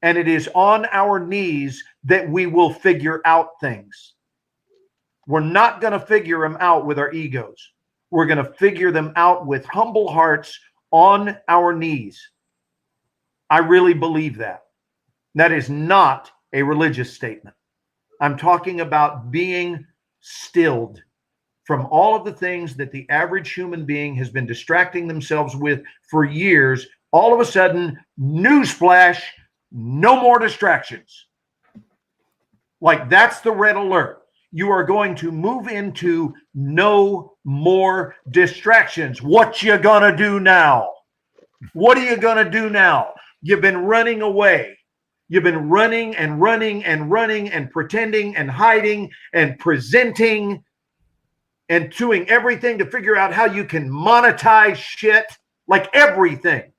And it is on our knees that we will figure out things. We're not going to figure them out with our egos. We're going to figure them out with humble hearts on our knees. I really believe that. That is not a religious statement. I'm talking about being stilled from all of the things that the average human being has been distracting themselves with for years. All of a sudden, newsflash, no more distractions. Like that's the red alert. You are going to move into no more distractions. What you gonna do now? What are you gonna do now? You've been running away. You've been running and running and running and pretending and hiding and presenting and doing everything to figure out how you can monetize shit, like everything.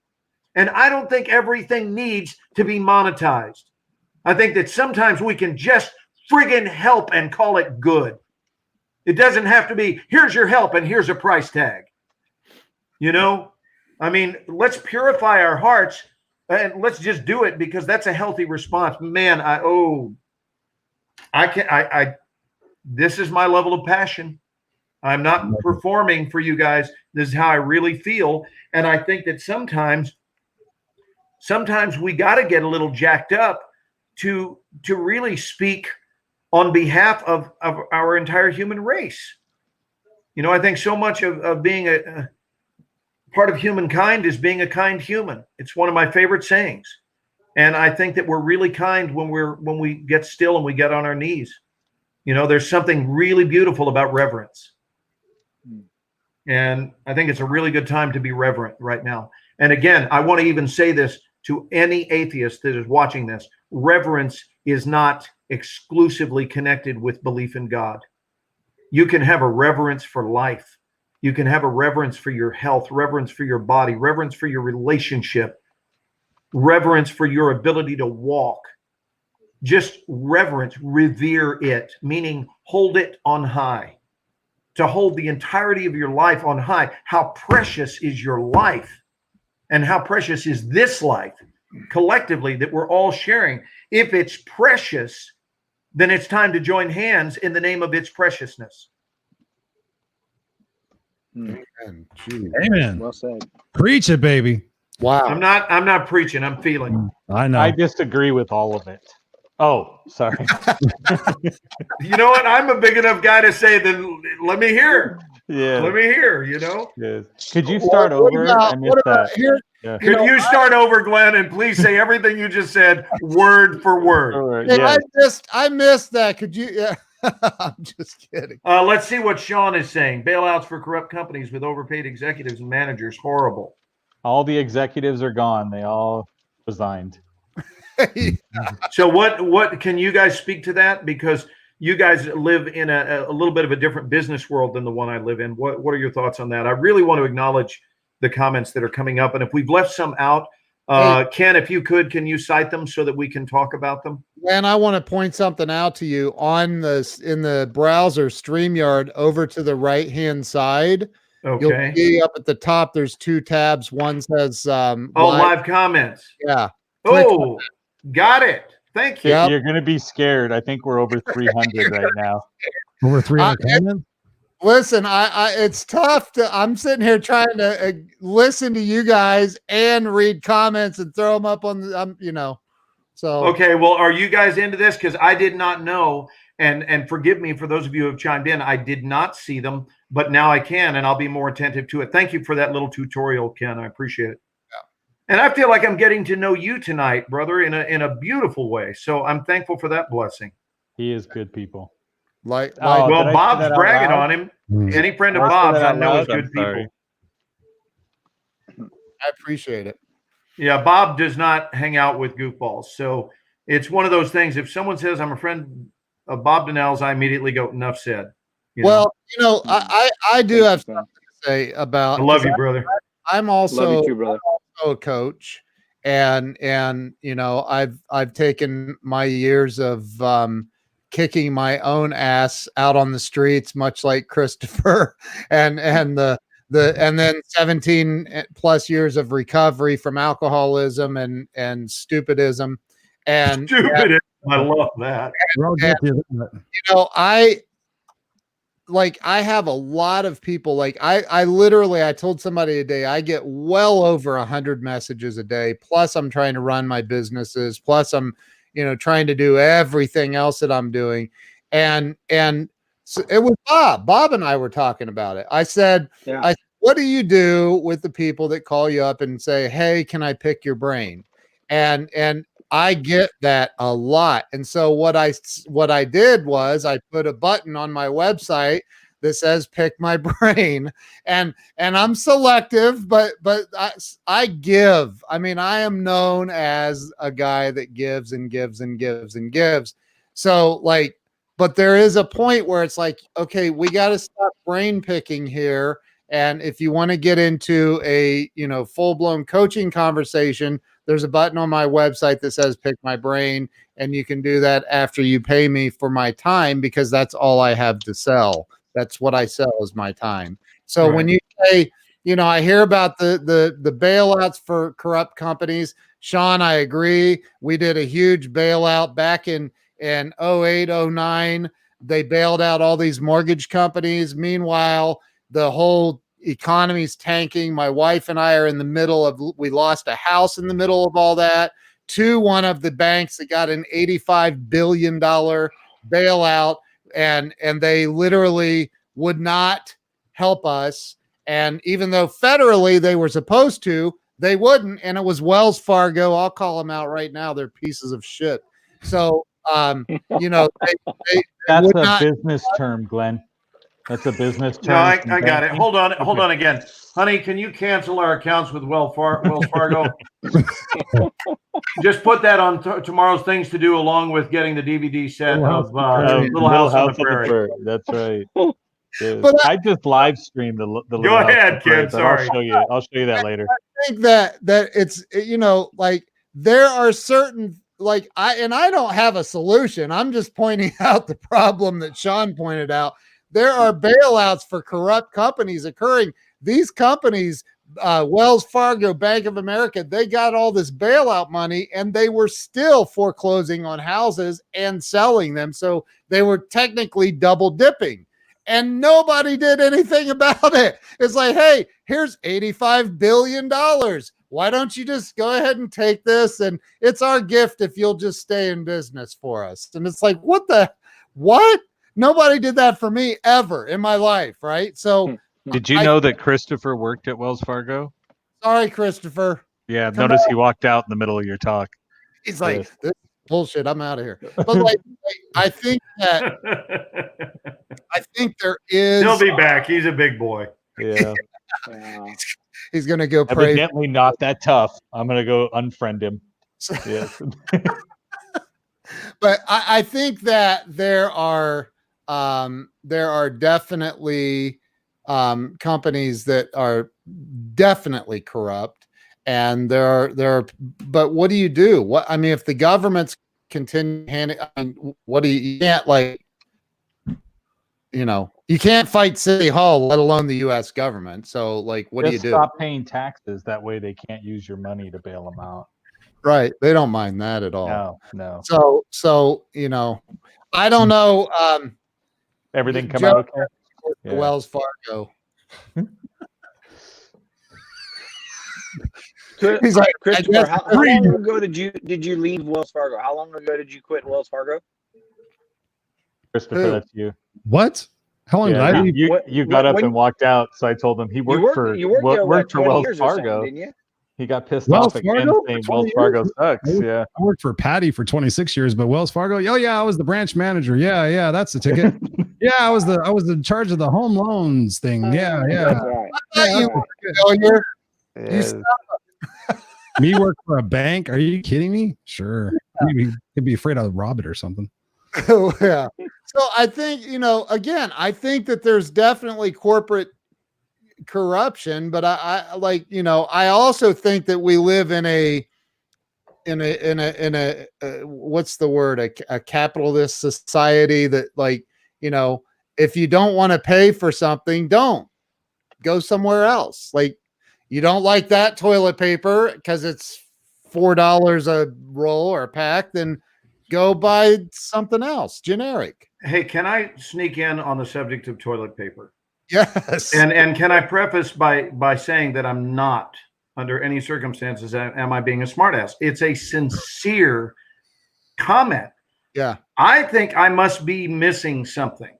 And I don't think everything needs to be monetized. I think that sometimes we can just friggin' help and call it good. It doesn't have to be, here's your help and here's a price tag. You know, I mean, let's purify our hearts and let's just do it because that's a healthy response. Man, this is my level of passion. I'm not performing for you guys. This is how I really feel. And I think that sometimes we got to get a little jacked up to really speak on behalf of our entire human race. You know, I think so much of being a part of humankind is being a kind human. It's one of my favorite sayings. And I think that we're really kind when we get still and we get on our knees. You know, there's something really beautiful about reverence. And I think it's a really good time to be reverent right now. And again, I want to even say this to any atheist that is watching this. Reverence is not exclusively connected with belief in God. You can have a reverence for life. You can have a reverence for your health, reverence for your body, reverence for your relationship, reverence for your ability to walk. Just reverence, revere it, meaning hold it on high. To hold the entirety of your life on high. How precious is your life? And how precious is this life collectively that we're all sharing? If it's precious, then it's time to join hands in the name of its preciousness. Amen. Well said. Preach it, baby. Wow. I'm not preaching, I'm feeling. I know. I disagree with all of it. Oh, sorry. You know what? I'm a big enough guy to say, then let me hear. Yeah. Let me hear, you know? Yes. Could you start What over? about- I missed what about that. here? Yeah. Could you start over, Glenn, and please say everything you just said word for word? Or- Hey, yes. I missed that. Could you? Yeah. I'm just kidding. Let's see what Sean is saying. Bailouts for corrupt companies with overpaid executives and managers. Horrible. All the executives are gone. They all resigned. So what can you guys speak to that? Because you guys live in a little bit of a different business world than the one I live in. What are your thoughts on that? I really want to acknowledge the comments that are coming up. And if we've left some out, Ken, if you could, can you cite them so that we can talk about them? And I want to point something out to you in the browser StreamYard over to the right-hand side. Okay. You'll see up at the top, there's two tabs. One says live comments. Yeah. Oh, got it. Thank you. Yep. You're going to be scared. I think we're over 300 right now. Over 300 comments? Listen, I it's tough I'm sitting here trying to listen to you guys and read comments and throw them up on the, so. Okay. Well, are you guys into this? Because I did not know, and forgive me for those of you who have chimed in. I did not see them, but now I can, and I'll be more attentive to it. Thank you for that little tutorial, Ken. I appreciate it. Yeah. And I feel like I'm getting to know you tonight, brother, in a beautiful way. So I'm thankful for that blessing. He is good people. Like Oh, well, did I say Bob's that out bragging loud? on him. Mm. Any friend of Did I say Bob's, that I out know, is loud? good I'm sorry. people. I appreciate it. Yeah, Bob does not hang out with goofballs. So it's one of those things. If someone says I'm a friend of Bob Donnell's, I immediately go, enough said. You know? Well, I do have something to say about. I love you, brother. I'm also Love you too, brother. a coach, and I've taken my years of kicking my own ass out on the streets, much like Christopher, and then 17 plus years of recovery from alcoholism and stupidism, and Stupid. I love that. We're all guilty of that. I have a lot of people. I told somebody today, I get well over 100 messages a day. Plus I'm trying to run my businesses. Plus I'm, trying to do everything else that I'm doing. And so it was Bob and I were talking about it. I said, what do you do with the people that call you up and say, hey, can I pick your brain? And I get that a lot. And so what I did was I put a button on my website that says pick my brain, and I'm selective, but I give. I mean, I am known as a guy that gives and gives and gives and gives. So like, but there is a point where it's like, okay, we got to stop brain picking here. And if you want to get into a, full-blown coaching conversation, there's a button on my website that says pick my brain, and you can do that after you pay me for my time, because that's all I have to sell. That's what I sell is my time. So Right. when you say, I hear about the bailouts for corrupt companies, Sean, I agree. We did a huge bailout back in 08, 09. They bailed out all these mortgage companies. Meanwhile, the whole economy's tanking. My wife and I are in the middle of, we lost a house in the middle of all that to one of the banks that got an $85 billion bailout, and they literally would not help us. And even though federally they were supposed to, they wouldn't. And it was Wells Fargo. I'll call them out right now. They're pieces of shit. So, they That's would a not- business term, Glenn. That's a business term. No, I got it. Banking. Hold on Okay. again. Honey, can you cancel our accounts with Wells Fargo? Just put that on tomorrow's things to do, along with getting the DVD set of Little House on the Prairie. That's right. Yes. But I just live streamed the Little Go House on ahead, the Prairie, kid. but Sorry. I'll show you that later. I think that it's, like there are certain, like I don't have a solution. I'm just pointing out the problem that Sean pointed out. There are bailouts for corrupt companies occurring. These companies, Wells Fargo, Bank of America, they got all this bailout money, and they were still foreclosing on houses and selling them. So they were technically double dipping, and nobody did anything about it. It's like, hey, here's $85 billion. Why don't you just go ahead and take this? And it's our gift if you'll just stay in business for us. And it's like, what? Nobody did that for me ever in my life, right? So Did you know that Christopher worked at Wells Fargo? sorry, Christopher. Yeah, Come notice he walked out in the middle of your talk. He's like, Yes. this is bullshit. I'm out of here. But like, I think there is. He'll be back. He's a big boy. Yeah. He's gonna go pray. Evidently not that tough. I'm gonna go unfriend him. Yes. But I think that there are definitely companies that are definitely corrupt, and there are. But what do you do? If the government's continue handing, what do you can't like. You can't fight City Hall, let alone the U.S. government. So, like, what do you Just do? stop paying taxes. That way they can't use your money to bail them out. Right? They don't mind that at all. No. So I don't know. Everything come Joe- out okay? Yeah. Wells Fargo. He's like, Christopher, I guess how long ago did you leave Wells Fargo? How long ago did you quit Wells Fargo? Christopher, Who? that's you. What? How long did I Yeah, leave? you got up and walked out, so I told him he worked for you worked there, worked for 20 Wells years or something, Fargo. didn't you? He got pissed Wells off again, Fargo? saying For Wells 20 Fargo years? sucks. Yeah. I worked for Patty for 26 years, but Wells Fargo, I was the branch manager. Yeah, that's the ticket. Yeah, I was in charge of the home loans thing. Yeah. That's right. I thought you were a failure. You Me work for a bank? Are you kidding me? Sure. You'd be afraid I'd rob it or something. Yeah. So I think, again, I think that there's definitely corporate corruption, but I like, I also think that we live in a what's the word? A capitalist society that, like, if you don't want to pay for something, don't go somewhere else. Like, you don't like that toilet paper because it's $4 a roll or a pack, then go buy something else generic. Hey, can I sneak in on the subject of toilet paper? Yes. And can I preface by saying that I'm not, under any circumstances, am I being a smartass? It's a sincere comment. Yeah. I think I must be missing something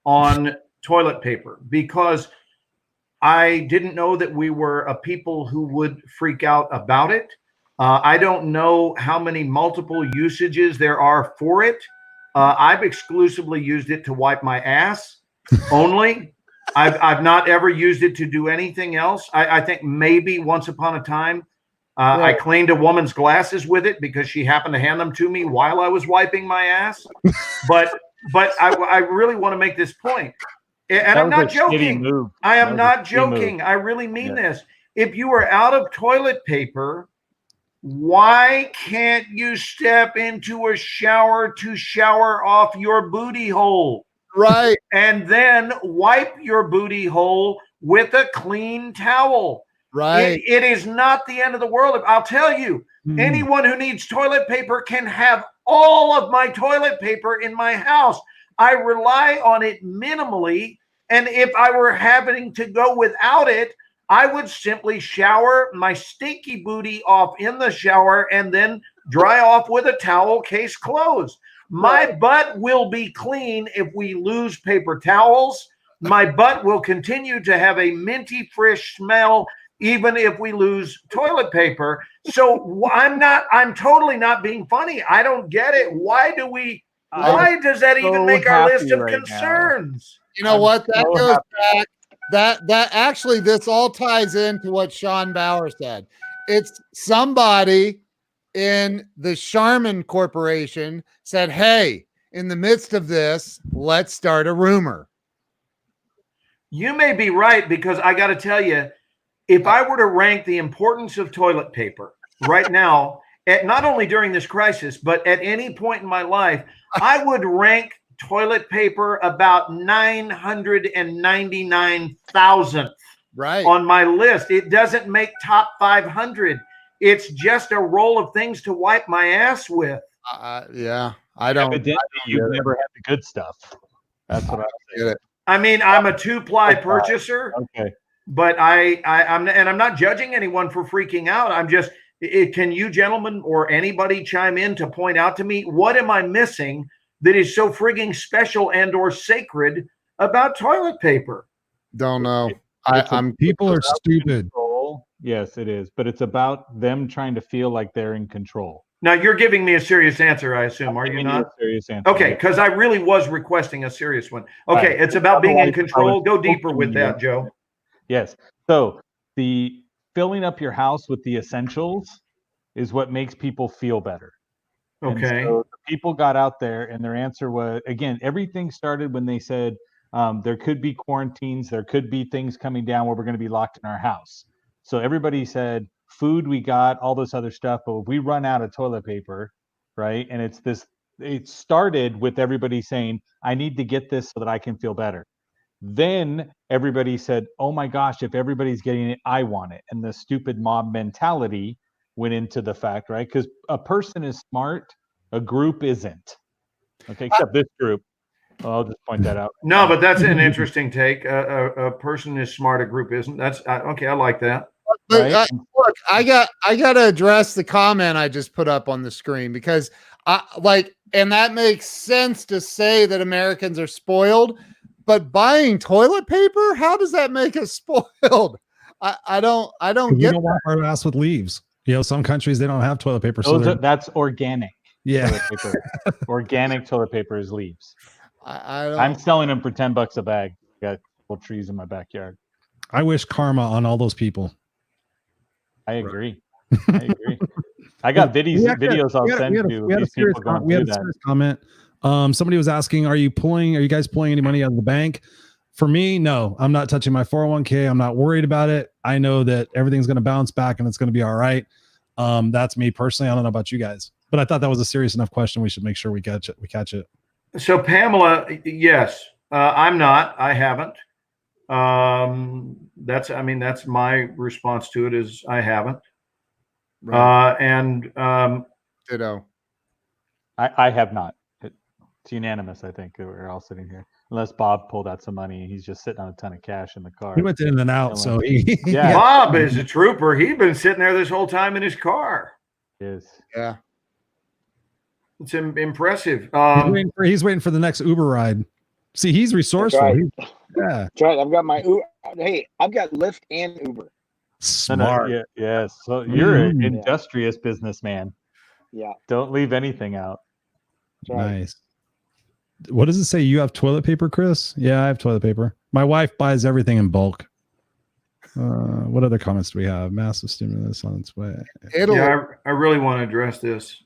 on toilet paper, because I didn't know that we were a people who would freak out about it. I don't know how many multiple usages there are for it. I've exclusively used it to wipe my ass only. I've not ever used it to do anything else. I think maybe once upon a time, I cleaned a woman's glasses with it because she happened to hand them to me while I was wiping my ass. But I really want to make this point. And I'm not joking. I am not joking. I really mean this. If you are out of toilet paper, why can't you step into a shower to shower off your booty hole? Right. And then wipe your booty hole with a clean towel. Right. It is not the end of the world. I'll tell you, anyone who needs toilet paper can have all of my toilet paper in my house. I rely on it minimally. And if I were having to go without it, I would simply shower my stinky booty off in the shower and then dry off with a towel, case closed. My butt will be clean if we lose paper towels. My butt will continue to have a minty fresh smell even if we lose toilet paper. So I'm totally not being funny. I don't get it. Why does that even make our list of concerns? You know what? That goes back. That actually, this all ties into what Sean Bauer said. It's somebody in the Charmin Corporation said, hey, in the midst of this, let's start a rumor. You may be right, because I got to tell you, if I were to rank the importance of toilet paper right now, not only during this crisis, but at any point in my life, I would rank toilet paper about 999,000th on my list. It doesn't make top 500. It's just a roll of things to wipe my ass with. Yeah, I don't. You've never had the good stuff. That's what I get it. I mean, I'm a two-ply purchaser. Okay. But I'm not judging anyone for freaking out. I'm just, can you gentlemen or anybody chime in to point out to me, what am I missing that is so frigging special and or sacred about toilet paper? Don't know. People are stupid. Control. Yes, it is. But it's about them trying to feel like they're in control. Now, you're giving me a serious answer, I assume, are you not? A serious answer. Okay, because I really was requesting a serious one. Okay, it's about being in control. Go deeper with that, Joe. Yes. So the filling up your house with the essentials is what makes people feel better. Okay. And so people got out there, and their answer was, again, everything started when they said there could be quarantines, there could be things coming down where we're going to be locked in our house. So everybody said, food we got, all this other stuff, but if we run out of toilet paper, right? And it started with everybody saying, I need to get this so that I can feel better. Then everybody said, oh my gosh, if everybody's getting it, I want it. And the stupid mob mentality went into the fact, right? Because a person is smart, a group isn't. Okay, except this group. Well, I'll just point that out. No, but that's an interesting take. A person is smart, a group isn't. That's okay. I like that. But look, I got to address the comment I just put up on the screen, because and that makes sense to say that Americans are spoiled, but buying toilet paper, how does that make us spoiled? I don't get. We don't want our ass with leaves. You know, some countries they don't have toilet paper, that's organic. Yeah, toilet paper. Organic toilet paper is leaves. I'm selling them for $10 a bag. Got little trees in my backyard. I wish karma on all those people. I agree. I got videos I'll send you. We had a serious comment. Somebody was asking, are you guys pulling any money out of the bank? For me, no, I'm not touching my 401k. I'm not worried about it. I know that everything's going to bounce back and it's going to be all right. That's me personally. I don't know about you guys, but I thought that was a serious enough question. We should make sure we catch it. So Pamela, yes, I'm not. I haven't. That's my response to it is I haven't. Right. Ditto. I have not. It's unanimous. I think we're all sitting here, unless Bob pulled out some money and he's just sitting on a ton of cash in the car. He went in and out, so yeah. Bob is a trooper. He's been sitting there this whole time in his car. Yes. Yeah. It's impressive. He's waiting for the next Uber ride. See, he's resourceful. That's right. Yeah. That's right. I've got my Uber. Hey, I've got Lyft and Uber. Smart. Yeah, yes. So you're an Mhm. industrious businessman. Yeah. Don't leave anything out. Right. Nice. What does it say? You have toilet paper, Chris? Yeah, I have toilet paper. My wife buys everything in bulk. What other comments do we have? Massive stimulus on its way. Italy. Yeah, I really want to address this.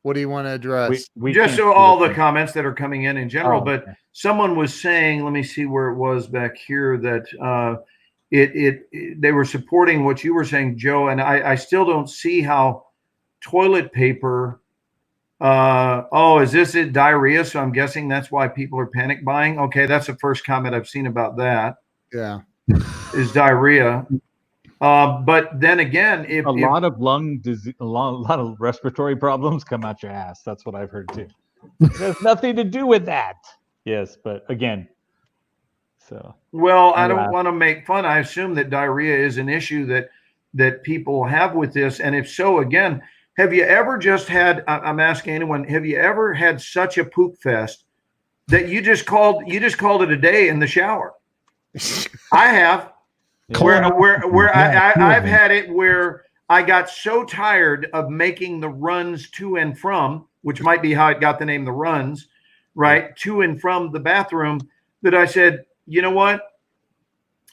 What do you want to address? We Just can't so see all the thing. comments that are coming in general, Oh, but okay. someone was saying, let me see where it was back here, that they were supporting what you were saying, Joe, and I still don't see how toilet paper. Is this it, diarrhea? So I'm guessing that's why people are panic buying. Okay, that's the first comment I've seen about that. Yeah. Is diarrhea. But then again, if A lot of lung disease, a lot of respiratory problems come out your ass. That's what I've heard too. It has nothing to do with that. Yes, but again, so. well, I don't Yeah. want to make fun. I assume that diarrhea is an issue that people have with this, and if so, again, have you ever just had? I'm asking anyone. Have you ever had such a poop fest that you just called it a day in the shower? I have. Where I've had it where I got so tired of making the runs to and from, which might be how it got the name the runs, right, to and from the bathroom, that I said, you know what?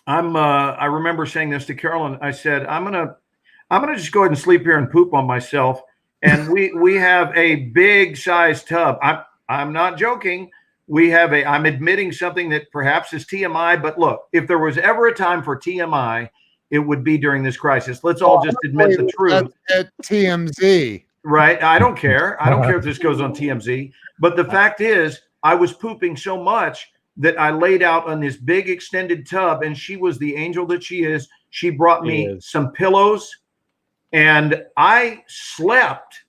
I remember saying this to Carolyn. I said, I'm gonna just go ahead and sleep here and poop on myself. And we have a big size tub. I'm not joking. I'm admitting something that perhaps is TMI, but look, if there was ever a time for TMI, it would be during this crisis. Let's all just admit the truth. At TMZ. Right. I don't care. I don't care if this goes on TMZ. But the fact is, I was pooping so much that I laid out on this big extended tub, and she was the angel that she is. She brought me some pillows, and I slept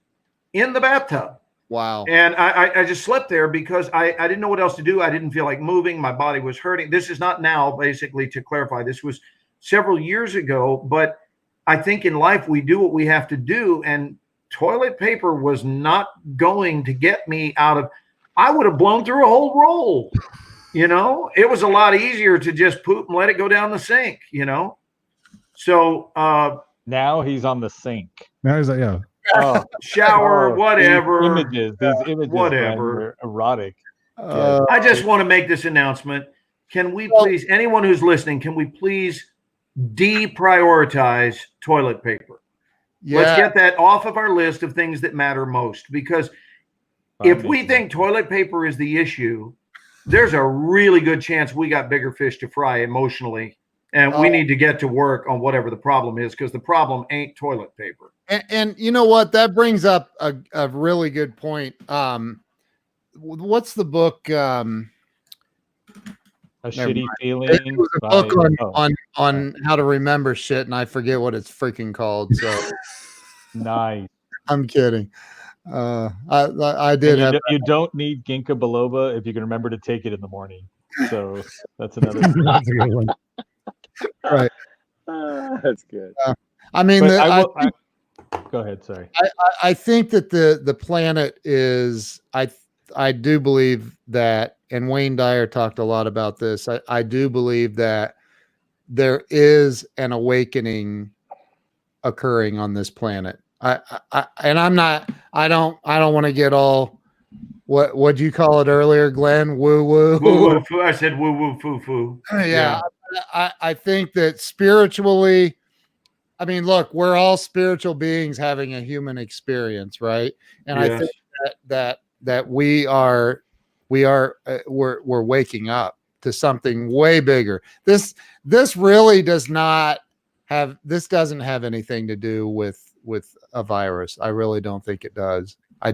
in the bathtub. Wow. And I just slept there because I didn't know what else to do. I didn't feel like moving. My body was hurting. This is not now, basically, to clarify. This was several years ago. But I think in life we do what we have to do. And toilet paper was not going to get me out of, I would have blown through a whole roll. You know, it was a lot easier to just poop and let it go down the sink, you know? So now he's on the sink. Now he's like, yeah. Oh, shower, whatever. These images, whatever. are erotic. I just want to make this announcement. Can we please, anyone who's listening, can we please deprioritize toilet paper? Yeah. Let's get that off of our list of things that matter most. Because if we think toilet paper is the issue, there's a really good chance we got bigger fish to fry emotionally. And we need to get to work on whatever the problem is, because the problem ain't toilet paper. And you know what? That brings up a really good point. What's the book? A Shitty Feeling. It was a book on how to remember shit, and I forget what it's freaking called. So nice. I'm kidding. I did have. You don't need ginkgo biloba if you can remember to take it in the morning. So that's another. That's a good one. Right. That's good. I mean, go ahead. Sorry. I think that the planet is. I do believe that, and Wayne Dyer talked a lot about this. I do believe that there is an awakening occurring on this planet. And I'm not. I don't want to get all. What'd you call it earlier, Glenn? Woo woo. Woo woo foo. I said woo woo foo foo. Yeah. I think that spiritually, I mean, look, we're all spiritual beings having a human experience, right? And I think that we're waking up to something way bigger. This really doesn't have anything to do with a virus. I really don't think it does. I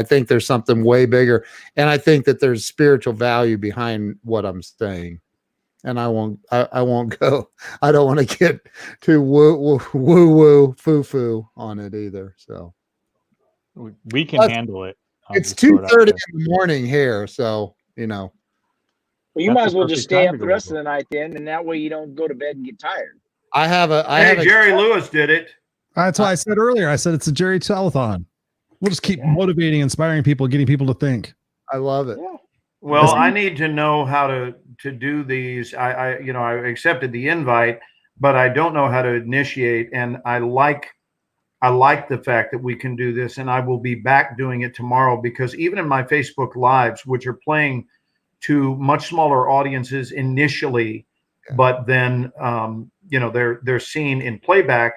think there's something way bigger, and I think that there's spiritual value behind what I'm saying. And I won't go. I don't want to get too woo foo foo on it either. So we can handle it. It's 2:30 in the morning here, so you know. Well, you might as well just stay up the rest of the night then, and that way you don't go to bed and get tired. Jerry Lewis did it. That's why I said earlier. I said it's a Jerry telethon. We'll just keep motivating, inspiring people, getting people to think. I love it. Yeah. Well, I need to know how to do these. I accepted the invite. but I don't know how to initiate. And I like the fact that we can do this, and I will be back doing it tomorrow, because even in my Facebook lives, which are playing to much smaller audiences initially, but then they're seen in playback.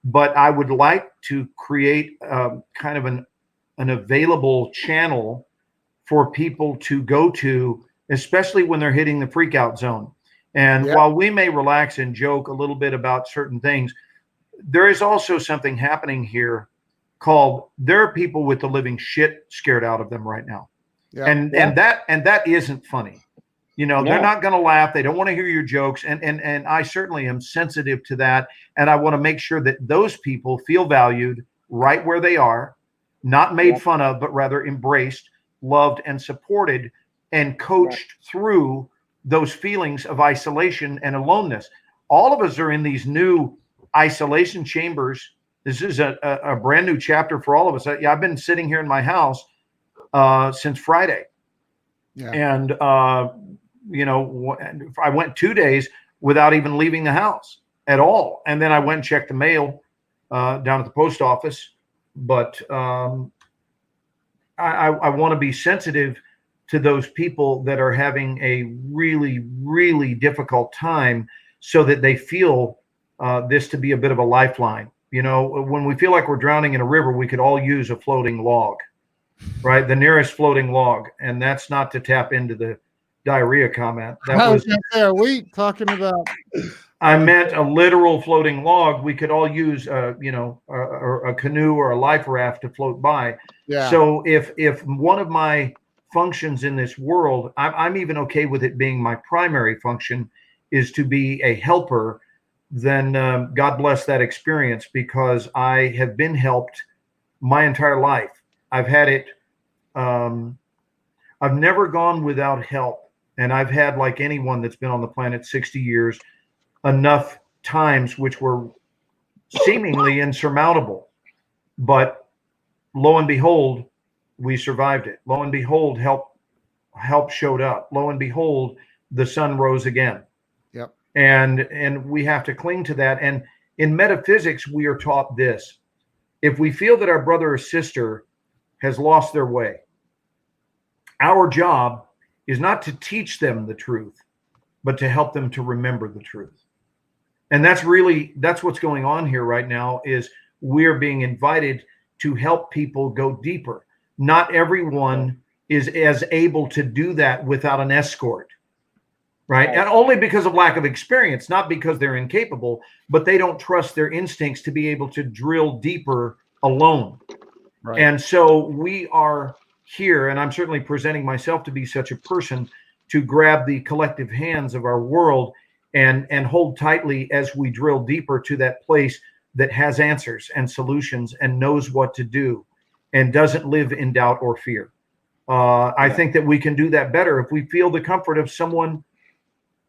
But I would like to create kind of an available channel for people to go to, especially when they're hitting the freak out zone. And while we may relax and joke a little bit about certain things, there is also something happening here called, there are people with the living shit scared out of them right now. And that isn't funny. They're not going to laugh. They don't want to hear your jokes. And I certainly am sensitive to that. And I want to make sure that those people feel valued right where they are, not made fun of, but rather embraced, loved, and supported, and coached through those feelings of isolation and aloneness. All of us are in these new isolation chambers. This is a brand new chapter for all of us. I've been sitting here in my house since Friday. And, I went 2 days without even leaving the house at all. And then I went and checked the mail down at the post office. But I want to be sensitive to those people that are having a really, really difficult time, so that they feel this to be a bit of a lifeline. When we feel like we're drowning in a river, we could all use a floating log, right? The nearest floating log. And that's not to tap into the diarrhea comment. Are we talking about? I meant a literal floating log. We could all use, a canoe or a life raft to float by. Yeah. So if one of my functions in this world, I'm even okay with it being my primary function, is to be a helper, then God bless that experience, because I have been helped my entire life. I've had it. I've never gone without help. And I've had, like anyone that's been on the planet 60 years, enough times which were seemingly insurmountable. But lo and behold, we survived it. Lo and behold, help showed up. Lo and behold, the sun rose again. Yep. And we have to cling to that. And in metaphysics, we are taught this: if we feel that our brother or sister has lost their way, our job is not to teach them the truth, but to help them to remember the truth. And that's what's going on here right now, is we're being invited to help people go deeper. Not everyone is as able to do that without an escort, right? And only because of lack of experience, not because they're incapable, but they don't trust their instincts to be able to drill deeper alone. Right. And so we are here, and I'm certainly presenting myself to be such a person, to grab the collective hands of our world and hold tightly as we drill deeper to that place that has answers and solutions and knows what to do and doesn't live in doubt or fear. I think that we can do that better if we feel the comfort of someone,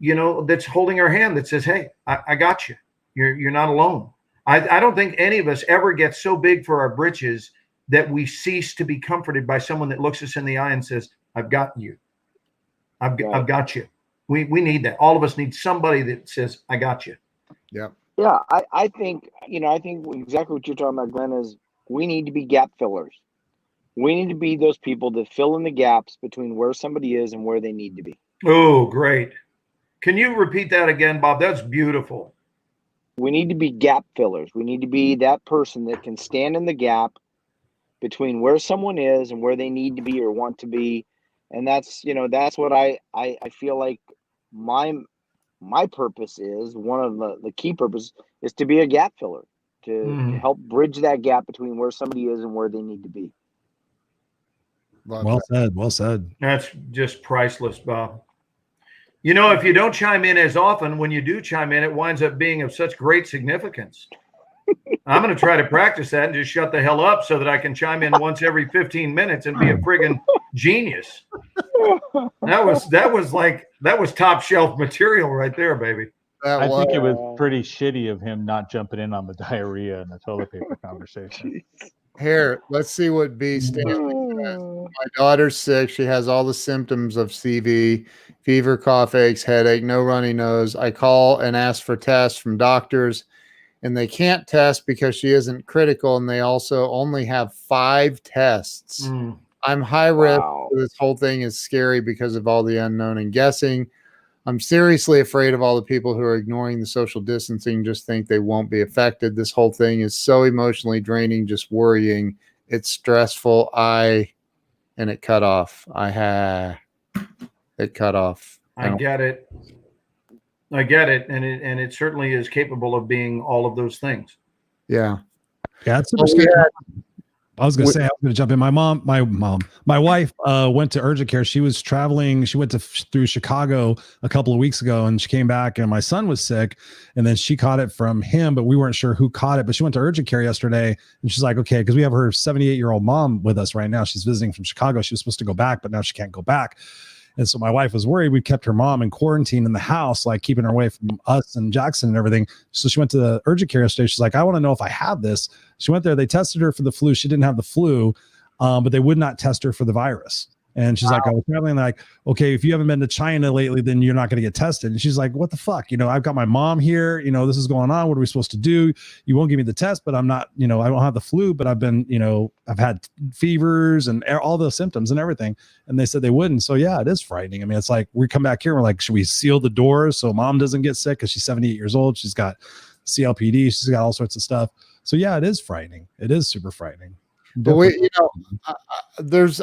that's holding our hand, that says, hey, I got you. You're not alone. I don't think any of us ever get so big for our britches that we cease to be comforted by someone that looks us in the eye and says, I've got you. I've got you. We need that. All of us need somebody that says, I got you. Yeah. Yeah. I think exactly what you're talking about, Glenn, is we need to be gap fillers. We need to be those people that fill in the gaps between where somebody is and where they need to be. Oh, great. Can you repeat that again, Bob? That's beautiful. We need to be gap fillers. We need to be that person that can stand in the gap between where someone is and where they need to be or want to be. And that's what I feel like my purpose is. One of the key purpose is to be a gap filler, to help bridge that gap between where somebody is and where they need to be. Well said. Well said. That's just priceless, Bob. If you don't chime in as often, when you do chime in, it winds up being of such great significance. I'm going to try to practice that and just shut the hell up so that I can chime in once every 15 minutes and be a friggin' genius. That was top shelf material right there, baby. I think it was pretty shitty of him not jumping in on the diarrhea and the toilet paper conversation. Here, let's see what B Stanley says. My daughter's sick. She has all the symptoms of CV, fever, cough, aches, headache, no runny nose. I call and ask for tests from doctors, and they can't test because she isn't critical, and they also only have 5 tests. I'm high risk. Wow. So this whole thing is scary because of all the unknown and guessing. I'm seriously afraid of all the people who are ignoring the social distancing, just think they won't be affected. This whole thing is so emotionally draining, just worrying. It's stressful. And it cut off. It cut off. I get it. And it certainly is capable of being all of those things. Yeah. Yeah, it's super scary. I was gonna say I was gonna jump in. My wife went to urgent care. She was traveling. She went through Chicago a couple of weeks ago, and she came back, and my son was sick, and then she caught it from him, but we weren't sure who caught it. But she went to urgent care yesterday, and she's like, okay, because we have her 78-year-old mom with us right now. She's visiting from Chicago. She was supposed to go back, but now she can't go back. And so my wife was worried. We kept her mom in quarantine in the house, like keeping her away from us and Jackson and everything. So she went to the urgent care yesterday. She's like, I want to know if I have this. She went there. They tested her for the flu. She didn't have the flu, but they would not test her for the virus. And she's like, I was traveling. Like, okay, if you haven't been to China lately, then you're not going to get tested. And she's like, what the fuck? I've got my mom here. This is going on. What are we supposed to do? You won't give me the test, but I'm not, I don't have the flu, but I've been, I've had fevers and all the symptoms and everything. And they said they wouldn't. So yeah, it is frightening. I mean, it's like we come back here and we're like, should we seal the doors so mom doesn't get sick? Because she's 78 years old. She's got CLPD. She's got all sorts of stuff. So yeah, it is frightening. It is super frightening. But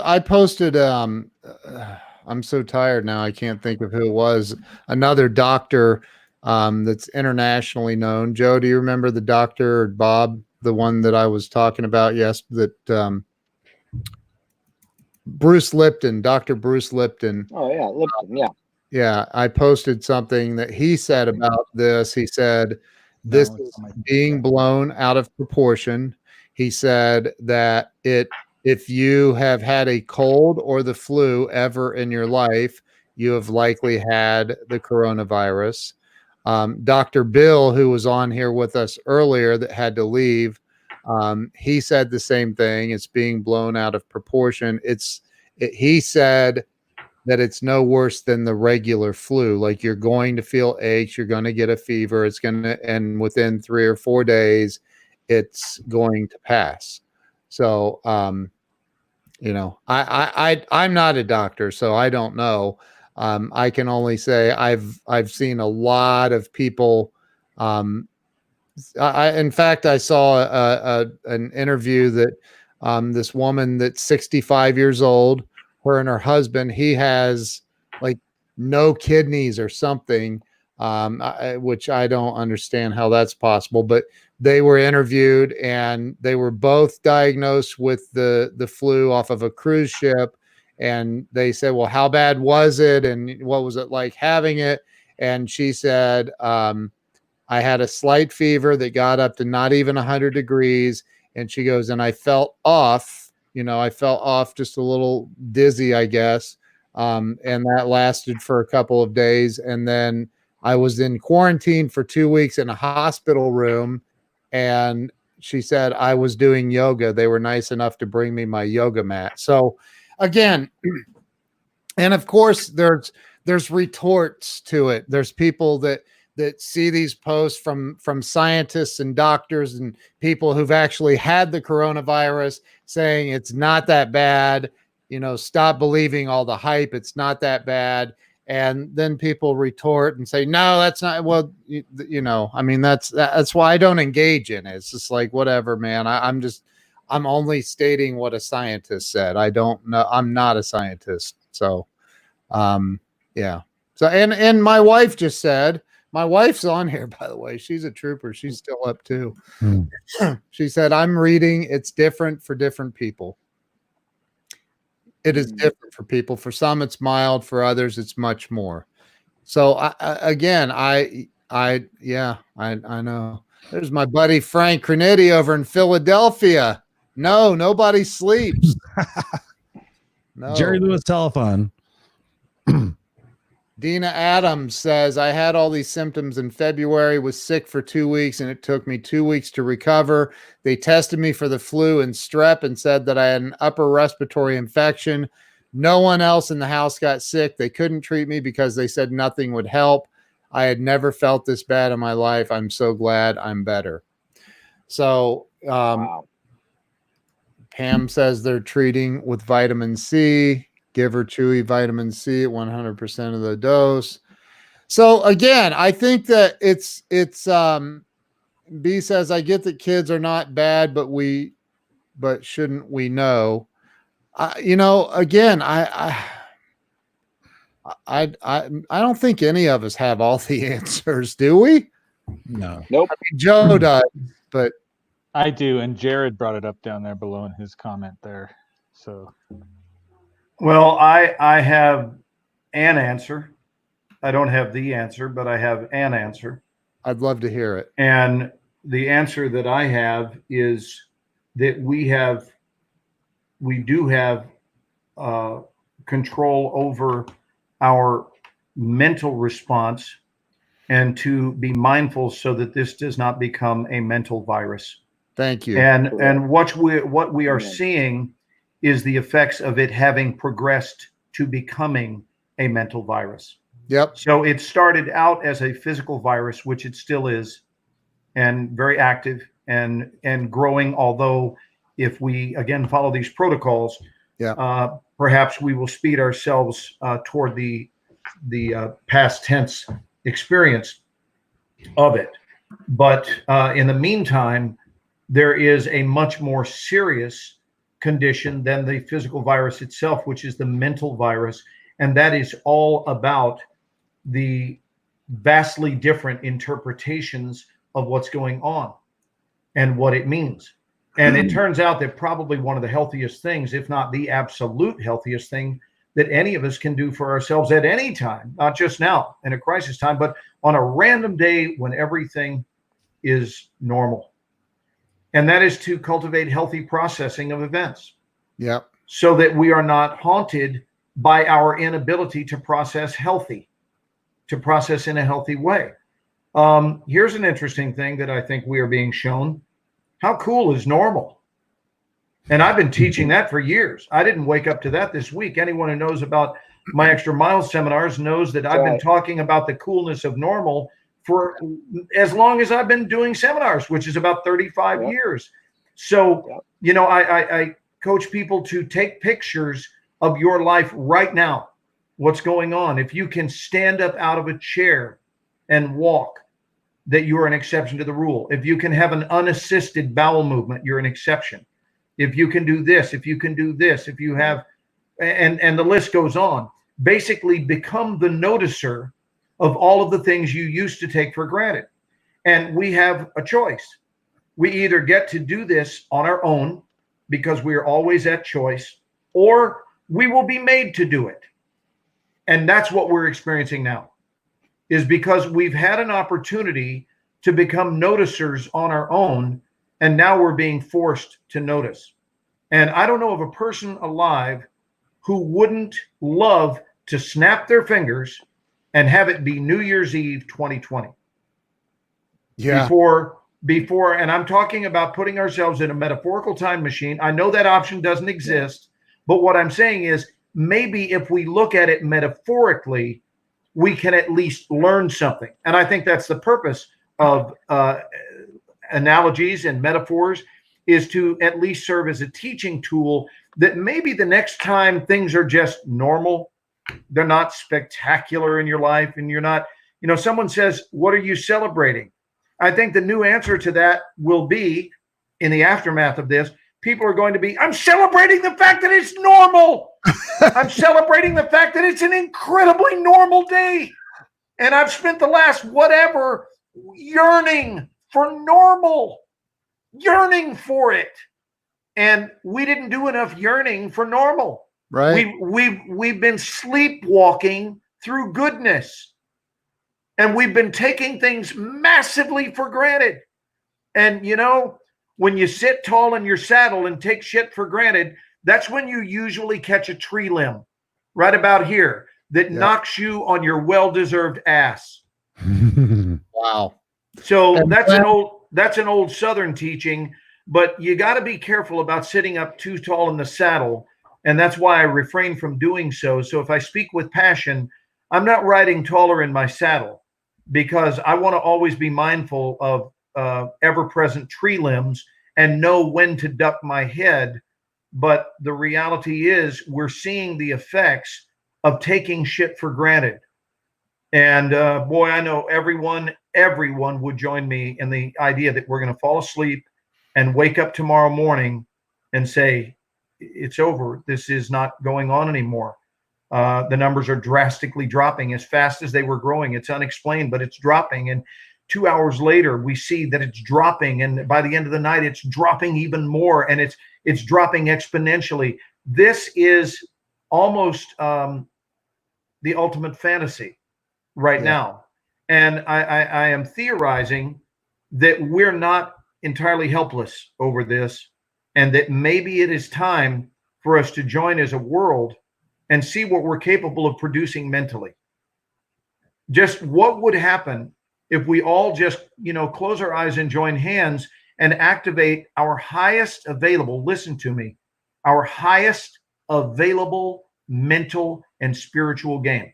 I posted, I'm so tired now. I can't think of who it was. Another doctor that's internationally known. Joe, do you remember the doctor, Bob, the one that I was talking about? Yes, that Bruce Lipton, Dr. Bruce Lipton. Oh yeah, Lipton. Yeah. Yeah, I posted something that he said about this. He said, this is being blown out of proportion. He said that if you have had a cold or the flu ever in your life, you have likely had the coronavirus. Dr. Bill, who was on here with us earlier that had to leave, he said the same thing. It's being blown out of proportion. He said that it's no worse than the regular flu. Like, you're going to feel aches, you're going to get a fever, and within 3 or 4 days, it's going to pass. So, I'm not a doctor, so I don't know. I can only say I've seen a lot of people. In fact, I saw an interview that this woman that's 65 years old, her and her husband, he has like no kidneys or something, which I don't understand how that's possible, but they were interviewed and they were both diagnosed with the flu off of a cruise ship. And they said, well, how bad was it? And what was it like having it? And she said, I had a slight fever that got up to not even 100 degrees. And she goes, and I felt off, just a little dizzy, I guess. And that lasted for a couple of days. And then I was in quarantine for 2 weeks in a hospital room. And she said, I was doing yoga. They were nice enough to bring me my yoga mat. So again, and of course there's retorts to it. There's people that see these posts from scientists and doctors and people who've actually had the coronavirus saying it's not that bad, stop believing all the hype. It's not that bad. And then people retort and say, no, that's not, well, that's why I don't engage in it. It's just like, whatever, man. I'm only stating what a scientist said. I don't know. I'm not a scientist. So, yeah. So, and my wife just said, my wife's on here, by the way. She's a trooper. She's still up too. She said, I'm reading. It's different for different people. It is different for people. For some, it's mild. For others, it's much more. So I know. There's my buddy Frank Crenity over in Philadelphia. No, nobody sleeps. No. Jerry Lewis Telephone. Dina Adams says, I had all these symptoms in February, was sick for 2 weeks, and it took me 2 weeks to recover. They tested me for the flu and strep and said that I had an upper respiratory infection. No one else in the house got sick. They couldn't treat me because they said nothing would help. I had never felt this bad in my life. I'm so glad I'm better. So Wow. Pam says they're treating with vitamin C. Give her Chewy vitamin C at 100% of the dose. So again, I think that it's B says, I get that kids are not bad, but shouldn't we know? Again, I don't think any of us have all the answers, do we? No. Nope. I mean, Joe does, but I do, and Jared brought it up down there below in his comment there. So, Well, I have an answer. I don't have the answer, but I have an answer. I'd love to hear it. And the answer that I have is that we do have control over our mental response, and to be mindful so that this does not become a mental virus. Thank you. And what we are seeing is the effects of it having progressed to becoming a mental virus. Yep. So it started out as a physical virus, which it still is, and very active and growing. Although if we again follow these protocols, perhaps we will speed ourselves toward the past tense experience of it. But in the meantime, there is a much more serious condition than the physical virus itself, which is the mental virus. And that is all about the vastly different interpretations of what's going on and what it means. And it turns out that probably one of the healthiest things, if not the absolute healthiest thing that any of us can do for ourselves at any time, not just now in a crisis time, but on a random day when everything is normal. And that is to cultivate healthy processing of events. Yep. So that we are not haunted by our inability to process in a healthy way. Here's an interesting thing that I think we are being shown. How cool is normal? And I've been teaching that for years. I didn't wake up to that this week. Anyone who knows about my Extra Mile seminars knows that I've been talking about the coolness of normal for as long as I've been doing seminars, which is about 35 years. So, I coach people to take pictures of your life right now. What's going on? If you can stand up out of a chair and walk, that you are an exception to the rule. If you can have an unassisted bowel movement, you're an exception. If you can do this, if you can do this, if you have, and the list goes on. Basically become the noticer of all of the things you used to take for granted. And we have a choice. We either get to do this on our own because we are always at choice, or we will be made to do it. And that's what we're experiencing now, is because we've had an opportunity to become noticers on our own, and now we're being forced to notice. And I don't know of a person alive who wouldn't love to snap their fingers and have it be New Year's Eve 2020. Yeah. Before, and I'm talking about putting ourselves in a metaphorical time machine. I know that option doesn't exist, but what I'm saying is maybe if we look at it metaphorically, we can at least learn something. And I think that's the purpose of analogies and metaphors, is to at least serve as a teaching tool that maybe the next time things are just normal, they're not spectacular in your life, and you're not, someone says, what are you celebrating? I think the new answer to that will be, in the aftermath of this, people are going to be, I'm celebrating the fact that it's normal. I'm celebrating the fact that it's an incredibly normal day. And I've spent the last whatever yearning for normal, yearning for it. And we didn't do enough yearning for normal. Right. We've been sleepwalking through goodness. And we've been taking things massively for granted. And, when you sit tall in your saddle and take shit for granted, that's when you usually catch a tree limb, right about here. that knocks you on your well-deserved ass. Wow. So And that's an old Southern teaching, but you got to be careful about sitting up too tall in the saddle. And that's why I refrain from doing so. So if I speak with passion, I'm not riding taller in my saddle, because I want to always be mindful of ever-present tree limbs and know when to duck my head. But the reality is we're seeing the effects of taking shit for granted. And boy, I know everyone would join me in the idea that we're going to fall asleep and wake up tomorrow morning and say, it's over. This is not going on anymore. The numbers are drastically dropping as fast as they were growing. It's unexplained, but it's dropping. And 2 hours later, we see that it's dropping. And by the end of the night, it's dropping even more. And it's dropping exponentially. This is almost the ultimate fantasy right now. And I am theorizing that we're not entirely helpless over this, and that maybe it is time for us to join as a world and see what we're capable of producing mentally. Just what would happen if we all just, close our eyes and join hands and activate our highest available, listen to me, our highest available mental and spiritual game.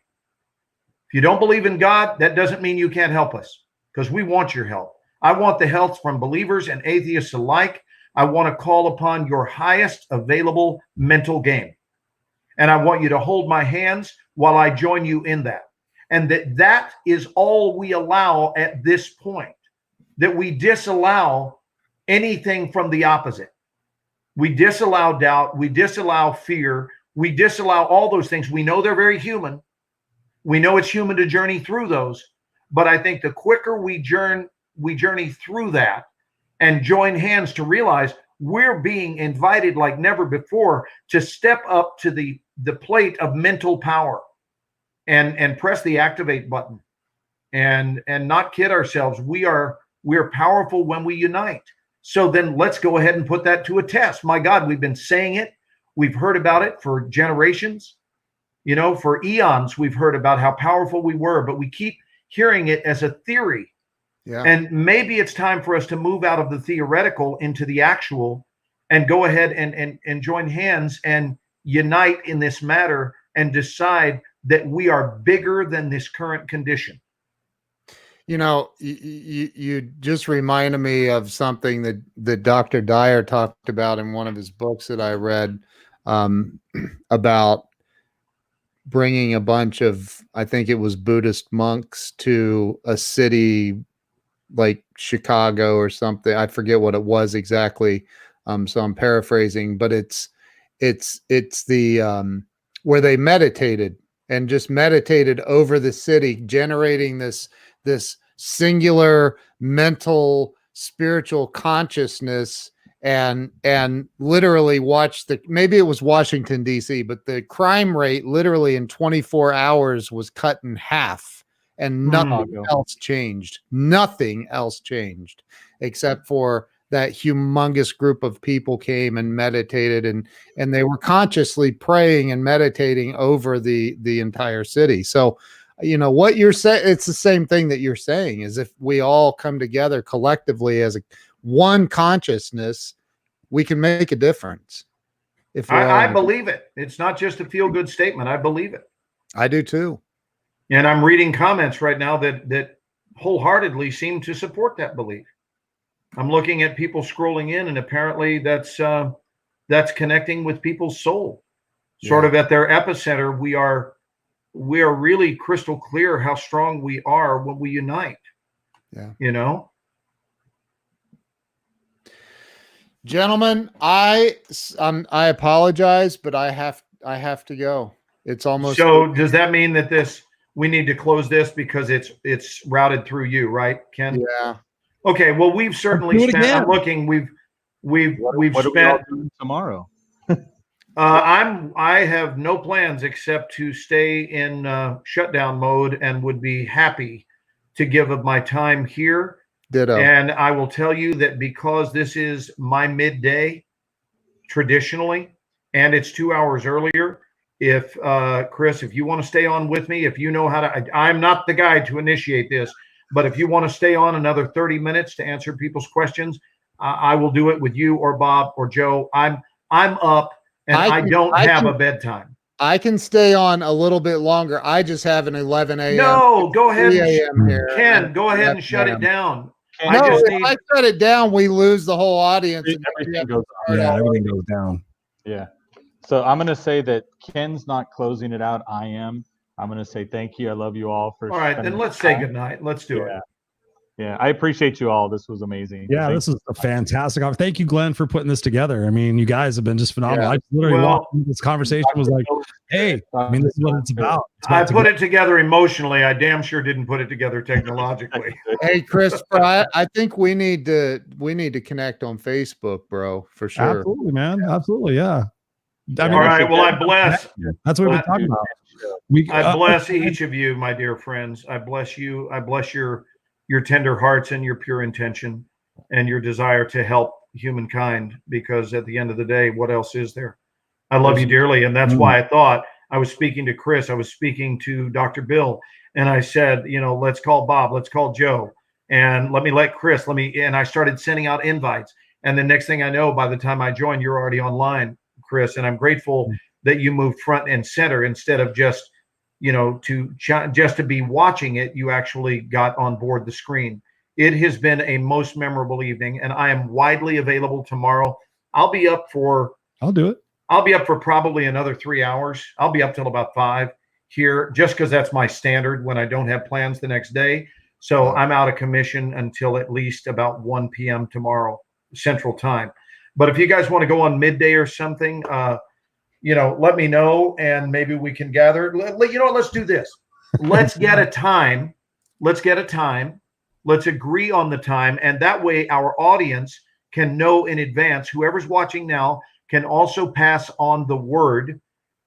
If you don't believe in God, that doesn't mean you can't help us, because we want your help. I want the help from believers and atheists alike. I want to call upon your highest available mental game. And I want you to hold my hands while I join you in that. And that is all we allow at this point, that we disallow anything from the opposite. We disallow doubt. We disallow fear. We disallow all those things. We know they're very human. We know it's human to journey through those. But I think the quicker we journey through that and join hands to realize we're being invited like never before to step up to the plate of mental power and press the activate button and not kid ourselves. We're powerful when we unite. So then let's go ahead and put that to a test. My God, we've been saying it. We've heard about it for generations. For eons, we've heard about how powerful we were, but we keep hearing it as a theory. Yeah. And maybe it's time for us to move out of the theoretical into the actual and go ahead and join hands and unite in this matter and decide that we are bigger than this current condition. You just reminded me of something that Dr. Dyer talked about in one of his books that I read about bringing a bunch of, I think it was Buddhist monks to a city like Chicago or something. I forget what it was exactly. So I'm paraphrasing, but it's the where they meditated and just meditated over the city, generating this singular mental spiritual consciousness, and literally watched maybe it was Washington DC, but the crime rate literally in 24 hours was cut in half. And nothing else changed. Nothing else changed except for that humongous group of people came and meditated, and they were consciously praying and meditating over the entire city. So, what you're saying, it's the same thing that you're saying, is if we all come together collectively as one consciousness, we can make a difference. I believe it. It's not just a feel-good statement. I believe it. I do too. And I'm reading comments right now that wholeheartedly seem to support that belief. I'm looking at people scrolling in, and apparently that's connecting with people's soul, sort of at their epicenter. We are really crystal clear how strong we are when we unite. Yeah. Gentlemen, I apologize, but I have to go. It's almost. So does that mean that we need to close this because it's routed through you, right, Ken? Yeah. Okay. Well, we've certainly spent. I'm looking. We've what spent. Are we all doing tomorrow? I have no plans except to stay in shutdown mode, and would be happy to give of my time here. Ditto. And I will tell you that because this is my midday traditionally, and it's 2 hours earlier, if Chris, if you want to stay on with me, if you know how to, I'm not the guy to initiate this, but if you want to stay on another 30 minutes to answer people's questions, I will do it with you or Bob or Joe. I'm up, and I don't have a bedtime. I can stay on a little bit longer. I just have an 11 a.m. No, go ahead. 3 a.m. here. Ken, go ahead and shut it down. No, if I shut it down, we lose the whole audience. and Everything goes Yeah, everything goes down. Yeah. So I'm going to say that Ken's not closing it out. I am. I'm going to say thank you. I love you all for. All right, then spending let's the say time. goodnight. Let's do it. Yeah, I appreciate you all. This was amazing. Yeah, Thank this is a fantastic. Thank you, Glenn, for putting this together. I mean, you guys have been just phenomenal. Yeah. I literally Well, walked into this conversation was like, hey, I mean, this is what it's about. It's I about put it together emotionally. I damn sure didn't put it together technologically. Hey, Christopher, I think we need to connect on Facebook, bro, for sure. Absolutely, man. Absolutely, yeah. I mean, All right. Well, I bless. that's what we've been talking about. I bless each of you, my dear friends. I bless you. I bless your tender hearts and your pure intention and your desire to help humankind, because at the end of the day, what else is there? I love you dearly. And that's why I thought I was speaking to Chris. I was speaking to Dr. Bill, and I said, let's call Bob, let's call Joe, and and I started sending out invites. And the next thing I know, by the time I joined, you're already online, Chris. And I'm grateful that you moved front and center instead of just to be watching it. You actually got on board the screen. It has been a most memorable evening, and I am widely available tomorrow. I'll be up for probably another 3 hours. I'll be up till about 5 here, just because that's my standard when I don't have plans the next day. So I'm out of commission until at least about 1 p.m. tomorrow Central Time. But if you guys want to go on midday or something, let me know, and maybe we can gather. Let's do this. Let's get a time. Let's agree on the time. And that way our audience can know in advance. Whoever's watching now can also pass on the word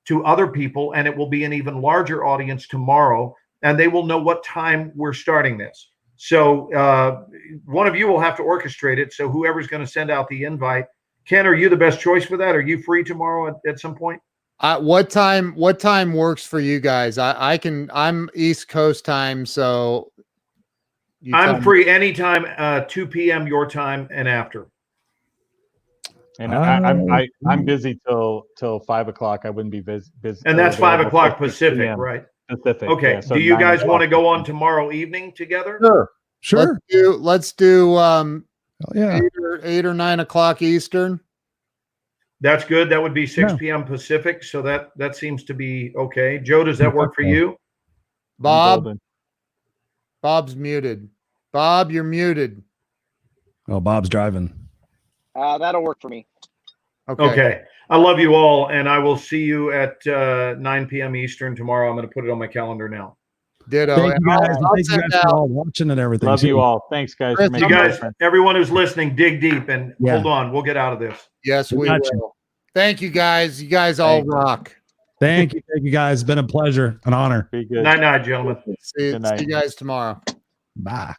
to other people, and it will be an even larger audience tomorrow, and they will know what time we're starting this. So one of you will have to orchestrate it. So whoever's going to send out the invite. Ken, are you the best choice for that? Are you free tomorrow at some point? What time works for you guys? I'm East Coast time, so I'm free anytime, 2 p.m. your time and after. And I'm busy till 5 o'clock. I wouldn't be busy. And that's 5 o'clock Pacific, right? Pacific. Okay. Yeah, so do you 9 guys want to go o'clock. on tomorrow evening together? Sure. Let's do 8 or 9 o'clock Eastern. That's good. That would be 6 p.m. Pacific. So that seems to be okay. Joe, does that work for you? Bob's muted. Bob, you're muted. Oh, Bob's driving. That'll work for me. Okay. I love you all, and I will see you at 9 p.m. Eastern tomorrow. I'm going to put it on my calendar now. Ditto. Thank you guys. Thank you guys for all watching and everything. Love you all. Thanks, guys. For You making guys, my everyone who's listening, dig deep and hold on. We'll get out of this. Yes, we Gotcha. will. Thank you, guys. You guys all rock. Thank you guys. It's been a pleasure, an honor. Be good. Night, gentlemen. See you guys tomorrow. Bye.